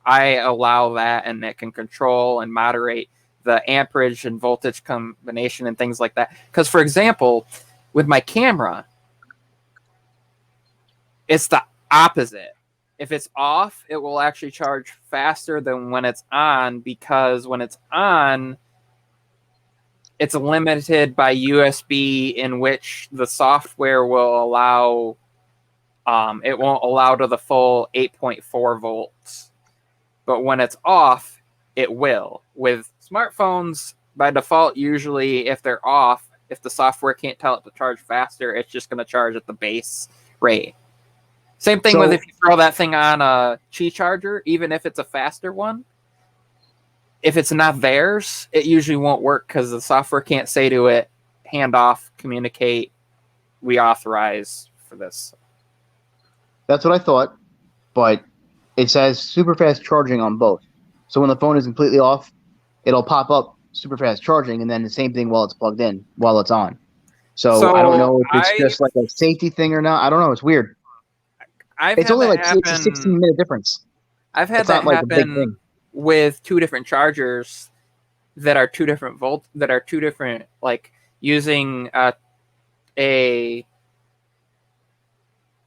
I allow that, and it can control and moderate the amperage and voltage combination and things like that. Because, for example, with my camera, it's the opposite. If it's off, it will actually charge faster than when it's on, because when it's on, it's limited by USB, in which the software will allow, it won't allow to the full 8.4 volts. But when it's off, it will. With smartphones, by default, usually if they're off, If the software can't tell it to charge faster, it's just going to charge at the base rate. Same thing with if you throw that thing on a Qi charger, even if it's a faster one, if it's not theirs, it usually won't work because the software can't say to it, hand off, communicate, we authorize for this. That's what I thought, but it says super fast charging on both. So when the phone is completely off, it'll pop up super fast charging, and then the same thing while it's plugged in, while it's on. So I don't know if it's just like a safety thing or not. I don't know. It's weird. It's only like it's a 16-minute difference. I've had that happen with two different chargers that are two different like using a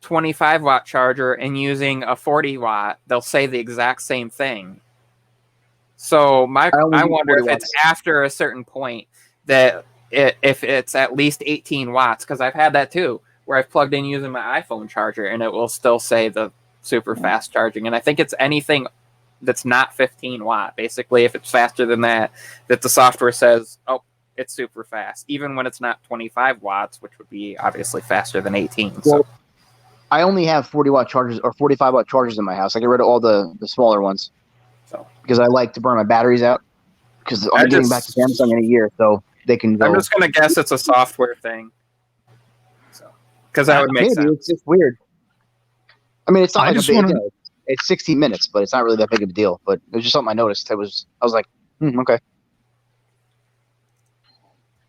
25 watt charger and using a 40 watt. They'll say the exact same thing. So I wonder if it's after a certain point that if it's at least 18 watts, because I've had that too, where I've plugged in using my iPhone charger and it will still say the super fast charging. And I think it's anything that's not 15 watt. Basically, if it's faster than that the software says, oh, it's super fast, even when it's not 25 watts, which would be obviously faster than 18. Well, so I only have 40 watt chargers or 45 watt chargers in my house. I get rid of all the smaller ones. So because I like to burn my batteries out, because I'm getting back to Samsung in a year, so they can go. I'm just gonna guess it's a software thing. So because that would make sense. It's just weird. I mean, it's not like a big deal. It's 16 minutes, but it's not really that big of a deal. But it was just something I noticed. I was like, okay.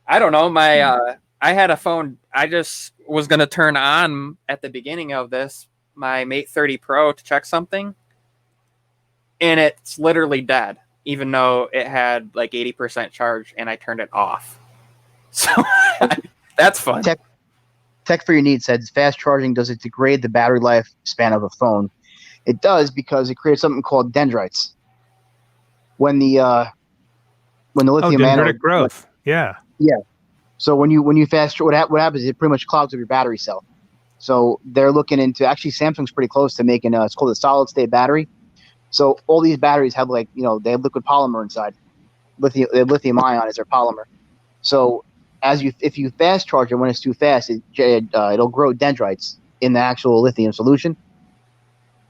I don't know. I had a phone. I just was gonna turn on at the beginning of this my Mate 30 Pro to check something, and it's literally dead, even though it had like 80% charge, and I turned it off. So that's fun. Tech for Your Needs said fast charging doesn't degrade the battery life span of a phone. It does because it creates something called dendrites. When the lithium dendritic growth. Yeah. So when you fast, what happens is it pretty much clogs up your battery cell. So they're looking into, actually Samsung's pretty close to making it's called a solid state battery. So all these batteries have they have liquid polymer inside. Lithium ion is their polymer. So if you fast charge it when it's too fast, it'll grow dendrites in the actual lithium solution.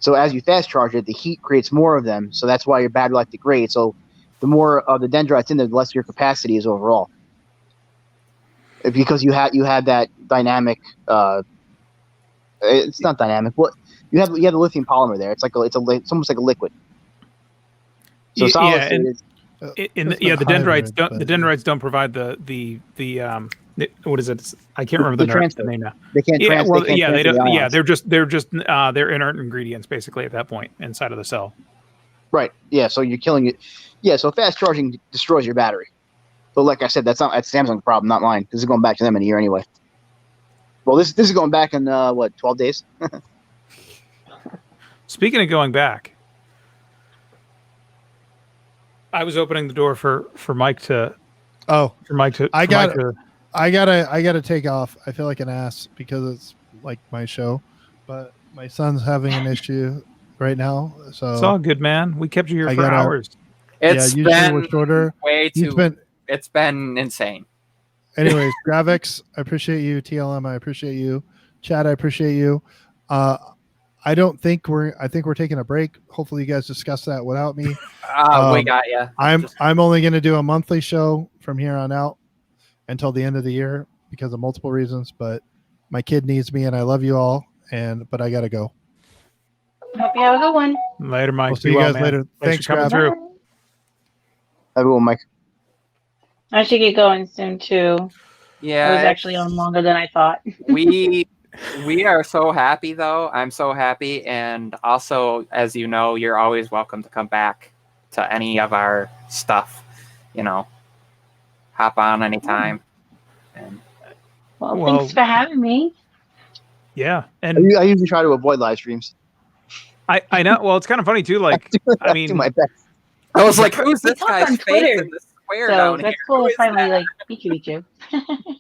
So as you fast charge it, the heat creates more of them. So that's why your battery life degrades. So the more of the dendrites in there, the less your capacity is overall. Because you had that dynamic. It's not dynamic. Well, you have the lithium polymer there. It's almost like a liquid. So the dendrites don't provide the what is it? I can't remember the name now. They can't. They're inert ingredients basically at that point inside of the cell. Right. Yeah. So you're killing it. Yeah. So fast charging destroys your battery. But like I said, that's Samsung's problem, not mine. This is going back to them in a year anyway. Well, this is going back in 12 days. Speaking of going back, I was opening the door for Mike to. I gotta take off. I feel like an ass because it's like my show, but my son's having an issue right now. So it's all good, man. We kept you here for hours. Usually we're shorter. Way too. It's been insane. Anyways, Gravix, I appreciate you. TLM, I appreciate you. Chad, I appreciate you. I think we're taking a break. Hopefully, you guys discuss that without me. We got you. I'm only going to do a monthly show from here on out until the end of the year because of multiple reasons. But my kid needs me, and I love you all. But I gotta go. Hope you have a good one. Later, Mike. We'll see you guys later. Thanks for coming through. Have a good one, Mike. I should get going soon too. Yeah, I was actually on longer than I thought. we are so happy though. I'm so happy, and also, as you know, you're always welcome to come back to any of our stuff. Hop on anytime. And well, thanks for having me. Yeah, and I usually try to avoid live streams. I know. Well, it's kind of funny too. Like, I mean, do my best. I was like, "Who's this guy's face in the square down here?" That's cool. Finally, speak to each other. Well,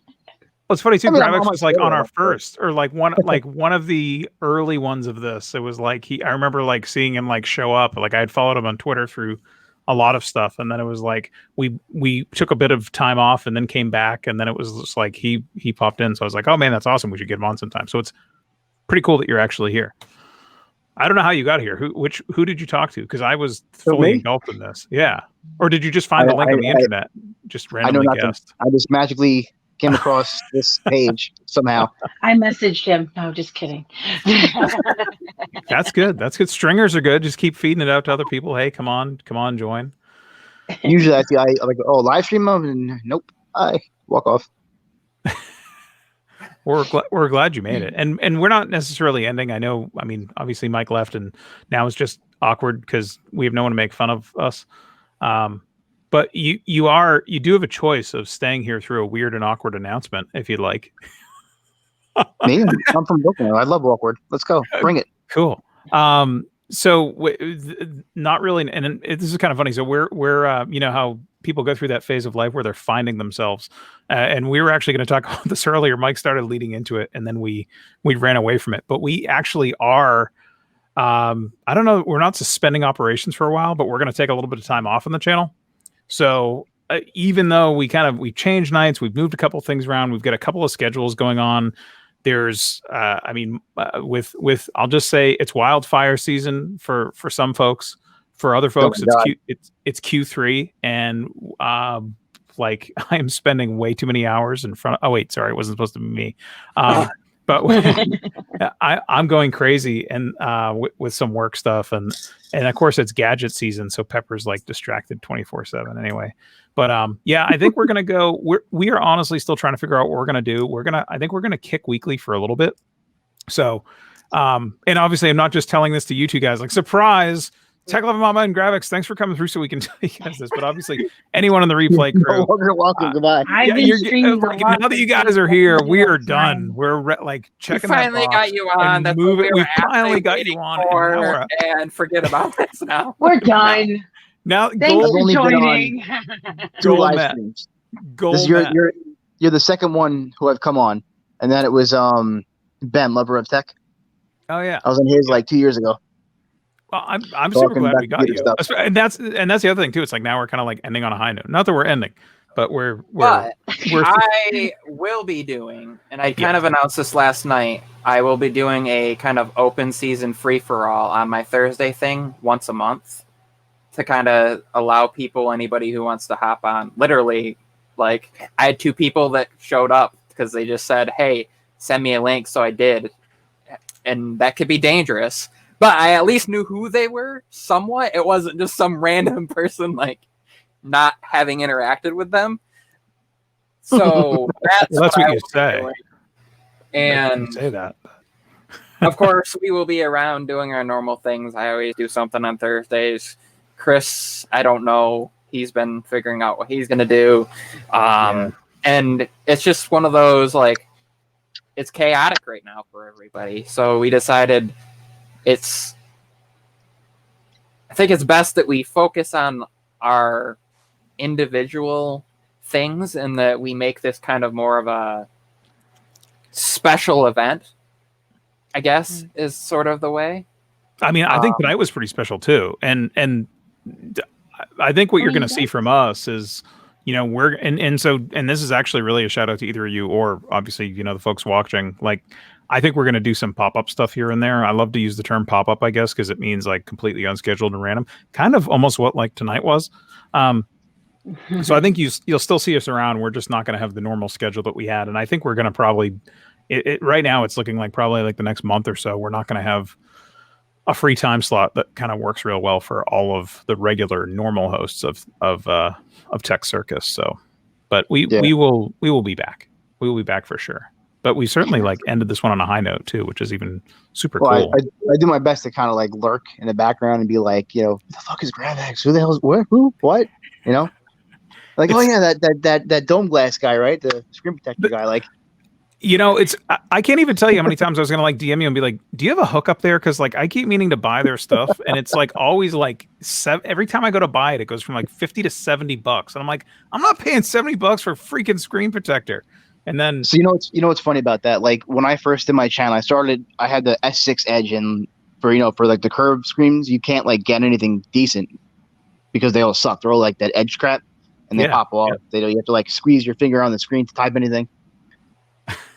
it's funny too. Gravix was like on our first, or like one of the early ones of this. It was like I remember like seeing him like show up. Like I had followed him on Twitter through a lot of stuff, and then it was like we took a bit of time off and then came back, and then it was just like he popped in, so I was like, oh man, that's awesome, we should get him on sometime. So it's pretty cool that you're actually here. I don't know how you got here. Who did you talk to? Because I was fully engulfed in this. Yeah. Or did you just find the link on the internet? Just randomly guessed. I just magically came across this page somehow. I messaged him. No, just kidding. That's good. That's good. Stringers are good. Just keep feeding it out to other people. Hey, come on, join. Usually I like, oh, live stream them, and nope, I walk off. We're glad you made it, and we're not necessarily ending. I know. I mean, obviously Mike left, and now it's just awkward because we have no one to make fun of us. But you do have a choice of staying here through a weird and awkward announcement if you'd like. Me? I'm from Brooklyn. I love awkward. Let's go. Bring it. Cool. So not really, and this is kind of funny. So we're you know how people go through that phase of life where they're finding themselves, and we were actually going to talk about this earlier. Mike started leading into it, and then we ran away from it. But we actually are. I don't know. We're not suspending operations for a while, but we're going to take a little bit of time off on the channel. So even though we changed nights, we've moved a couple of things around. We've got a couple of schedules going on. There's, with I'll just say it's wildfire season for some folks. For other folks, it's Q3, and like I am spending way too many hours in front. Oh wait, sorry, it wasn't supposed to be me. But I'm going crazy and with some work stuff, and of course it's gadget season, so Pepper's like distracted 24/7 anyway. But yeah, I think we're gonna go. We are honestly still trying to figure out what we're gonna do. I think we're gonna kick weekly for a little bit. So, and obviously I'm not just telling this to you two guys, like surprise. Tech Love Mama and Gravix, thanks for coming through so we can tell you guys this. But obviously, anyone in the replay crew, you're welcome. Goodbye. Now that you guys are here, we are done. We're checking. We finally got you on. That's what we finally got you on, and forget about this now. We're done. Now, thanks for joining. Two live streams. You're the second one who I've come on, and then it was Ben, Lover of Tech. Oh yeah, I was on his like 2 years ago. Well, I'm super glad we got you, and that's the other thing too. It's like now we're kind of like ending on a high note. Not that we're ending, but we're I will be doing, and I kind of announced this last night. I will be doing a kind of open season free for all on my Thursday thing once a month to kind of allow anybody who wants to hop on. Literally, like I had 2 people that showed up because they just said, "Hey, send me a link," so I did, and that could be dangerous. But I at least knew who they were somewhat. It wasn't just some random person, like, not having interacted with them. So that's what you say. Doing. And say that. Of course, we will be around doing our normal things. I always do something on Thursdays. Chris, I don't know. He's been figuring out what he's going to do. And it's just one of those, like, it's chaotic right now for everybody. So we decided... I think it's best that we focus on our individual things and that we make this kind of more of a special event, I guess, is sort of the way. I mean, I think tonight was pretty special too. And I think what you're going to see from us is, you know, and this is actually really a shout out to either of you or obviously, you know, the folks watching. Like, I think we're going to do some pop-up stuff here and there. I love to use the term pop-up, I guess, because it means like completely unscheduled and random, kind of almost what like tonight was. So I think you'll still see us around. We're just not going to have the normal schedule that we had. And I think we're going to probably, right now it's looking like probably like the next month or so, we're not going to have a free time slot that kind of works real well for all of the regular normal hosts of Tech Circus. So, but we will be back. We will be back for sure. But we certainly like ended this one on a high note too, which is even super cool. I do my best to kind of like lurk in the background and be like, you know, the fuck is Gravix? Who the hell is where? Who? What? You know? Like, oh yeah, that dome glass guy, right? The screen protector guy. Like, you know, I can't even tell you how many times I was gonna like DM you and be like, do you have a hook up there? Because like I keep meaning to buy their stuff, and it's like always like every time I go to buy it, it goes from like $50 to $70, and I'm like, I'm not paying $70 for a freaking screen protector. And then, so you know what's funny about that? Like when I first did my channel, I had the S6 Edge, and for like the curved screens, you can't like get anything decent. because they all suck. They're all like that edge crap, and they pop off. You have to like squeeze your finger on the screen to type anything.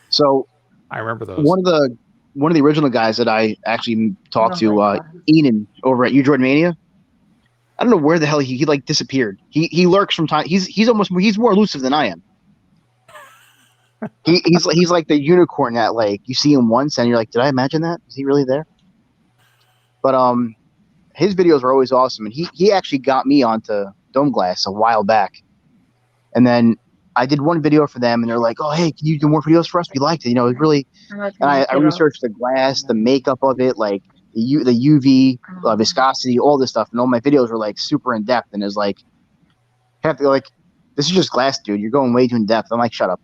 So I remember those. One of the original guys that I actually talked to, Enan over at Jordan Mania. I don't know where the hell he like disappeared. He lurks from time. He's more elusive than I am. He's like the unicorn that like you see him once and you're like, did I imagine that? Is he really there? But his videos are always awesome, and he actually got me onto Dome Glass a while back, and then I did one video for them, and they're like, oh hey, can you do more videos for us? We liked it, it was really. And I researched the glass, the makeup of it, like the UV viscosity, all this stuff, and all my videos were like super in depth, and it's like, have to like, this is just glass, dude. You're going way too in depth. I'm like, shut up.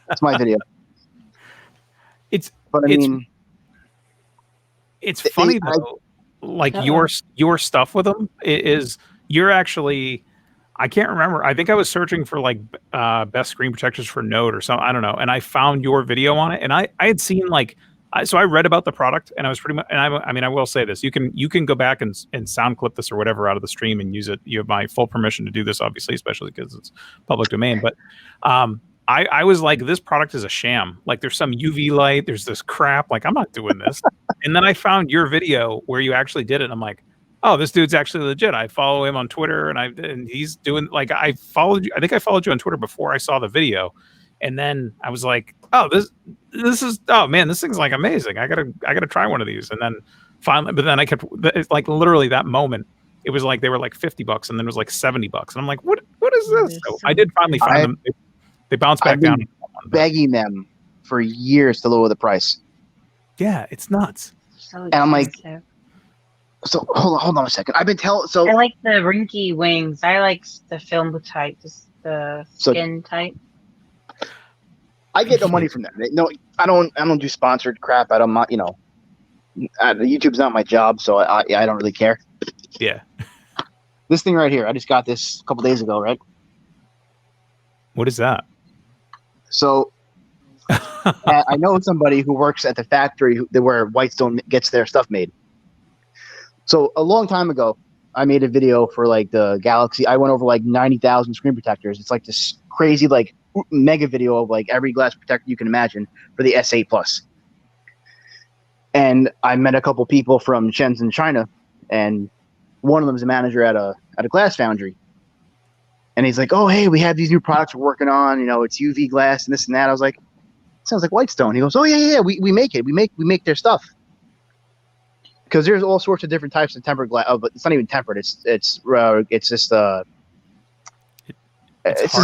That's my video. It's funny though. Like your stuff with them is you're actually, I can't remember. I think I was searching for like best screen protectors for Node or something. I don't know. And I found your video on it, and I had seen like, so I read about the product, and I was pretty much, and I mean, I will say this, you can go back and sound clip this or whatever out of the stream and use it. You have my full permission to do this, obviously, especially because it's public domain. But I was like, this product is a sham. Like there's some UV light, there's this crap. Like I'm not doing this. And then I found your video where you actually did it. And I'm like, oh, this dude's actually legit. I follow him on Twitter, and he's doing like, I followed you. I think I followed you on Twitter before I saw the video. And then I was like, oh, this is, oh man, this thing's like amazing. I gotta try one of these. And then finally, but then I kept, it's like literally that moment, it was like they were like $50, and then it was like $70. And I'm like, what is this? So I did finally find them. They bounced back down. Begging them for years to lower the price. Yeah, it's nuts. So and I'm like, so hold on a second. I've been telling. So I like the rinky wings. I like the film type, just the skin type. I get no money from them. No, I don't do sponsored crap. YouTube's not my job, so I don't really care. Yeah. This thing right here, I just got this a couple days ago, right? What is that? So I know somebody who works at the factory where Whitestone gets their stuff made. So a long time ago, I made a video for like the Galaxy. I went over like 90,000 screen protectors. It's like this crazy like mega video of like every glass protector you can imagine for the S8 Plus. And I met a couple people from Shenzhen, China, and one of them is a manager at a glass foundry. And he's like, oh, hey, we have these new products we're working on. It's UV glass and this and that. I was like, sounds like Whitestone. He goes, oh, yeah, we make it. We make their stuff. Because there's all sorts of different types of tempered glass. Oh, but it's not even tempered. It's just it's just a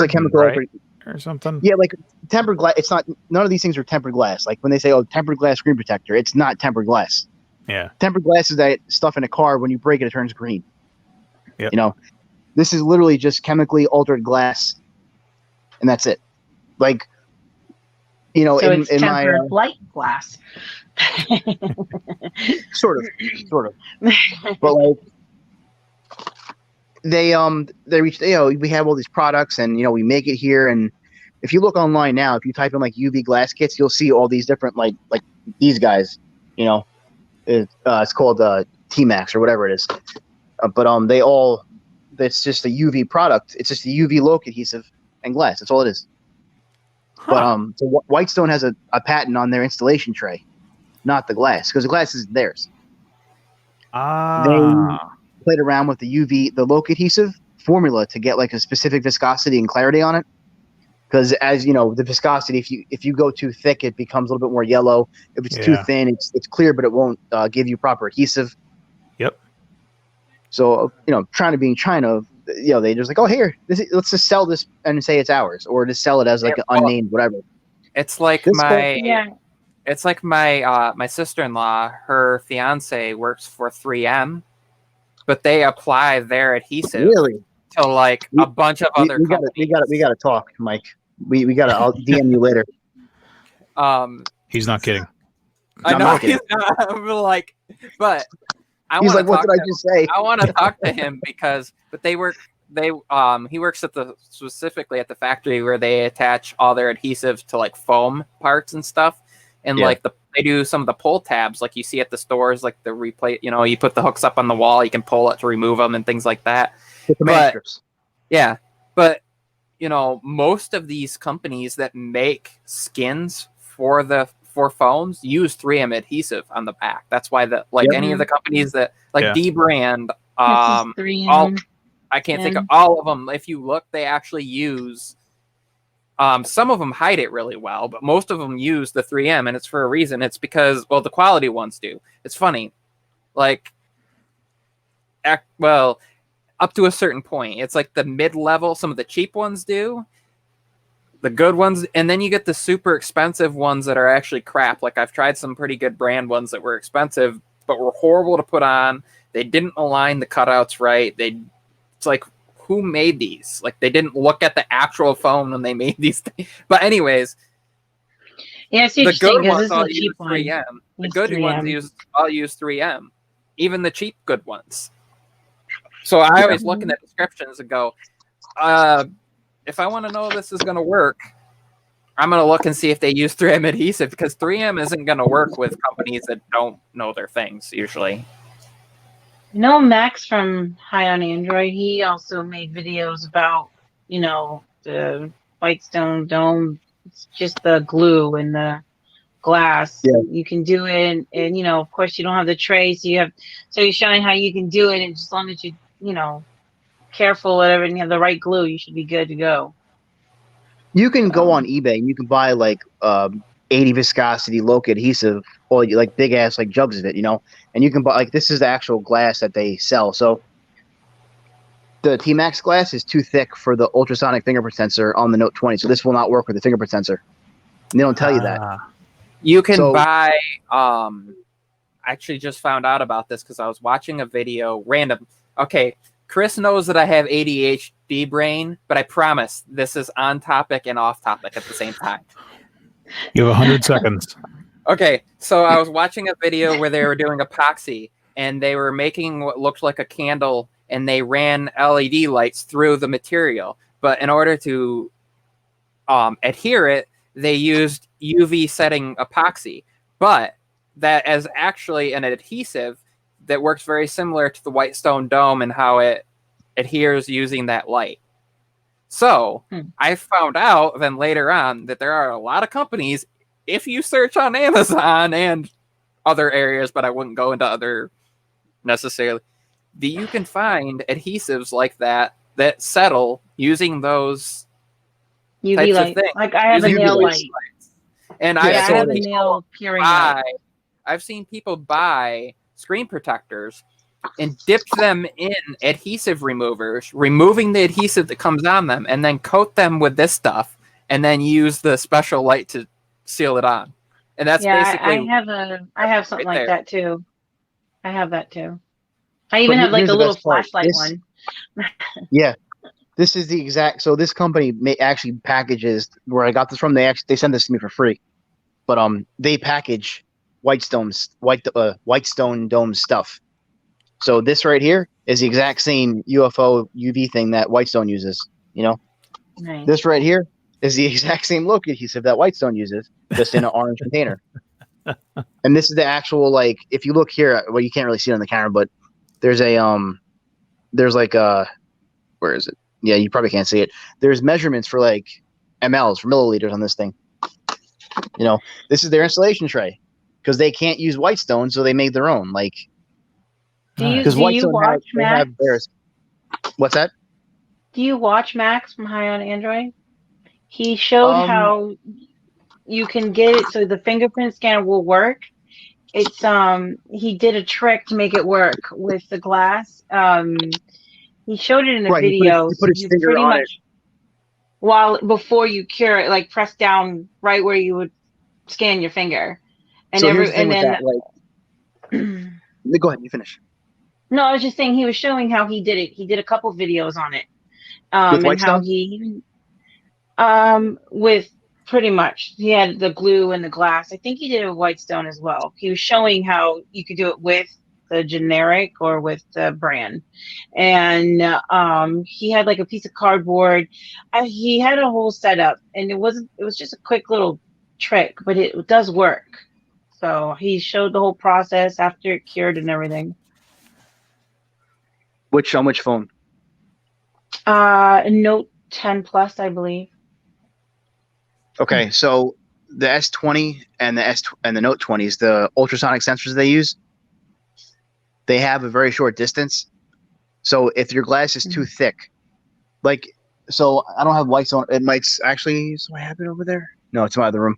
chemical, right? Or something. Yeah, like tempered glass. It's not. None of these things are tempered glass. Like when they say, oh, tempered glass screen protector, it's not tempered glass. Yeah. Tempered glass is that stuff in a car when you break it, it turns green. Yeah. This is literally just chemically altered glass, and that's it. Like, so it's tempered light glass. sort of. But like, they reached. We have all these products, and we make it here. And if you look online now, if you type in like UV glass kits, you'll see all these different like these guys. It's called T-Max or whatever it is. But they all. It's just a UV product. It's just a UV low adhesive and glass. That's all it is. Huh. But so Whitestone has a patent on their installation tray, not the glass, because the glass isn't theirs. They played around with the low adhesive formula to get like a specific viscosity and clarity on it. Because as you know, the viscosity, if you go too thick, it becomes a little bit more yellow. If it's too thin, it's clear, but it won't give you proper adhesive. Yep. So, trying to be in China, they just like, oh, here, let's just sell this and say it's ours, or just sell it as like an unnamed whatever. It's like my sister-in-law, her fiance works for 3M, but they apply their adhesive to like a bunch of other companies. We gotta talk, Mike. We gotta. I'll DM you later. He's not kidding. I know he's not. I'm like, but. He's like, what did I just say? I want to talk to him but he works specifically at the factory where they attach all their adhesive to like foam parts and stuff. And like they do some of the pull tabs, like you see at the stores, like the replay, you put the hooks up on the wall, you can pull it to remove them and things like that. The command But strips. yeah, but you know, most of these companies that make skins for phones use 3M adhesive on the back. That's why any of the companies that Yeah. D brand, This is 3M. I can't think of all of them. If you look, they actually use. Some of them hide it really well, but most of them use the 3M, and it's for a reason. It's because, well, the quality ones do. It's funny, like, up to a certain point. It's like the mid-level. Some of the cheap ones do, the good ones, and then you get the super expensive ones that are actually crap. Like I've tried some pretty good brand ones that were expensive, but were horrible to put on. They didn't align the cutouts right. It's like, who made these? Like they didn't look at the actual phone when they made these things. But anyways, Yeah, it's interesting because this is a cheap use one. 3M. The It's good 3M. ones all use 3M. Even the cheap good ones. So I always look in the descriptions and go, if I want to know this is going to work, I'm going to look and see if they use 3M adhesive, because 3M isn't going to work with companies that don't know their things usually. You know, Max from High on Android, he also made videos about, you know, the Whitestone dome. It's just the glue and the glass. Yeah. You can do it, and you know, of course, you don't have the tray, so you're showing how you can do it, and just as long as you know, careful, whatever, and you have the right glue, you should be good to go. You can go on eBay and you can buy like 80 viscosity Loca adhesive, or like big ass like jugs of it, you know. And you can buy like, this is the actual glass that they sell. So the T-Max glass is too thick for the ultrasonic fingerprint sensor on the Note 20, so this will not work with the fingerprint sensor. And they don't tell you that. You can So- buy. I actually just found out about this because I was watching a video random. Okay, Chris knows that I have ADHD brain, but I promise this is on topic and off topic at the same time. You have 100 seconds. Okay, so I was watching a video where they were doing epoxy, and they were making what looked like a candle, and they ran LED lights through the material. But in order to adhere it, they used UV setting epoxy. But that is actually an adhesive that works very similar to the Whitestone dome and how it adheres using that light. So I found out then later on that there are a lot of companies, if you search on Amazon and other areas, but I wouldn't go into other necessarily, that you can find adhesives like that settle using those UV types light. of things. Like I have a Using nail UV light. lights. And Yeah, I've I seen have a people nail curing light. I've seen people buy screen protectors and dip them in adhesive removers, removing the adhesive that comes on them, and then coat them with this stuff, and then use the special light to seal it on. And that's basically. I have something right like there. that too. I have that too. I even have like here's a the little best part. flashlight This- one. Yeah, this is the exact. So this company actually packages, where I got this from. They send this to me for free, but they package Whitestone dome stuff. So this right here is the exact same UFO UV thing that Whitestone uses. You know, Nice. this right here is the exact same Loca adhesive that Whitestone uses, just in an orange container. And this is the actual, like, if you look here, well, you can't really see it on the camera, but there's like where is it? Yeah, you probably can't see it. There's measurements for like mLs, for milliliters on this thing. You know, this is their installation tray, because they can't use Whitestone, so they made their own. Like, Do you Whitestone watch they Max? have theirs. What's that? Do you watch Max from High on Android? He showed how you can get it so the fingerprint scanner will work. It's he did a trick to make it work with the glass. He showed it in a Right, video. he put his so you finger pretty on much before you cure it, like press down right where you would scan your finger. And So here's the thing with then that, like, go ahead, you finish. no, I was just saying he was showing how he did it. He did a couple videos on it. With And how Whitestone? he with pretty much he had the glue and the glass. I think he did it with Whitestone as well. He was showing how you could do it with the generic or with the brand. And he had like a piece of cardboard. He had a whole setup, and it was just a quick little trick, but it does work. So he showed the whole process after it cured and everything. On which phone? Note 10 Plus, I believe. Okay, so the S20 and the Note 20s, the ultrasonic sensors they use, they have a very short distance. So if your glass is too thick, like, so I don't have lights on. It might actually. So I have it over there. No, it's in my other room.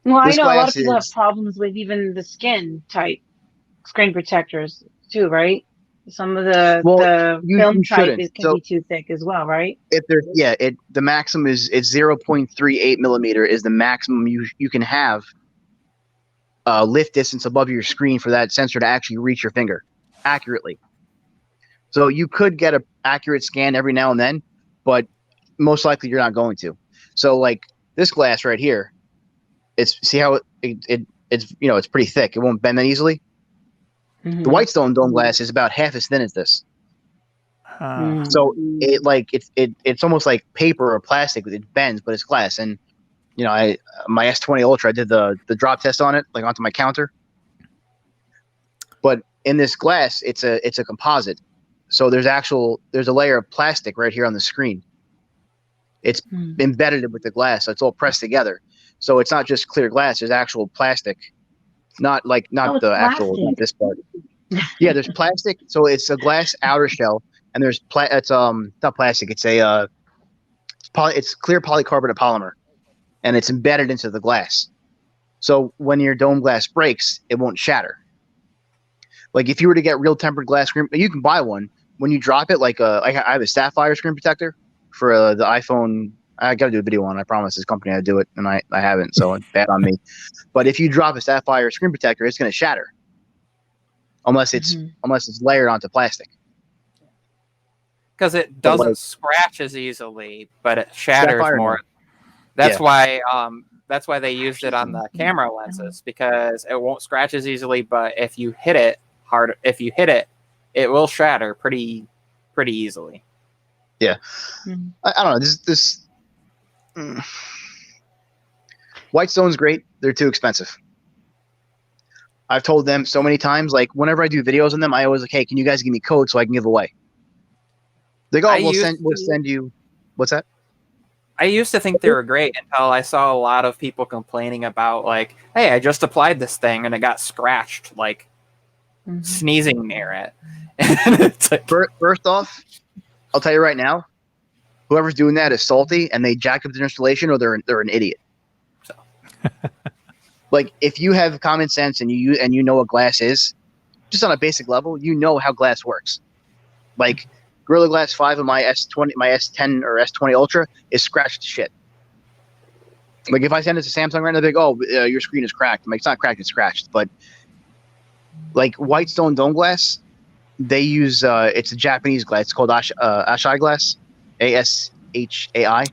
Well, I This know a lot of glass people have is problems with even the skin type screen protectors too, right? Some of the well, film you type shouldn't. can So be too thick as well, right? if there's the maximum is it's 0.38 millimeter is the maximum you can have lift distance above your screen for that sensor to actually reach your finger accurately. So you could get an accurate scan every now and then, but most likely you're not going to. So like this glass right here, it's see how it's it's pretty thick. It won't bend that easily. The Whitestone dome glass is about half as thin as this. So it's almost like paper or plastic. It bends, but it's glass. And my S20 Ultra, I did the drop test on it, like onto my counter. But in this glass, it's a composite. So there's a layer of plastic right here on the screen. It's embedded with the glass, so it's all pressed together. So it's not just clear glass. There's actual plastic, not the actual not this part. Yeah, there's plastic. So it's a glass outer shell, and there's it's not plastic. It's it's clear polycarbonate polymer, and it's embedded into the glass. So when your dome glass breaks, it won't shatter. Like if you were to get real tempered glass screen, you can buy one. When you drop it, like I have a sapphire screen protector for the iPhone. I got to do a video on it. I promised this company I'd do it, and I haven't, so it's bad on me. But if you drop a sapphire screen protector, it's going to shatter. Unless it's layered onto plastic. Because it doesn't scratch as easily, but it shatters more. That's why they used it on the camera lenses, because it won't scratch as easily, but if you hit it hard, it will shatter pretty easily. Yeah. I don't know. This Whitestone's great. They're too expensive. I've told them so many times, like whenever I do videos on them, I always like, hey, can you guys give me code so I can give away? They go, we'll send you. What's that? I used to think they were great until I saw a lot of people complaining about, like, hey, I just applied this thing and it got scratched, like sneezing near it. And it's like, first off, I'll tell you right now, whoever's doing that is salty and they jack up their installation, or they're an idiot. So. Like if you have common sense and you know what glass is, just on a basic level, you know how glass works. Like Gorilla Glass 5 of my S20, my S10 or S20 Ultra is scratched to shit. Like if I send it to Samsung right now, they go, "Oh, your screen is cracked." I'm like, it's not cracked, it's scratched. But like Whitestone dome glass, they use it's a Japanese glass. It's called Ashai glass, ASHAI.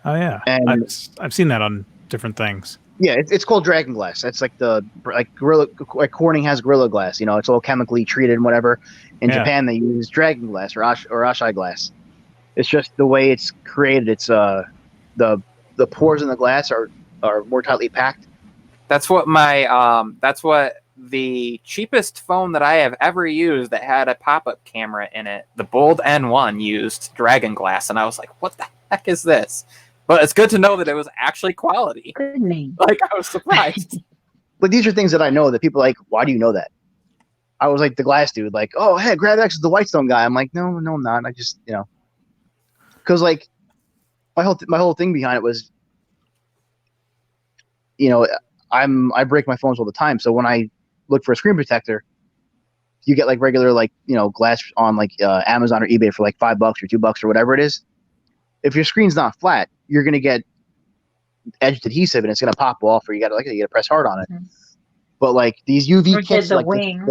Oh yeah, and I've seen that on different things. Yeah, it's called Dragon Glass. That's like Gorilla, like Corning has Gorilla Glass. It's all chemically treated and whatever. In Japan, they use Dragon Glass or Ashai Glass. It's just the way it's created. It's the pores in the glass are more tightly packed. That's what the cheapest phone that I have ever used that had a pop-up camera in it, the Bold N1, used Dragon Glass, and I was like, what the heck is this? But it's good to know that it was actually quality. Good name. Like, I was surprised. But these are things that I know that people are like, why do you know that? I was like the glass dude, like, oh, hey, GravX is the Whitestone guy. I'm like, no, I'm not. I just, because like my whole thing behind it was, I break my phones all the time. So when I look for a screen protector, you get like regular glass on like Amazon or eBay for like $5 or $2 or whatever it is. If your screen's not flat, you're gonna get edged adhesive and it's gonna pop off, or you gotta press hard on it. But like these UV kits, the like wings.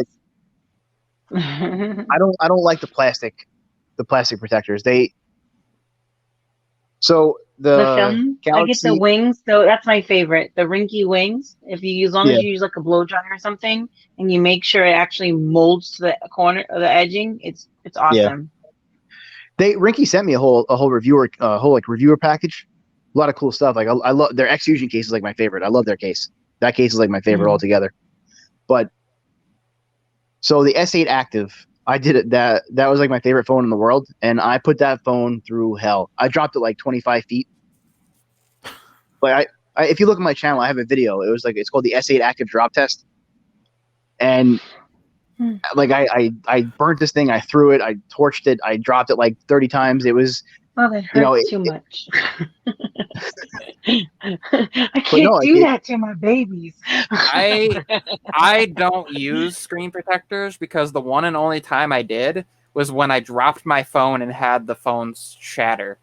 I don't like the plastic protectors. So the film, Galaxy, I get the wings, so that's my favorite. The rinky wings. If you as long as you use like a blow dryer or something, and you make sure it actually molds to the corner of the edging, it's awesome. Rinky sent me a whole reviewer package, a lot of cool stuff. Like I love their X Fusion case is like my favorite. I love their case. That case is like my favorite altogether. But so the S8 Active, I did it. That was like my favorite phone in the world, and I put that phone through hell. I dropped it like 25 feet. But if you look at my channel, I have a video. It was like it's called the S8 Active Drop Test, and like I burnt this thing. I threw it. I torched it. I dropped it like 30 times. It was. Oh, that hurts too much. I can't do that to my babies. I don't use screen protectors because the one and only time I did was when I dropped my phone and had the phone shatter.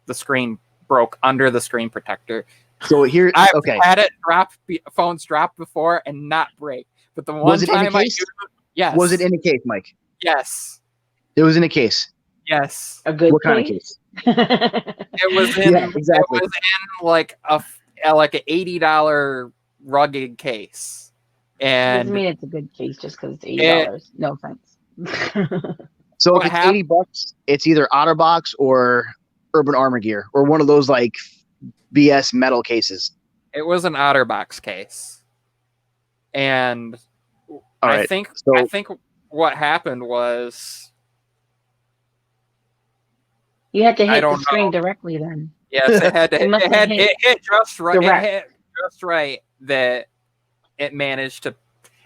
The screen broke under the screen protector. So here, I've had it phones drop before and not break. But the one time I used it, yes. Was it in a case, Mike? Yes. It was in a case. Yes. A good what kind of case? It was in exactly. It was in like a like an $80 rugged case. And doesn't mean it's a good case just because it's $80. No offense. So if it's $80, it's either OtterBox or Urban Armor Gear or one of those like BS metal cases. It was an OtterBox case. And I think what happened was you had to hit the screen directly then. Yes, it had to it hit just right. Direct. It hit just right that it managed to,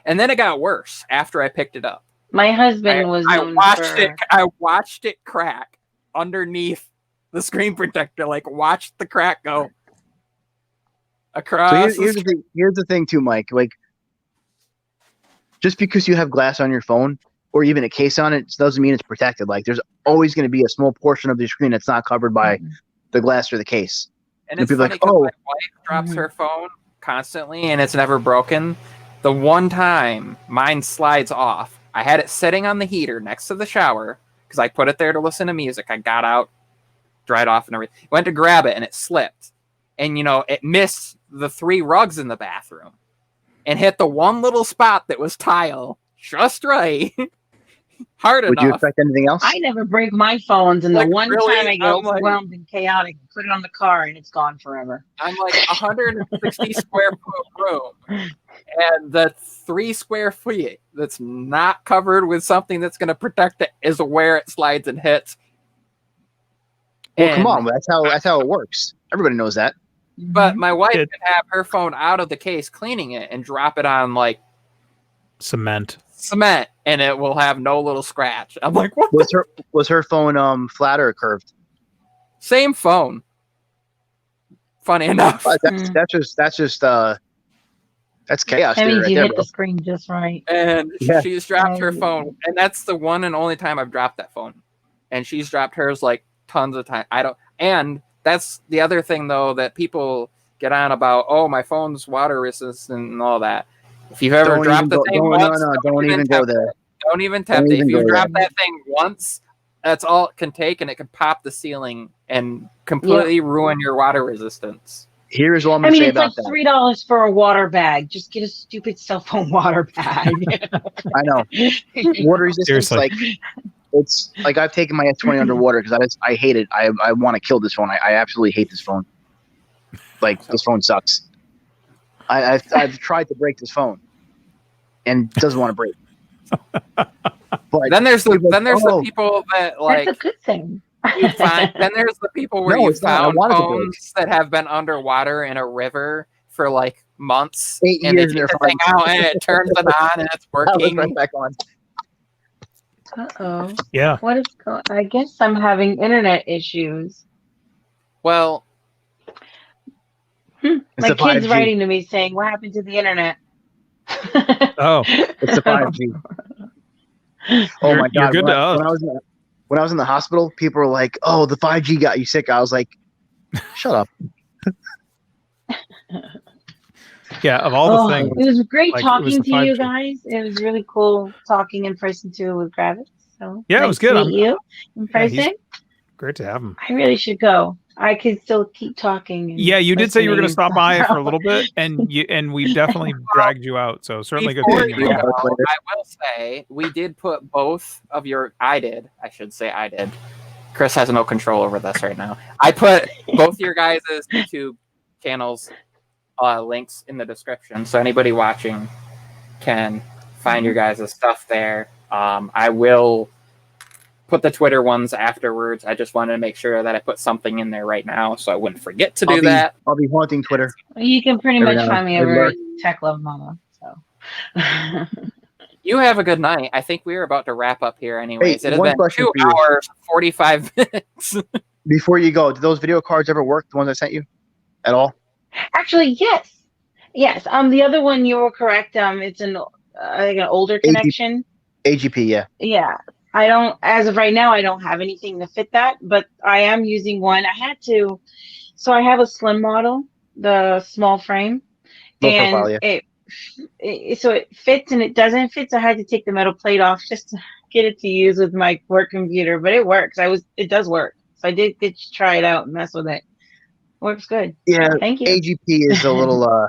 and then it got worse after I picked it up. My husband was. I watched it crack underneath the screen protector. Like watched the crack go across. So here's the thing too, Mike. Like, just because you have glass on your phone or even a case on it doesn't mean it's protected. Like, there's always going to be a small portion of the screen that's not covered by the glass or the case. And it's funny because my wife drops her phone constantly and it's never broken. The one time mine slides off, I had it sitting on the heater next to the shower because I put it there to listen to music. I got out, dried off and everything. Went to grab it and it slipped. And, it missed the 3 rugs in the bathroom and hit the one little spot that was tile just right. Hard enough. Would you expect anything else? I never break my phones, and the one time I get overwhelmed and chaotic, put it on the car, and it's gone forever. I'm like 160 square foot room, and the 3 square feet that's not covered with something that's going to protect it is where it slides and hits. Well, come on, that's how it works. Everybody knows that. But my wife can have her phone out of the case, cleaning it, and drop it on like cement, and it will have no little scratch. I'm like, what? Was her phone flat or curved? Same phone. Funny enough. That's just that's chaos. That means you hit the screen just right. And she's dropped her phone, and that's the one and only time I've dropped that phone. And she's dropped hers like tons of times. And that's the other thing though that people get on about. Oh, my phone's water resistant and all that. If you've ever dropped the thing once, don't even go there. Don't even tempt it. If you drop that thing once, that's all it can take, and it can pop the ceiling and completely ruin your water resistance. Here's what I'm going to say about that. It's like $3 for a water bag. Just get a stupid cell phone water bag. I know. Water resistance, like, it's like I've taken my S20 underwater because I hate it. I want to kill this phone. I absolutely hate this phone. Like, this phone sucks. I've tried to break this phone, and it doesn't want to break. But then there's the people that like. That's a good thing. Then there's the people where you found phones that have been underwater in a river for like months, 8 and years they take the thing out and it turns it on and it's working. Right back on. Uh-oh. Yeah. What is going? I guess I'm having internet issues. Well. My kid's writing to me saying, "What happened to the internet?" Oh, it's the 5G. Oh my God! You're good to us. When I was in the hospital, people were like, "Oh, the 5G got you sick." I was like, "Shut up." Yeah, of all the things, it was great talking to you guys. It was really cool talking in person too with Gravis. So yeah, it was good. To meet you in person. Great to have him. I really should go. I could still keep talking. Yeah, you did say you were going to stop by for a little bit, and we definitely dragged you out. So certainly good. I will say we did put both of your. I did. Chris has no control over this right now. I put both your guys' YouTube channels links in the description, so anybody watching can find your guys' stuff there. I will put the Twitter ones afterwards. I just wanted to make sure that I put something in there right now so I wouldn't forget to do that. I'll be haunting Twitter. You can pretty Every much now find me and over then. at Tech Love Mama. So. You have a good night. I think we're about to wrap up here anyways. Hey, It has one been question 2 for you. hours, 45 minutes. Before you go, do those video cards ever work? The ones I sent you, at all? Actually, yes. The other one you were correct. It's like an older connection. AGP, yeah. Yeah. I don't, as of right now, I don't have anything to fit that, but I am using one. So I have a slim model, the small frame, Low and profile, yeah. so it fits and it doesn't fit. So I had to take the metal plate off just to get it to use with my work computer, but it works. It does work. So I did get to try it out and mess with it. Works good. Yeah, Thank you. AGP is a little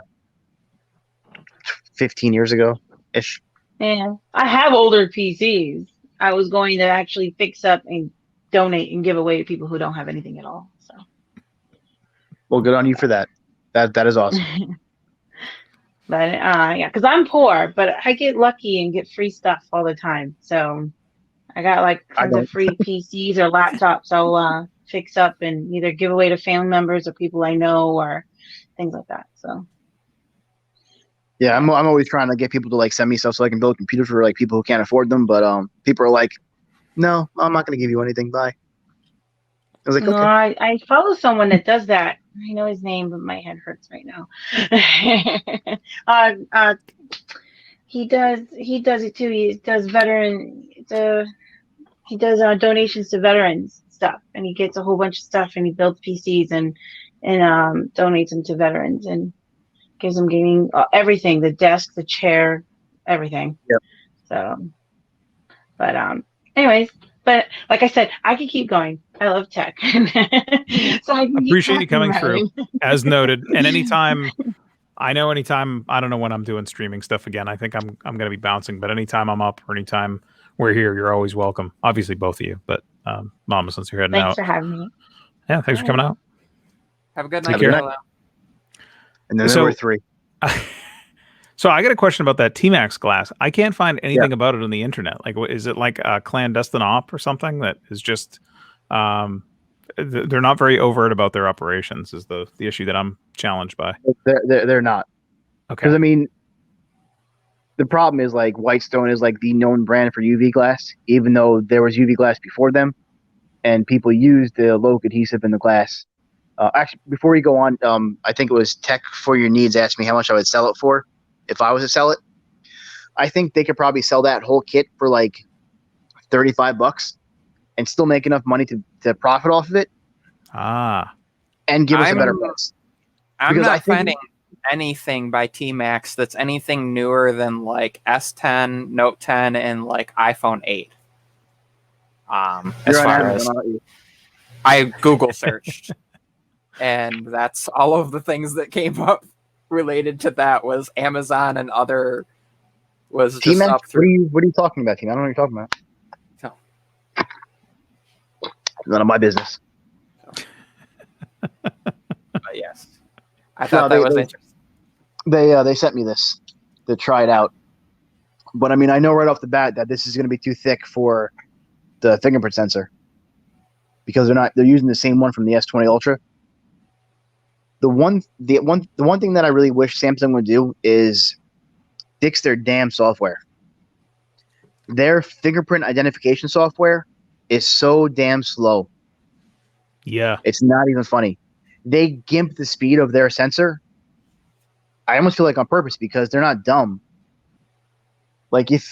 15 years ago ish. Yeah, I have older PCs. I was going to actually fix up and donate and give away to people who don't have anything at all. So, Well, good on you for that. That is awesome. but yeah, because I'm poor, but I get lucky and get free stuff all the time. So I got like I tons of don't. free PCs or laptops I'll fix up and either give away to family members or people I know or things like that. So. Yeah, I'm always trying to get people to like send me stuff so I can build computers for like people who can't afford them. But people are like, no, I'm not going to give you anything. Bye. I was like, No, okay. I follow someone that does that. I know his name, but my head hurts right now. He does it too. He does donations to veterans stuff, and he gets a whole bunch of stuff, and he builds PCs and donates them to veterans and gives them gaming everything, the desk, the chair, everything. Yep. So, but anyways. But like I said, I could keep going. I love tech. So I can Appreciate you keep coming talking through, about as noted. And anytime, I don't know when I'm doing streaming stuff again. I think I'm going to be bouncing, but anytime I'm up or anytime we're here, you're always welcome. Obviously, both of you, but Mama, since you're heading Thanks out. for having me. Yeah, thanks for coming out. Have a good Take night. care. Hello. And then So- there were 3. So I got a question about that T-Max glass. I can't find anything about it on the internet. Like, is it like a clandestine op or something that is just, they're not very overt about their operations is the issue that I'm challenged by. They're not. Okay. Because I mean, the problem is like Whitestone is like the known brand for UV glass, even though there was UV glass before them, and people used the low adhesive in the glass. Actually, before we go on, I think it was Tech for Your Needs asked me how much I would sell it for if I was to sell it. I think they could probably sell that whole kit for like $35 and still make enough money to profit off of it and give us a better price. I'm Because I not think- finding anything by T-Max that's anything newer than like S10, Note 10, and like iPhone 8. As You're on far Amazon, as aren't you? I Google searched, and that's all of the things that came up related to that was Amazon and other was just T-Max? up through. What are you talking about, T-Max? I don't know what you're talking about. So. None of my business. But yes, I thought that was interesting. They sent me this to try it out, but I mean, I know right off the bat that this is going to be too thick for the fingerprint sensor because they're using the same one from the S20 Ultra. The one thing that I really wish Samsung would do is fix their damn software. Their fingerprint identification software is so damn slow. Yeah. It's not even funny. They gimp the speed of their sensor. I almost feel like on purpose because they're not dumb. Like if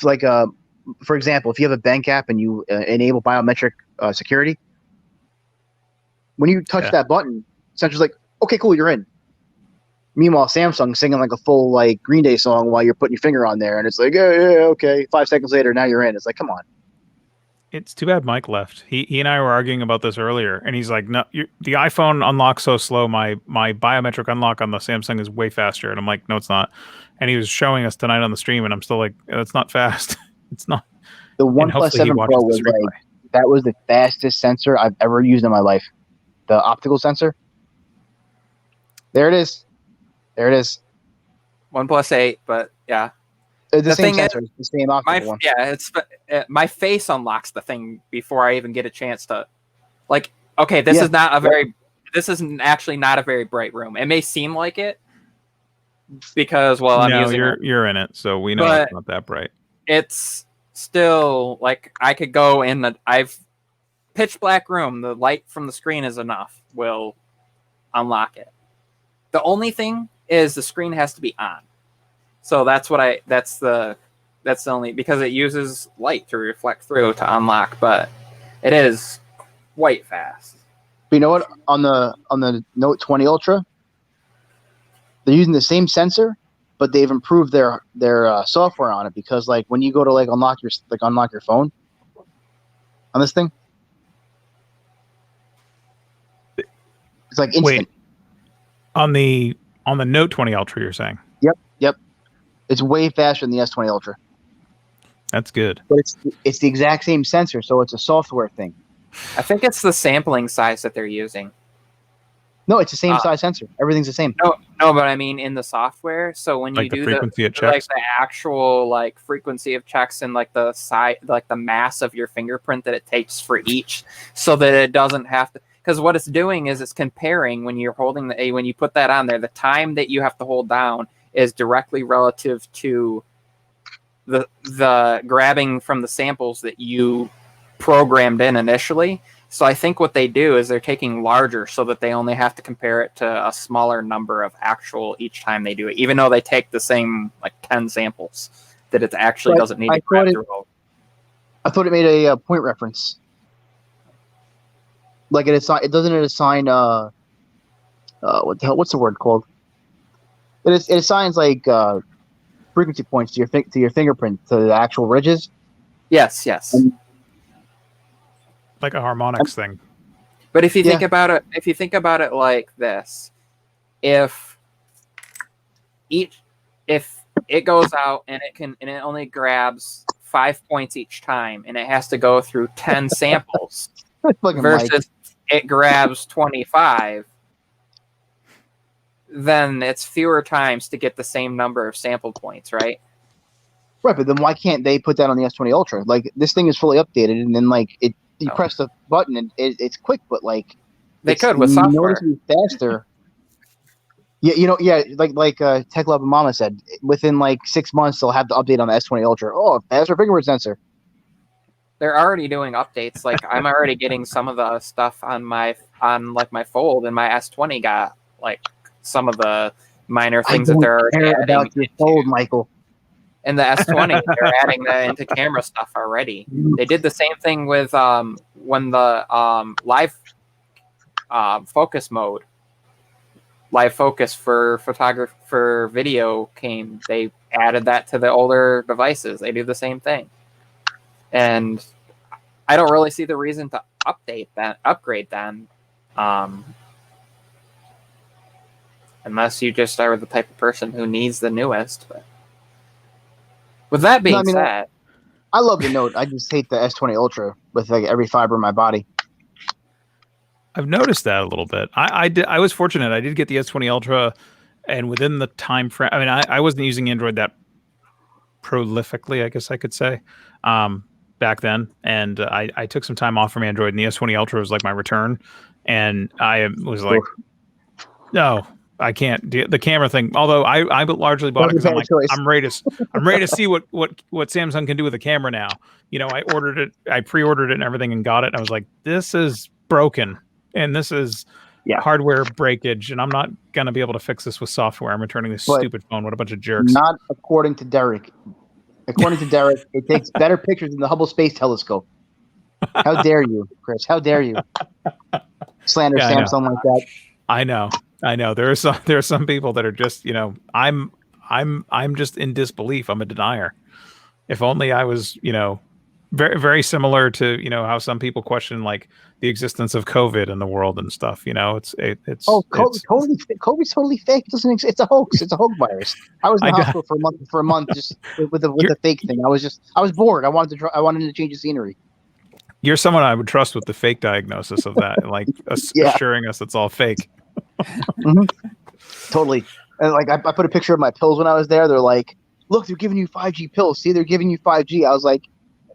for example, if you have a bank app and you enable biometric security, when you touch that button, sensor's like, okay, cool, you're in. Meanwhile, Samsung's singing like a full like Green Day song while you're putting your finger on there, and it's like, yeah, okay. 5 seconds later, now you're in. It's like, come on. It's too bad Mike left. He and I were arguing about this earlier, and he's like, "No, the iPhone unlocks so slow. My biometric unlock on the Samsung is way faster." And I'm like, "No, it's not." And he was showing us tonight on the stream, and I'm still like, "It's not fast. It's not." The OnePlus 7 Pro was like that was the fastest sensor I've ever used in my life. The optical sensor. There it is. There it is. OnePlus 8, but yeah. The same thing is, sensor, the same optical one. My face unlocks the thing before I even get a chance to, like. Okay, this is not a very. This is actually not a very bright room. It may seem like it because I'm using. You're in it, so we know it's not that bright. It's still like I could go in the pitch black room. The light from the screen is enough. Will unlock it. The only thing is the screen has to be on. So that's the only, because it uses light to reflect through to unlock, but it is quite fast. But you know what? On the Note 20 Ultra, they're using the same sensor, but they've improved their software on it, because like when you go to like unlock your phone on this thing, it's like instant. Wait, on the Note 20 Ultra, you're saying? Yep. It's way faster than the S20 Ultra. That's good. But it's the exact same sensor, so it's a software thing. I think it's the sampling size that they're using. No, it's the same size sensor. Everything's the same. No, but I mean in the software. So when you do the frequency it like checks, the actual like frequency of checks and like the size, like the mass of your fingerprint that it takes for each, so that it doesn't have to. Because what it's doing is it's comparing when you're holding when you put that on there, the time that you have to hold down is directly relative to the grabbing from the samples that you programmed in initially. So I think what they do is they're taking larger so that they only have to compare it to a smaller number of actual each time they do it, even though they take the same like 10 samples that it actually doesn't need to grab through. I thought it made a point reference. Like it doesn't assign what's the word called? It assigns like frequency points to your fingerprint, to the actual ridges. Yes. like a harmonics thing. But if you think about it like this, if it goes out and it only grabs 5 points each time, and it has to go through 10 samples versus it grabs 25, then it's fewer times to get the same number of sample points, right? Right, but then why can't they put that on the S20 Ultra? Like, this thing is fully updated, and then like you press the button and it's quick, but like they could with software noticeably faster. Like Tech Love and Mama said, within like 6 months they'll have the update on the S20 Ultra. Oh, faster fingerprint sensor. They're already doing updates. Like I'm already getting some of the stuff on my Fold, and my S20 got like some of the minor things that they're already adding about your Fold, Michael. In the S20, they're adding that into camera stuff already. They did the same thing with when the live focus mode, live focus for video came. They added that to the older devices. They do the same thing, and I don't really see the reason to upgrade them, unless you just are the type of person who needs the newest. But with that being said, I love the Note. I just hate the S20 Ultra with like every fiber in my body. I've noticed that a little bit. I was fortunate. I did get the S20 Ultra, and within the time frame, I mean, I wasn't using Android that prolifically, I guess I could say, back then. And I took some time off from Android, and the S20 Ultra was like my return. And I was like, no, I can't do the camera thing. Although I largely bought it because I'm ready to see what Samsung can do with the camera now. You know, I pre-ordered it and everything and got it. And I was like, this is broken, and this is hardware breakage, and I'm not gonna be able to fix this with software. I'm returning this stupid phone. What a bunch of jerks! Not according to Derek. According to Derek, it takes better pictures than the Hubble Space Telescope. How dare you, Chris? How dare you slander Samsung like that? I know. There are some people that are just, I'm just in disbelief. I'm a denier. If only I was, very, very similar to, how some people question like the existence of COVID in the world and stuff. COVID's totally fake. It doesn't exist. It's a hoax. It's a hoax virus. I was in the hospital for a month just with the fake thing. I was bored. I wanted to change the scenery. You're someone I would trust with the fake diagnosis of that, like assuring us it's all fake. Mm-hmm. Totally. And like I put a picture of my pills when I was there. They're like, look, they're giving you 5G pills. See, they're giving you 5G. I was like,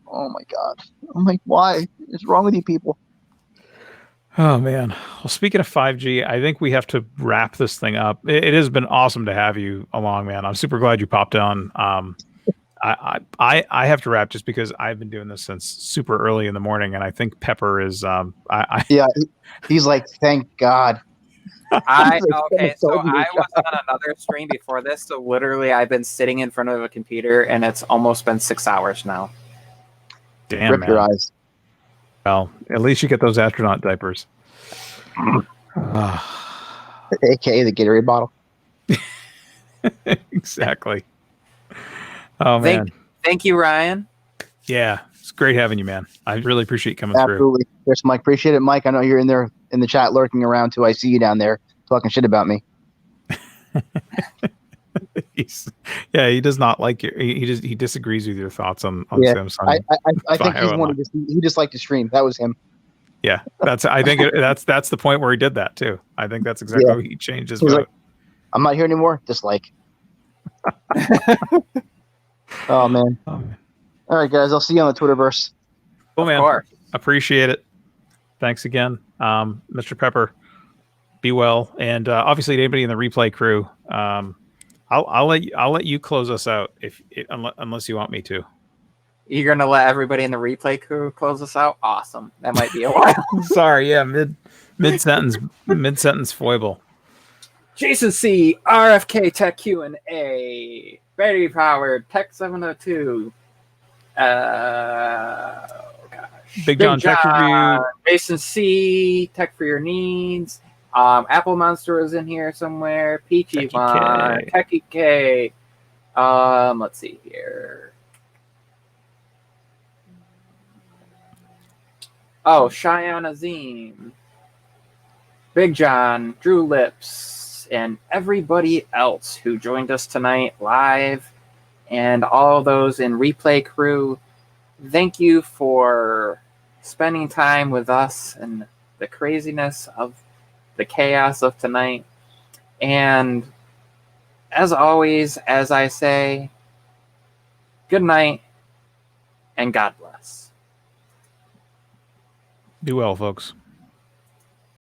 oh my God. I'm like, why? What's wrong with you people? Oh man. Well, speaking of 5G, I think we have to wrap this thing up. It has been awesome to have you along, man. I'm super glad you popped on. I have to wrap just because I've been doing this since super early in the morning, and I think Pepper is Yeah, he's like, thank God. Okay, so I was on another stream before this, so literally I've been sitting in front of a computer, and it's almost been 6 hours now. damn, Rip man. your eyes. Well, at least you get those astronaut diapers. AKA the Gatorade bottle. Exactly. Oh man. Thank you, Ryan. Yeah, it's great having you, man. I really appreciate you coming Absolutely. Yes, Mike. Appreciate it, Mike. I know you're in there in the chat lurking around too. I see you down there talking shit about me. through. He does not like you. He disagrees with your thoughts on Yeah, Samsung. I think he's one of he just liked to stream. That was him. Yeah, that's the point where he did that too. I think that's exactly what he changed his He's vote. like, I'm not here anymore. Dislike. Oh man. All right, guys. I'll see you on the Twitterverse. Cool, man. Of course. Appreciate it. Thanks again, Mr. Pepper. Be well, and obviously to anybody in the replay crew. I'll let you close us out unless you want me to. You're gonna let everybody in the replay crew close us out? Awesome. That might be a while. Sorry, yeah, mid sentence foible. Jason C, RFK Tech Q&A, Battery Powered, Tech702. Big John Tech Review. Jason C, Tech for Your Needs. Apple Monster is in here somewhere. Peachy Von, Techie K. Let's see here. Oh, Cheyenne Azim, Big John, Drew Lips, and everybody else who joined us tonight live, and all those in replay crew. Thank you for spending time with us and the craziness of the chaos of tonight. And as always, as I say, good night and God bless. Be well, folks.